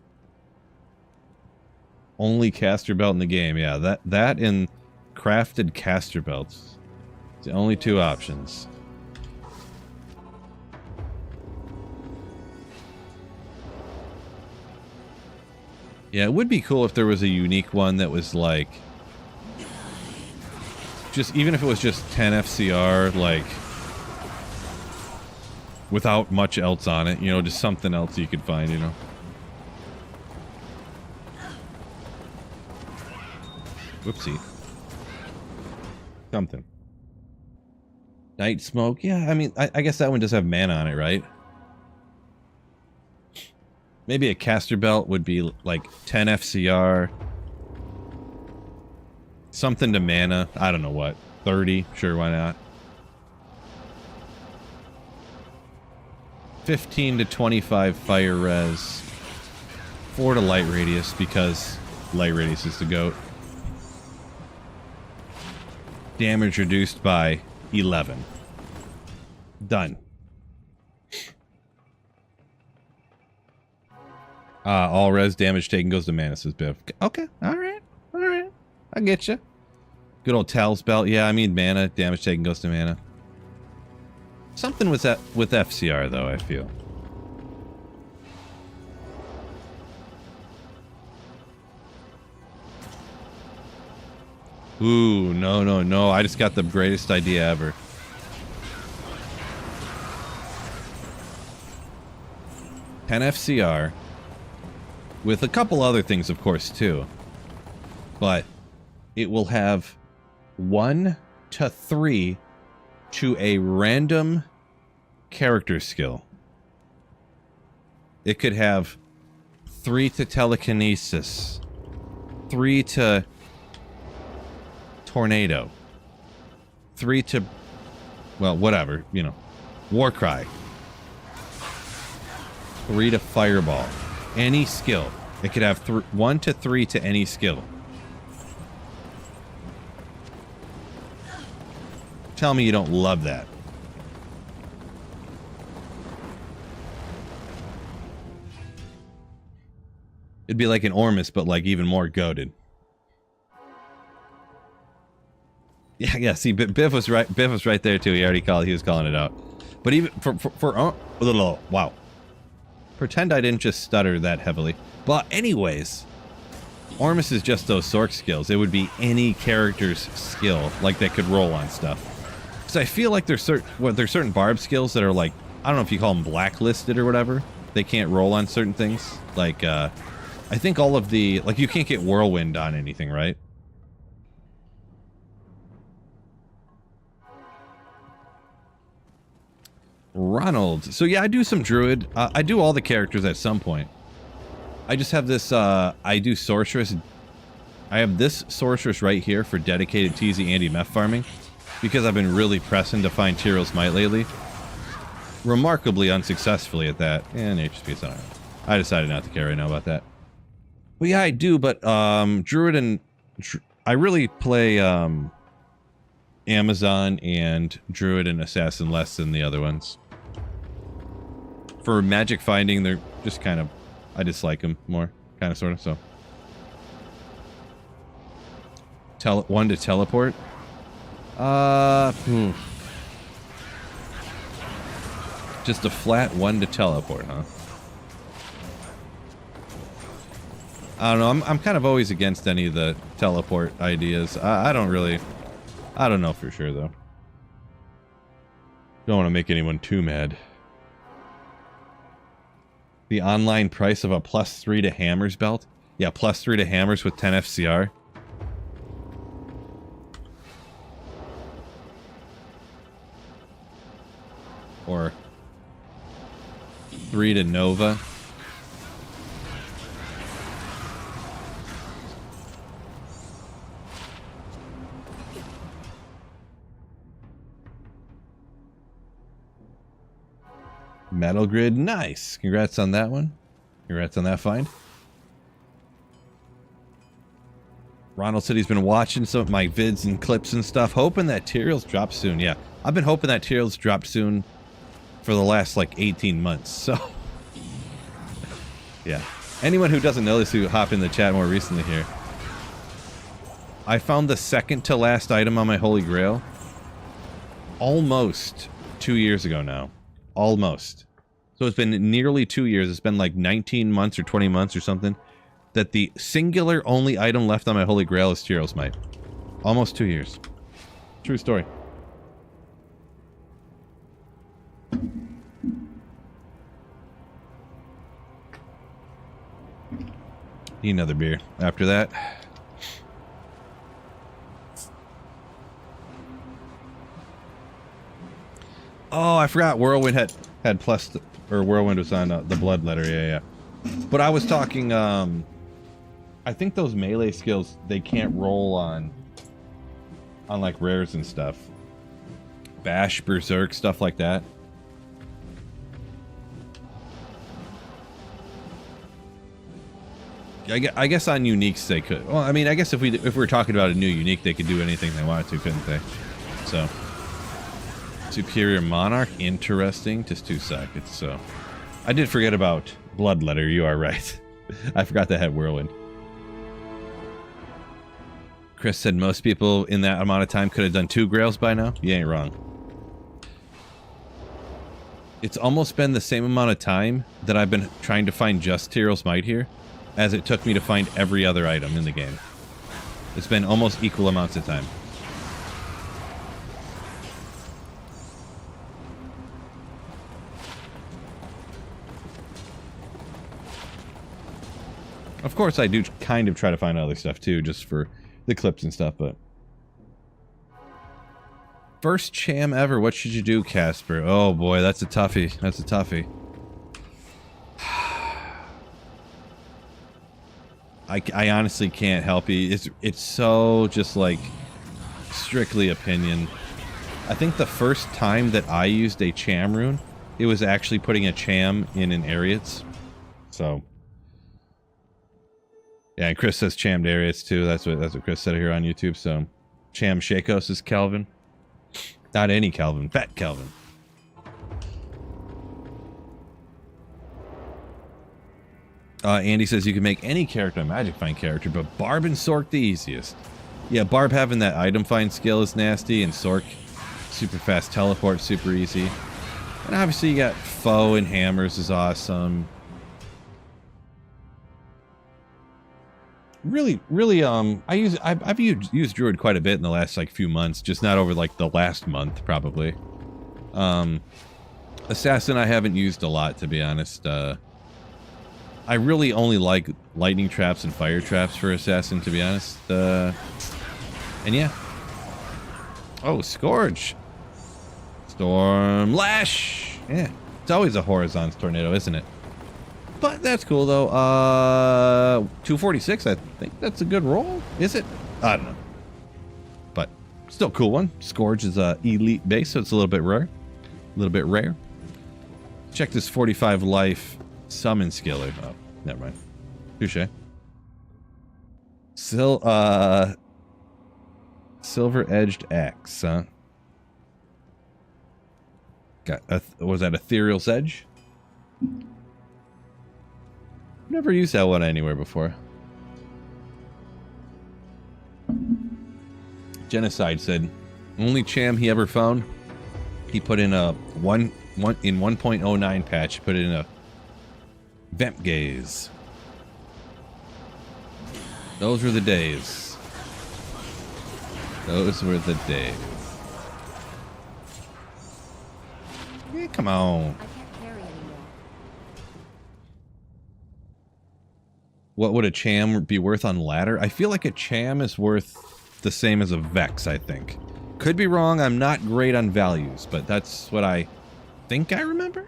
Only caster belt in the game, yeah, that and crafted caster belts. It's the only two options. Yeah, it would be cool if there was a unique one that was like just even if it was just 10 FCR, like without much else on it, you know, just something else you could find, you know. Whoopsie. Something. Night smoke, yeah, I mean, I guess that one does have mana on it, right? Maybe a caster belt would be like 10 FCR. Something to mana. I don't know what. 30. Sure, why not? 15 to 25 fire res. 4 to light radius because light radius is the GOAT. Damage reduced by 11. Done. All res damage taken goes to mana, says Biff. Okay, alright. Alright. I get you. Good old Tal's belt. Yeah, I mean mana. Damage taken goes to mana. Something with that with FCR though, I feel. Ooh, no, no, no. I just got the greatest idea ever. Ten FCR. With a couple other things, of course, too. But it will have 1 to 3 to a random character skill. It could have 3 to telekinesis, 3 to tornado, 3 to, well, whatever, you know, war cry, 3 to fireball. Any skill. It could have 1 to 3 to any skill. Tell me you don't love that. It'd be like an Ormus, but like even more goated. Yeah, see, Biff was right. Biff was right there too. He was calling it out. But even wow. Pretend I didn't just stutter that heavily. But anyways, Ormus is just those Sork skills. It would be any character's skill, like that could roll on stuff. Because I feel like there's certain Barb skills that are like, I don't know if you call them blacklisted or whatever. They can't roll on certain things. Like, I think all of the, like you can't get Whirlwind on anything, right? Ronald. So yeah, I do some Druid. I do all the characters at some point. I just have this, I do Sorceress. I have this Sorceress right here for dedicated TZ anti-meth farming. Because I've been really pressing to find Tyrell's Might lately. Remarkably unsuccessfully at that. And Nature's Peace, I don't know. I decided not to care right now about that. But yeah, I do, but Druid and... I really play Amazon and Druid and Assassin less than the other ones. For magic finding, they're just kind of, I dislike them more, kind of, sort of. So, one to teleport. Just a flat one to teleport, huh? I don't know. I'm kind of always against any of the teleport ideas. I don't know for sure, though. Don't want to make anyone too mad. The online price of a +3 to hammers belt? Yeah, +3 to hammers with 10 FCR. Or 3 to Nova. Metal Grid, nice. Congrats on that one. Congrats on that find. Ronald said he's been watching some of my vids and clips and stuff, hoping that Tyrell's drop soon. Yeah, I've been hoping that Tyrell's dropped soon for the last, like, 18 months, so... yeah. Anyone who doesn't know this who hop in the chat more recently here. I found the second to last item on my Holy Grail almost 2 years ago now. Almost. So it's been nearly 2 years. It's been like 19 months or 20 months or something that the singular only item left on my Holy Grail is Tyrell's Might. Almost 2 years. True story. Need another beer after that. Oh, I forgot Whirlwind had plus, or Whirlwind was on the blood letter. Yeah. But I was talking, I think those melee skills, they can't roll on like rares and stuff. Bash, Berserk, stuff like that. I guess on uniques they could. Well, I mean, I guess if we were talking about a new unique, they could do anything they wanted to, couldn't they? So, Superior Monarch, interesting. Just 2 seconds. So, I did forget about Bloodletter. You are right. I forgot that had Whirlwind. Chris said most people in that amount of time could have done 2 Grails by now. You ain't wrong. It's almost been the same amount of time that I've been trying to find just Tyrell's Might here as it took me to find every other item in the game. It's been almost equal amounts of time. Of course, I do kind of try to find other stuff too, just for the clips and stuff, but... First cham ever, what should you do, Casper? Oh boy, that's a toughie. That's a toughie. I honestly can't help you. It's so just like strictly opinion. I think the first time that I used a cham rune, it was actually putting a cham in an Ariats. So yeah, and Chris says chammed Ariats too. That's what Chris said here on YouTube. So cham Shakos is Calvin. Not any Calvin, Fat Calvin. Andy says you can make any character a magic find character, but Barb and Sork the easiest. Yeah, Barb having that item find skill is nasty, and Sork super fast teleport, super easy. And obviously you got Foe and Hammers is awesome. Really, I've used Druid quite a bit in the last like few months, just not over like the last month probably. Assassin I haven't used a lot, to be honest. I really only like lightning traps and fire traps for Assassin, to be honest. And yeah. Oh, Scourge. Storm Lash. Yeah, it's always a horizontal tornado, isn't it? But that's cool though. 246, I think that's a good roll. Is it? I don't know. But still cool one. Scourge is a elite base, so it's a little bit rare. A little bit rare. Check this 45 life summon skiller. Oh, never mind. Touche. Still, silver-edged axe, huh? Got was that Ethereal Sedge? Never used that one anywhere before. Genocide said, only cham he ever found. He put in a 1.09 patch. Put it in a vamp gaze. Those were the days. Those were the days. Yeah, come on. I can't carry anymore. What would a cham be worth on ladder? I feel like a cham is worth the same as a vex, I think. Could be wrong, I'm not great on values, but that's what I think I remember.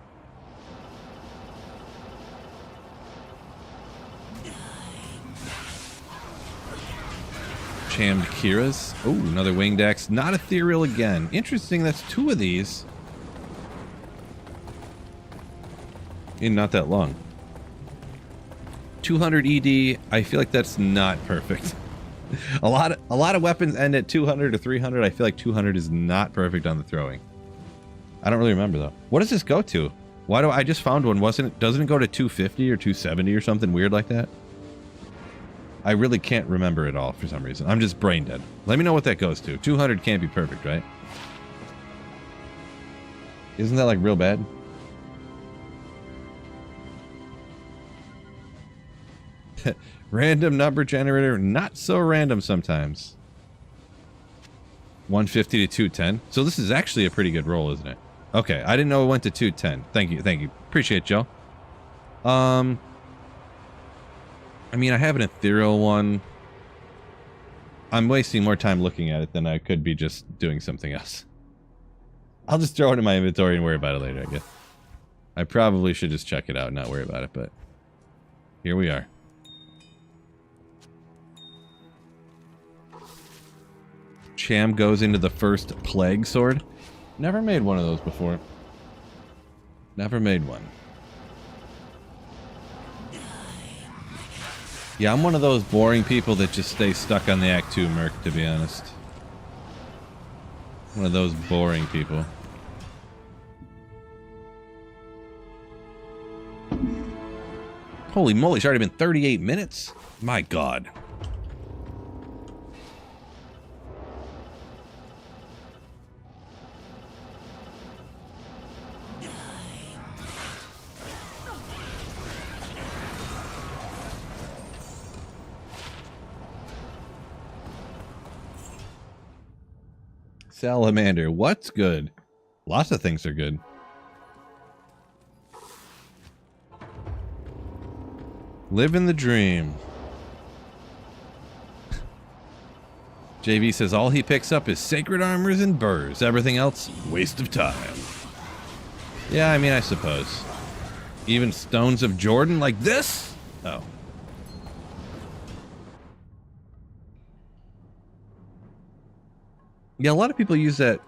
Chammed Kira's. Oh, another winged axe. Not ethereal again. Interesting, that's 2 of these. In not that long. 200 ED, I feel like that's not perfect. A lot of weapons end at 200 or 300. I feel like 200 is not perfect on the throwing. I don't really remember though. What does this go to? Why do I just found one? Doesn't it go to 250 or 270 or something weird like that? I really can't remember it all for some reason. I'm just brain dead. Let me know what that goes to. 200 can't be perfect, right? Isn't that like real bad? Random number generator, not so random sometimes. 150 to 210. So this is actually a pretty good roll, isn't it? Okay, I didn't know it went to 210. Thank you, thank you. Appreciate it, Joe. I mean, I have an ethereal one. I'm wasting more time looking at it than I could be just doing something else. I'll just throw it in my inventory and worry about it later, I guess. I probably should just check it out and not worry about it, but here we are. Cham goes into the first plague sword. Never made one of those before. Never made one. Yeah, I'm one of those boring people that just stay stuck on the Act 2 merc, to be honest. One of those boring people. Holy moly, it's already been 38 minutes? My god. Salamander, what's good? Lots of things are good. Living the dream. JV says all he picks up is sacred armors and burrs. Everything else, waste of time. Yeah, I mean, I suppose. Even stones of Jordan like this? Oh. Yeah, a lot of people use that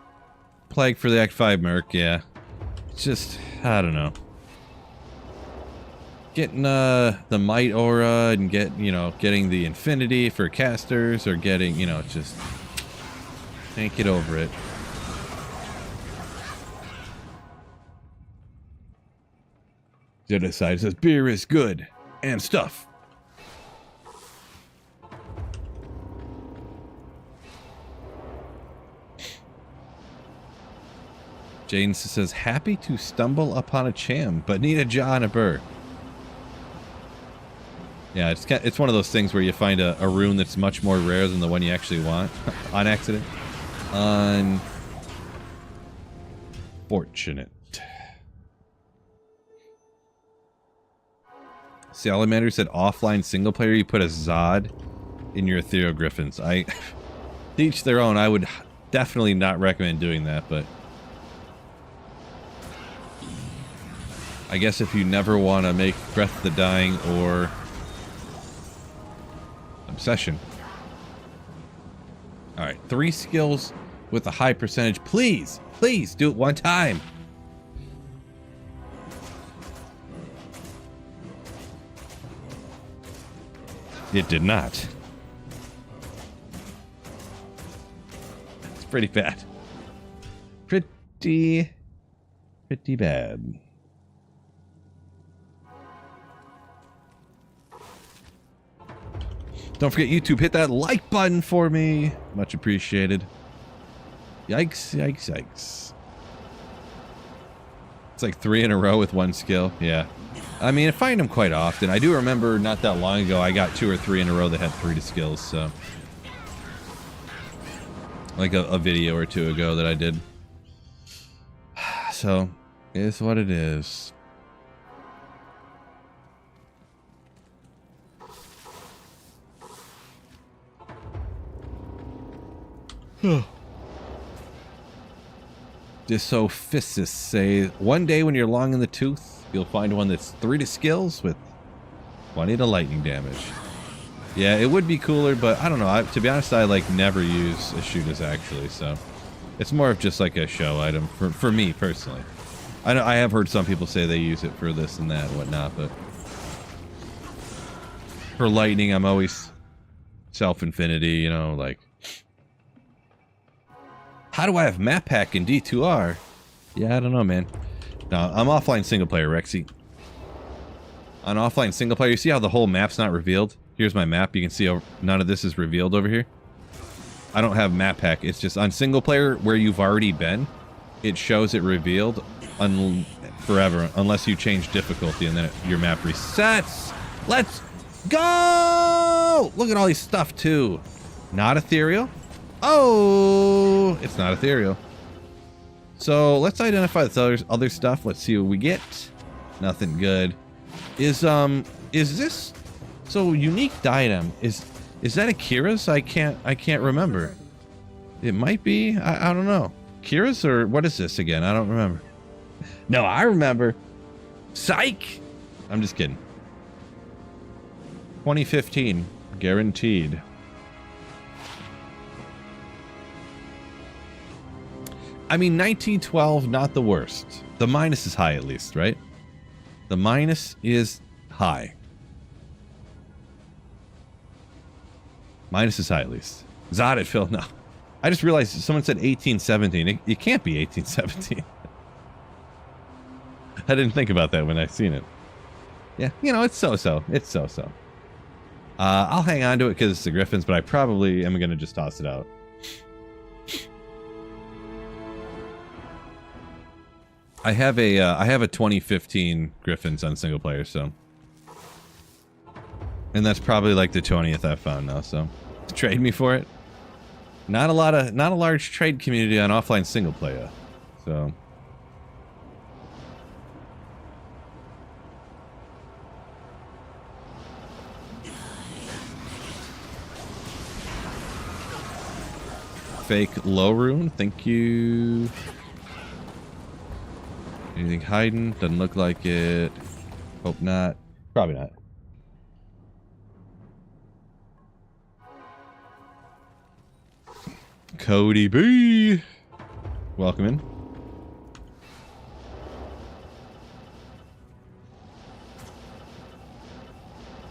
plague for the Act 5 merc, yeah. It's just, I don't know. Getting the might aura and getting the infinity for casters or getting, just can't get over it. Genocide says beer is good and stuff. Jaden says, happy to stumble upon a cham, but need a jaw and a burr. Yeah, it's one of those things where you find a rune that's much more rare than the one you actually want on accident. Unfortunate. Salamander said offline single player, you put a Zod in your Ethereal Griffins. To each their own. I would definitely not recommend doing that, but I guess if you never want to make Breath of the Dying or Obsession. Alright, 3 skills with a high percentage. Please, please do it one time. It did not. pretty bad. Pretty bad. Don't forget YouTube, hit that like button for me. Much appreciated. Yikes, yikes, yikes. It's like 3 in a row with 1 skill. Yeah. I mean, I find them quite often. I do remember not that long ago I got 2 or 3 in a row that had 3 skills, so. Like a video or 2 ago that I did. So, it is what it is. Dysophysis say, one day when you're long in the tooth, you'll find one that's 3 to skills with 20 to lightning damage. Yeah, it would be cooler, but I don't know. To be honest, I like never use Ashudas actually, so it's more of just like a show item for me personally. I know I have heard some people say they use it for this and that and whatnot, but for lightning, I'm always self-infinity, you know, like. How do I have map pack in D2R? Yeah, I don't know, man. No, I'm offline single player, Rexy. On offline single player, you see how the whole map's not revealed? Here's my map. You can see none of this is revealed over here. I don't have map pack. It's just on single player where you've already been. It shows it revealed forever unless you change difficulty and then your map resets. Let's go! Look at all these stuff too. Not ethereal. Oh, it's not ethereal. So let's identify this other stuff. Let's see what we get. Nothing good. Is this so unique diadem? Is that a Kira's? I can't remember. It might be. I don't know. Kira's or what is this again? I don't remember. No, I remember. Psych. I'm just kidding. 2015 guaranteed. I mean, 1912, not the worst. The minus is high at least, right? The minus is high. Minus is high at least. Zod Phil, no. I just realized someone said 1817. It can't be 1817. I didn't think about that when I seen it. Yeah, you know, it's so-so. It's so-so. I'll hang on to it because it's the Griffins, but I probably am going to just toss it out. I have a 2015 Griffins on single player, so, and that's probably like the 20th I've found now. So, trade me for it. Not a large trade community on offline single player, so. Fake low rune, thank you. Anything hiding? Doesn't look like it. Hope not. Probably not. Cody B. Welcome in.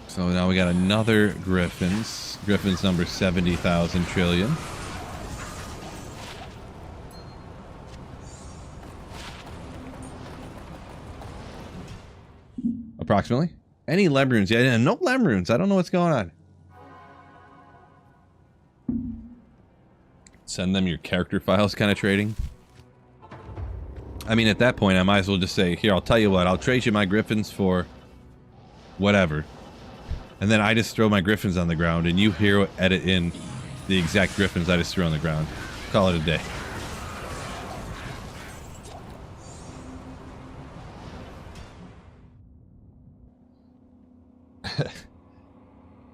So now we got another Griffins. Griffins number 70,000 trillion. Approximately. Any lem runes? Yeah, no lem runes. I don't know what's going on. Send them your character files kind of trading. I mean, at that point, I might as well just say, here, I'll tell you what. I'll trade you my Griffins for whatever. And then I just throw my Griffins on the ground, and you here edit in the exact Griffins I just threw on the ground. Call it a day.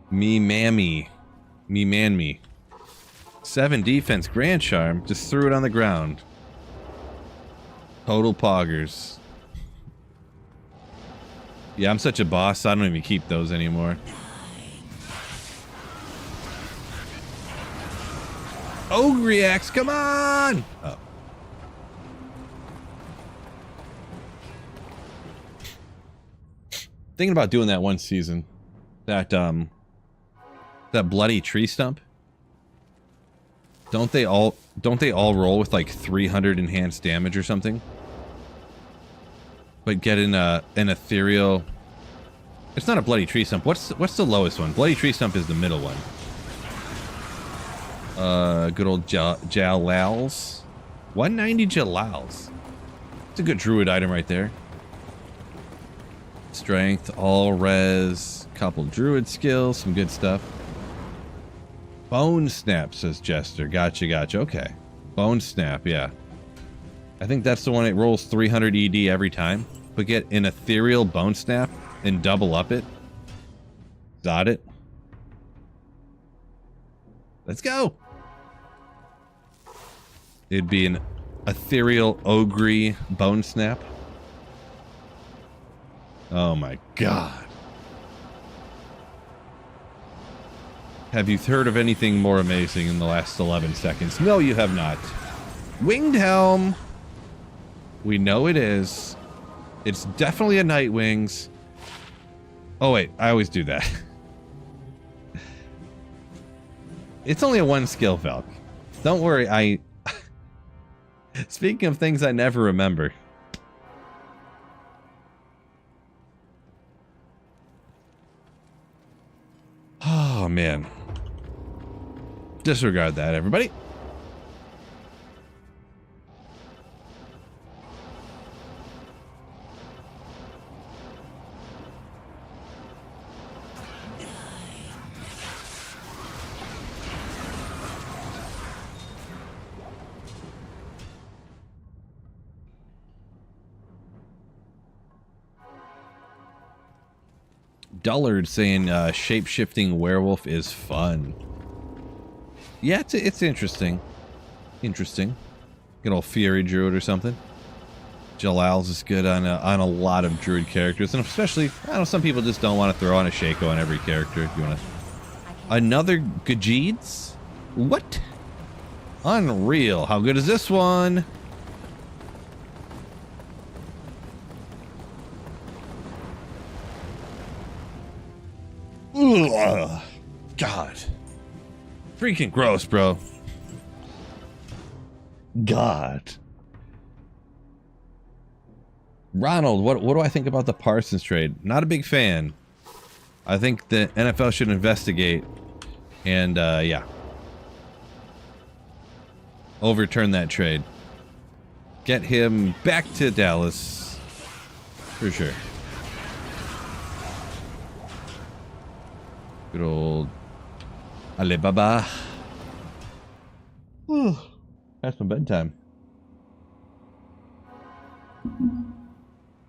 Me mammy. Me man me. 7 defense Grand Charm. Just threw it on the ground. Total poggers. Yeah, I'm such a boss, I don't even keep those anymore. Ogre Axe, come on! Oh. Thinking about doing that one season. That bloody tree stump. Don't they all roll with like 300 enhanced damage or something? But get an ethereal. It's not a bloody tree stump. What's the lowest one? Bloody tree stump is the middle one. Good old Jalals. 190 Jalals. It's a good druid item right there. Strength, all res, couple druid skills, some good stuff. Bone snap, says Jester. Gotcha, gotcha. Okay. Bone snap, yeah. I think that's the one that rolls 300 ED every time. But get an ethereal bone snap and double up it. Got it. Let's go. It'd be an ethereal ogre bone snap. Oh my god. Have you heard of anything more amazing in the last 11 seconds? No, you have not. Winged Helm. We know it is. It's definitely a Night Wings. Oh wait, I always do that. It's only a 1 skill Valk. Don't worry, Speaking of things I never remember. Oh man. Disregard that, everybody. Dullard saying shape-shifting werewolf is fun. Yeah, it's interesting. Interesting. Good old Fury Druid or something. Jalal's is good on a lot of Druid characters, and especially, I don't know, some people just don't want to throw on a Shaco on every character. If you want to, another Gajeeds? What? Unreal. How good is this one? Ugh. God. Freaking gross, bro. God. Ronald, what do I think about the Parsons trade? Not a big fan. I think the NFL should investigate and, yeah. Overturn that trade. Get him back to Dallas. For sure. Good old Alibaba. Whew. That's my bedtime.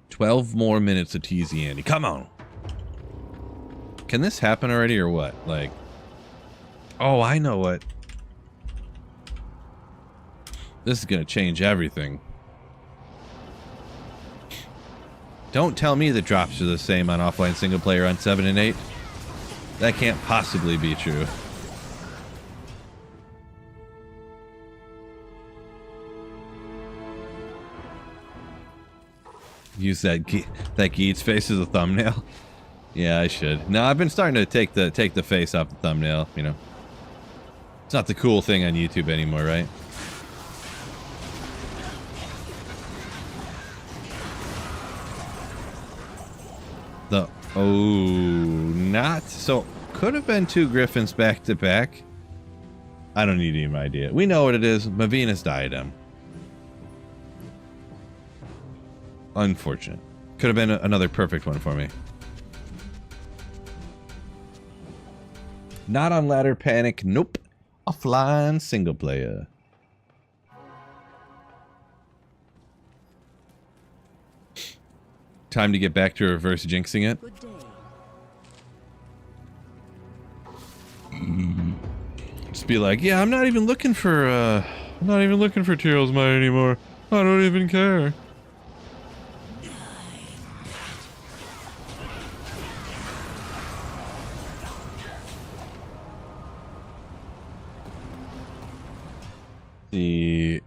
12 more minutes of Teasy Andy. Come on. Can this happen already or what? Like, oh, I know what. This is going to change everything. Don't tell me the drops are the same on offline single player on 7 and 8. That can't possibly be true. Use that Geets face as a thumbnail. Yeah, I should. No, I've been starting to take the face off the thumbnail. You know, it's not the cool thing on YouTube anymore, right? Not so. Could have been 2 Griffins back to back. I don't need any idea. We know what it is. Mavina's diadem. Unfortunate. Could have been another perfect one for me. Not on ladder panic. Nope. Offline single player. Time to get back to reverse jinxing it. Good day. Just be like, yeah, I'm not even looking for Teal's Might anymore. I don't even care. The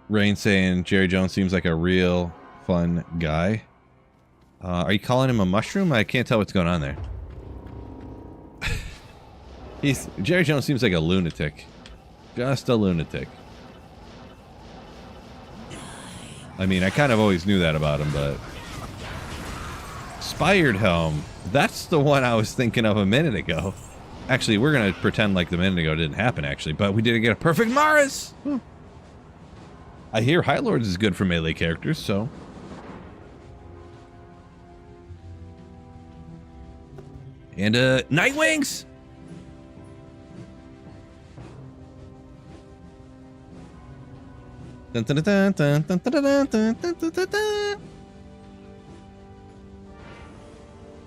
Rain saying Jerry Jones seems like a real fun guy. Are you calling him a mushroom? I can't tell what's going on there. Jerry Jones seems like a lunatic. Just a lunatic. I mean, I kind of always knew that about him, but... Spired Helm. That's the one I was thinking of a minute ago. Actually, we're going to pretend like the minute ago didn't happen, actually. But we didn't get a perfect Mars! I hear High Lords is good for melee characters, so... And, Nightwings! Dun, dun, dun, dun, dun, dun, dun, dun, dun, dun, dun, dun.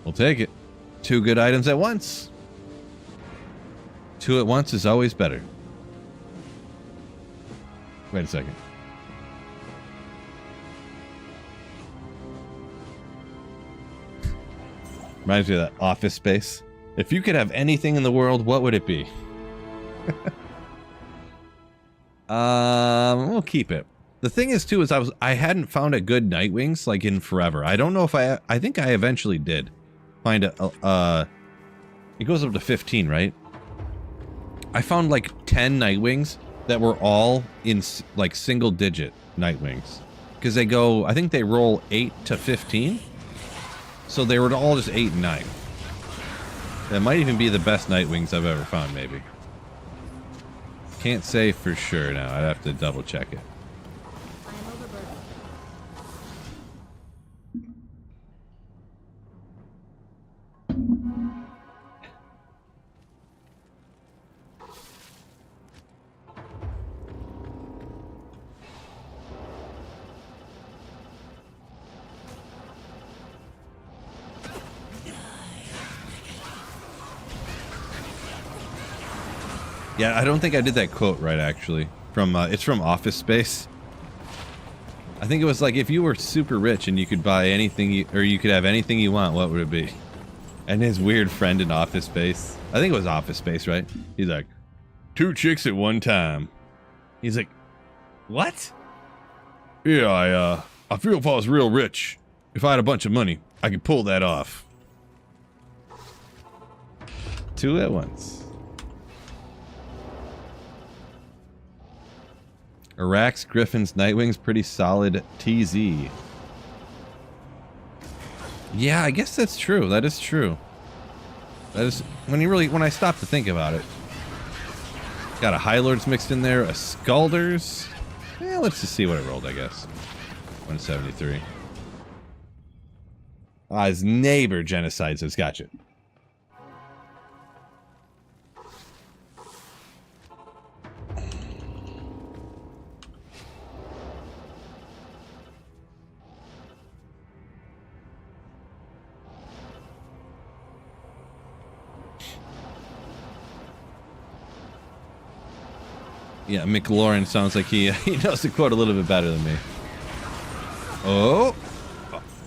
We'll take it. 2 good items at once. 2 at once is always better. Wait a second. Reminds me of that Office Space. If you could have anything in the world, what would it be? We'll keep it. The thing is, too, is I hadn't found a good Nightwings like in forever. I don't know if I think I eventually did find it goes up to 15, right? I found like 10 Nightwings that were all in like single digit Nightwings. Because they go, I think they roll 8 to 15. So they were all just 8 and 9. That might even be the best Nightwings I've ever found, maybe. Can't say for sure now. I'd have to double check it. I am overburdened. Yeah, I don't think I did that quote right, actually. From it's from Office Space. I think it was like, if you were super rich and you could buy anything, or you could have anything you want, what would it be? And his weird friend in Office Space. I think it was Office Space, right? He's like, 2 chicks at one time. He's like, what? Yeah, I feel if I was real rich, if I had a bunch of money, I could pull that off. 2 at once. Arax, Griffins, Nightwings, pretty solid TZ. Yeah, I guess that's true. That is true. That is, when I stop to think about it. Got a High Lords mixed in there, a Scalders. Yeah, let's just see what it rolled, I guess. 173. Ah, his neighbor genocides us. Gotcha. Yeah, McLaurin sounds like he knows the quote a little bit better than me. Oh,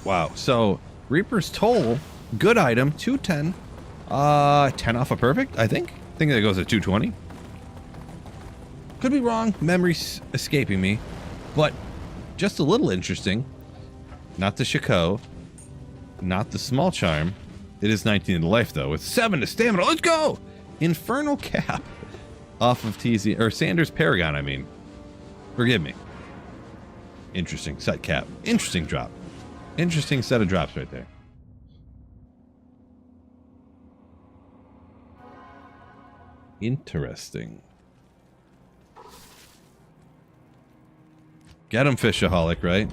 wow. So Reaper's Toll, good item, 210. 10 off a perfect, I think. I think that goes at 220. Could be wrong. Memory's escaping me, but just a little interesting. Not the Shako, not the Small Charm. It is 19 to life though, with 7 to stamina. Let's go! Infernal Cap. Off of TZ, or Sanders Paragon, I mean. Forgive me. Interesting set cap. Interesting drop. Interesting set of drops right there. Interesting. Get him, Fishaholic, right?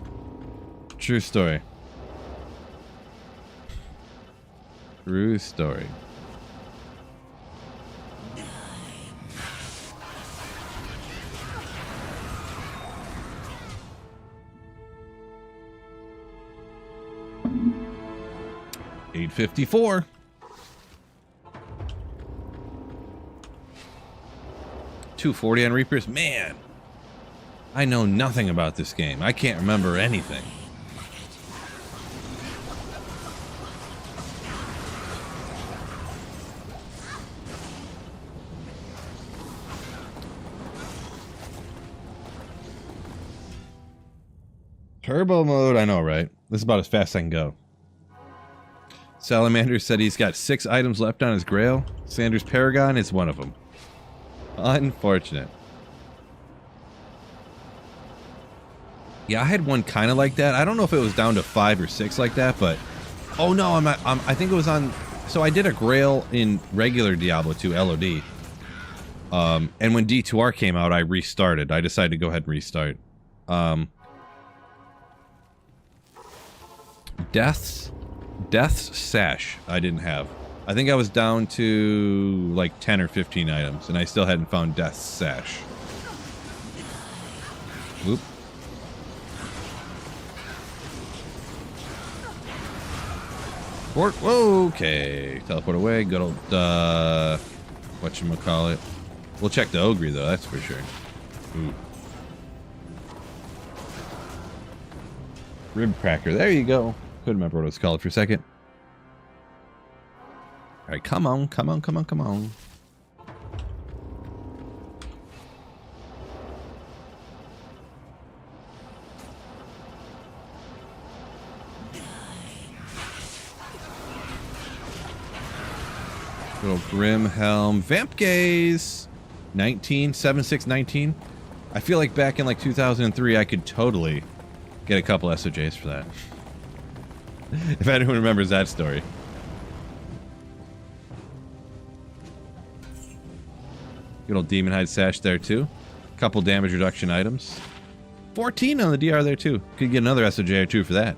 True story. True story. $854. $240 on Reapers. Man, I know nothing about this game. I can't remember anything. Turbo mode, I know, right? This is about as fast as I can go. Salamander said he's got 6 items left on his grail. Sanders Paragon is one of them. Unfortunate. Yeah, I had one kind of like that. I don't know if it was down to 5 or 6 like that, but oh no, I think it was on. So I did a Grail in regular Diablo 2 LOD. And when D2R came out, I restarted. I decided to go ahead and restart. Death's Sash I didn't have. I think I was down to like 10 or 15 items, and I still hadn't found Death's Sash. Whoop. Okay. Teleport away. Good old, whatchamacallit. We'll check the Ogre, though, that's for sure. Ooh. Rib Cracker. There you go. Couldn't remember what it was called for a second. Alright, come on, come on, come on, come on. Little Grim Helm. Vamp Gaze. 19. 7619. I feel like back in like 2003, I could totally get a couple SOJs for that. If anyone remembers that story. Good old Demon Hide Sash there too. Couple damage reduction items. 14 on the DR there too. Could get another SOJ or two for that.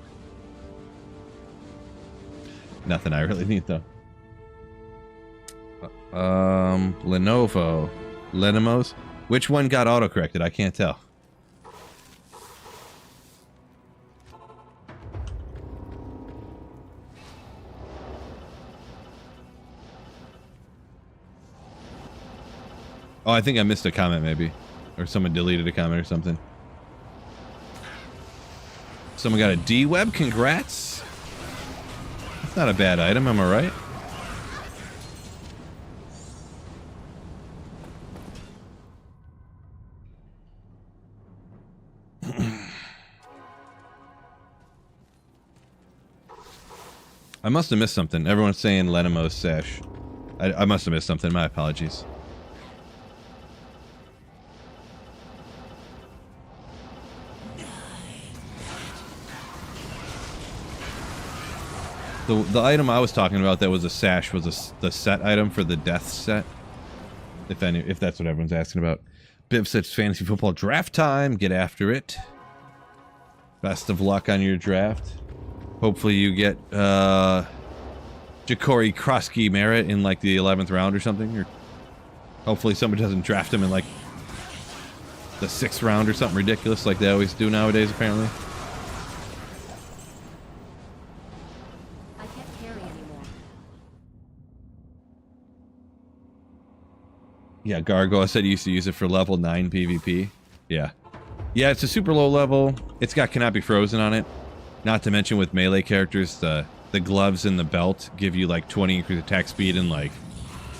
Nothing I really need though. Lenovo. Lenimos? Which one got auto-corrected? I can't tell. Oh, I think I missed a comment maybe. Or someone deleted a comment or something. Someone got a D-Web? Congrats! That's not a bad item, am I right? I must have missed something. Everyone's saying Lenimo's Sash. I must have missed something. My apologies. The item I was talking about that was a sash was the set item for the death set. If that's what everyone's asking about. Biv says fantasy football draft time. Get after it. Best of luck on your draft. Hopefully you get Ja'Cory Krosky Merritt in like the 11th round or something. Or hopefully somebody doesn't draft him in like the 6th round or something ridiculous like they always do nowadays apparently. I can't carry anymore. Yeah, Gargoyle said he used to use it for level 9 PvP. Yeah. Yeah, it's a super low level. It's got cannot be frozen on it. Not to mention with melee characters, the gloves and the belt give you like 20 increased attack speed and like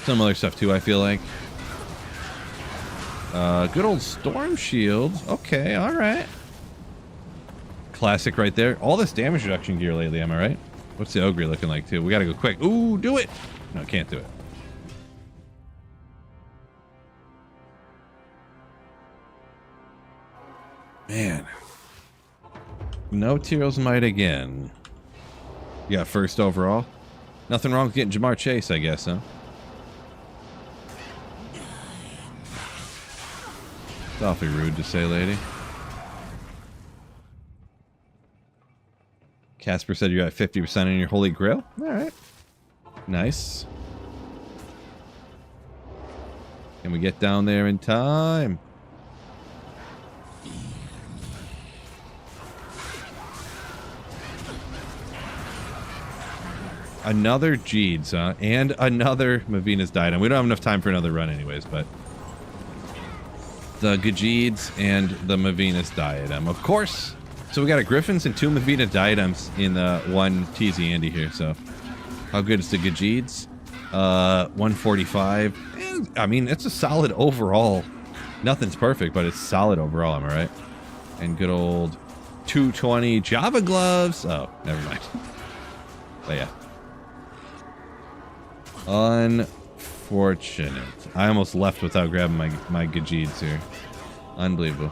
some other stuff too, I feel like. Good old Storm Shield. Okay, alright. Classic right there. All this damage reduction gear lately, am I right? What's the Ogre looking like too? We gotta go quick. Ooh, do it! No, can't do it. Man. No Teros Might again. You got first overall? Nothing wrong with getting Jamar Chase, I guess, huh? It's awfully rude to say, lady. Casper said you're at 50% in your Holy Grail? Alright. Nice. Can we get down there in time? Another Jeeds, huh? And another Mavina's Diadem. We don't have enough time for another run anyways, but... The Gajeeds and the Mavina's Diadem. Of course! So we got a Griffins and 2 Mavina Diadems in one TZ Andy here, so... How good is the Gajeeds? 145. And, I mean, it's a solid overall. Nothing's perfect, but it's solid overall, am I right? And good old 220 Java Gloves. Oh, never mind. But yeah. Unfortunate. I almost left without grabbing my Gajeeds here. Unbelievable.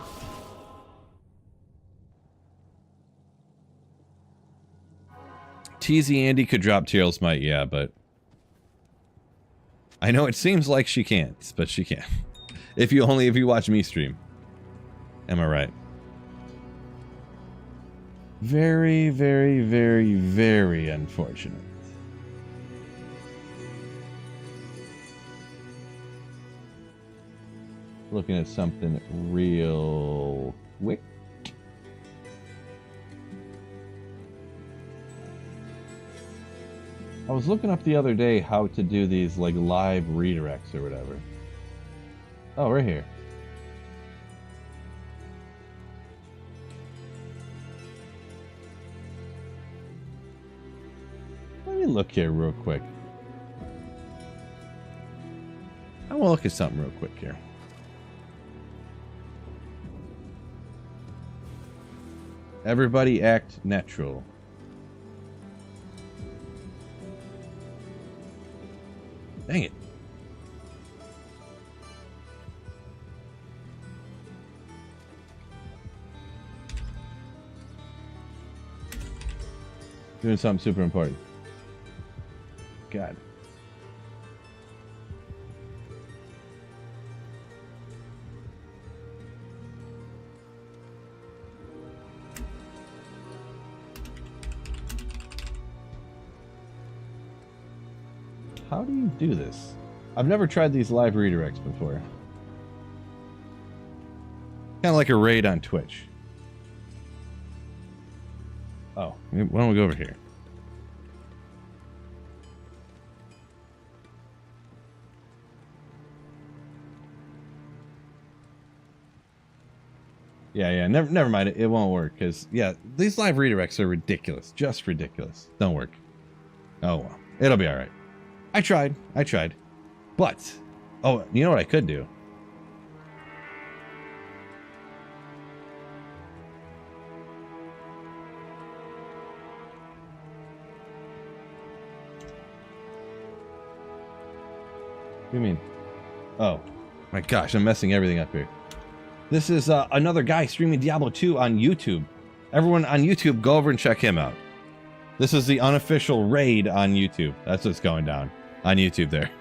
TZ Andy could drop Teal's Might, yeah, but I know it seems like she can't, but she can. If you watch me stream. Am I right? Very, very, very, very unfortunate. Looking at something real quick. I was looking up the other day how to do these like live redirects or whatever. Oh, right here. Let me look here real quick. I want to look at something real quick here. Everybody act natural. Dang it. Doing something super important. God. How do you do this? I've never tried these live redirects before. Kind of like a raid on Twitch. Oh, why don't we go over here? Yeah, never mind. It won't work because, yeah, these live redirects are ridiculous. Just ridiculous. Don't work. Oh, well. It'll be all right. I tried. But, oh, you know what I could do? What do you mean? Oh, my gosh, I'm messing everything up here. This is another guy streaming Diablo 2 on YouTube. Everyone on YouTube, go over and check him out. This is the unofficial raid on YouTube. That's what's going down on YouTube there.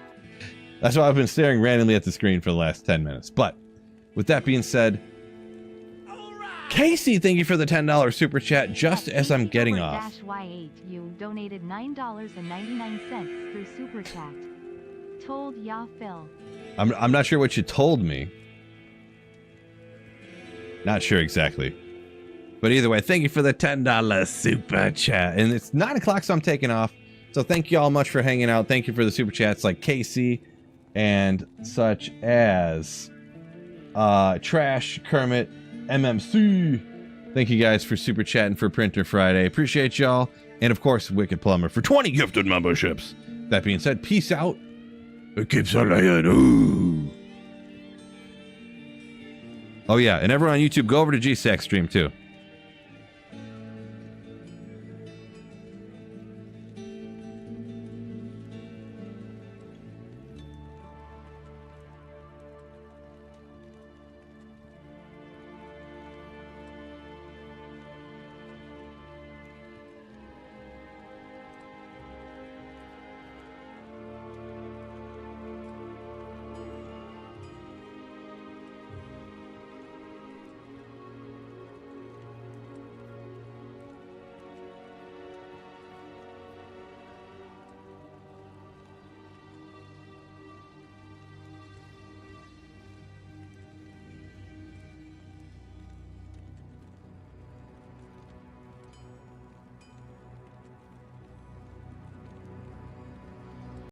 That's why I've been staring randomly at the screen for the last 10 minutes. But with that being said, Casey, thank you for the $10 super chat just as I'm getting off. Y8, you donated $9.99 through super chat. Told ya Phil. I'm not sure what you told me. Not sure exactly. But either way, thank you for the $10 super chat. And it's 9 o'clock, so I'm taking off. So thank you all much for hanging out. Thank you for the super chats like Casey and such as Trash, Kermit, MMC. Thank you guys for super chatting for Printer Friday. Appreciate y'all. And of course, Wicked Plumber for 20 gifted memberships. That being said, peace out. It keeps on laying. Ooh. Oh yeah, and everyone on YouTube, go over to GSAC stream too.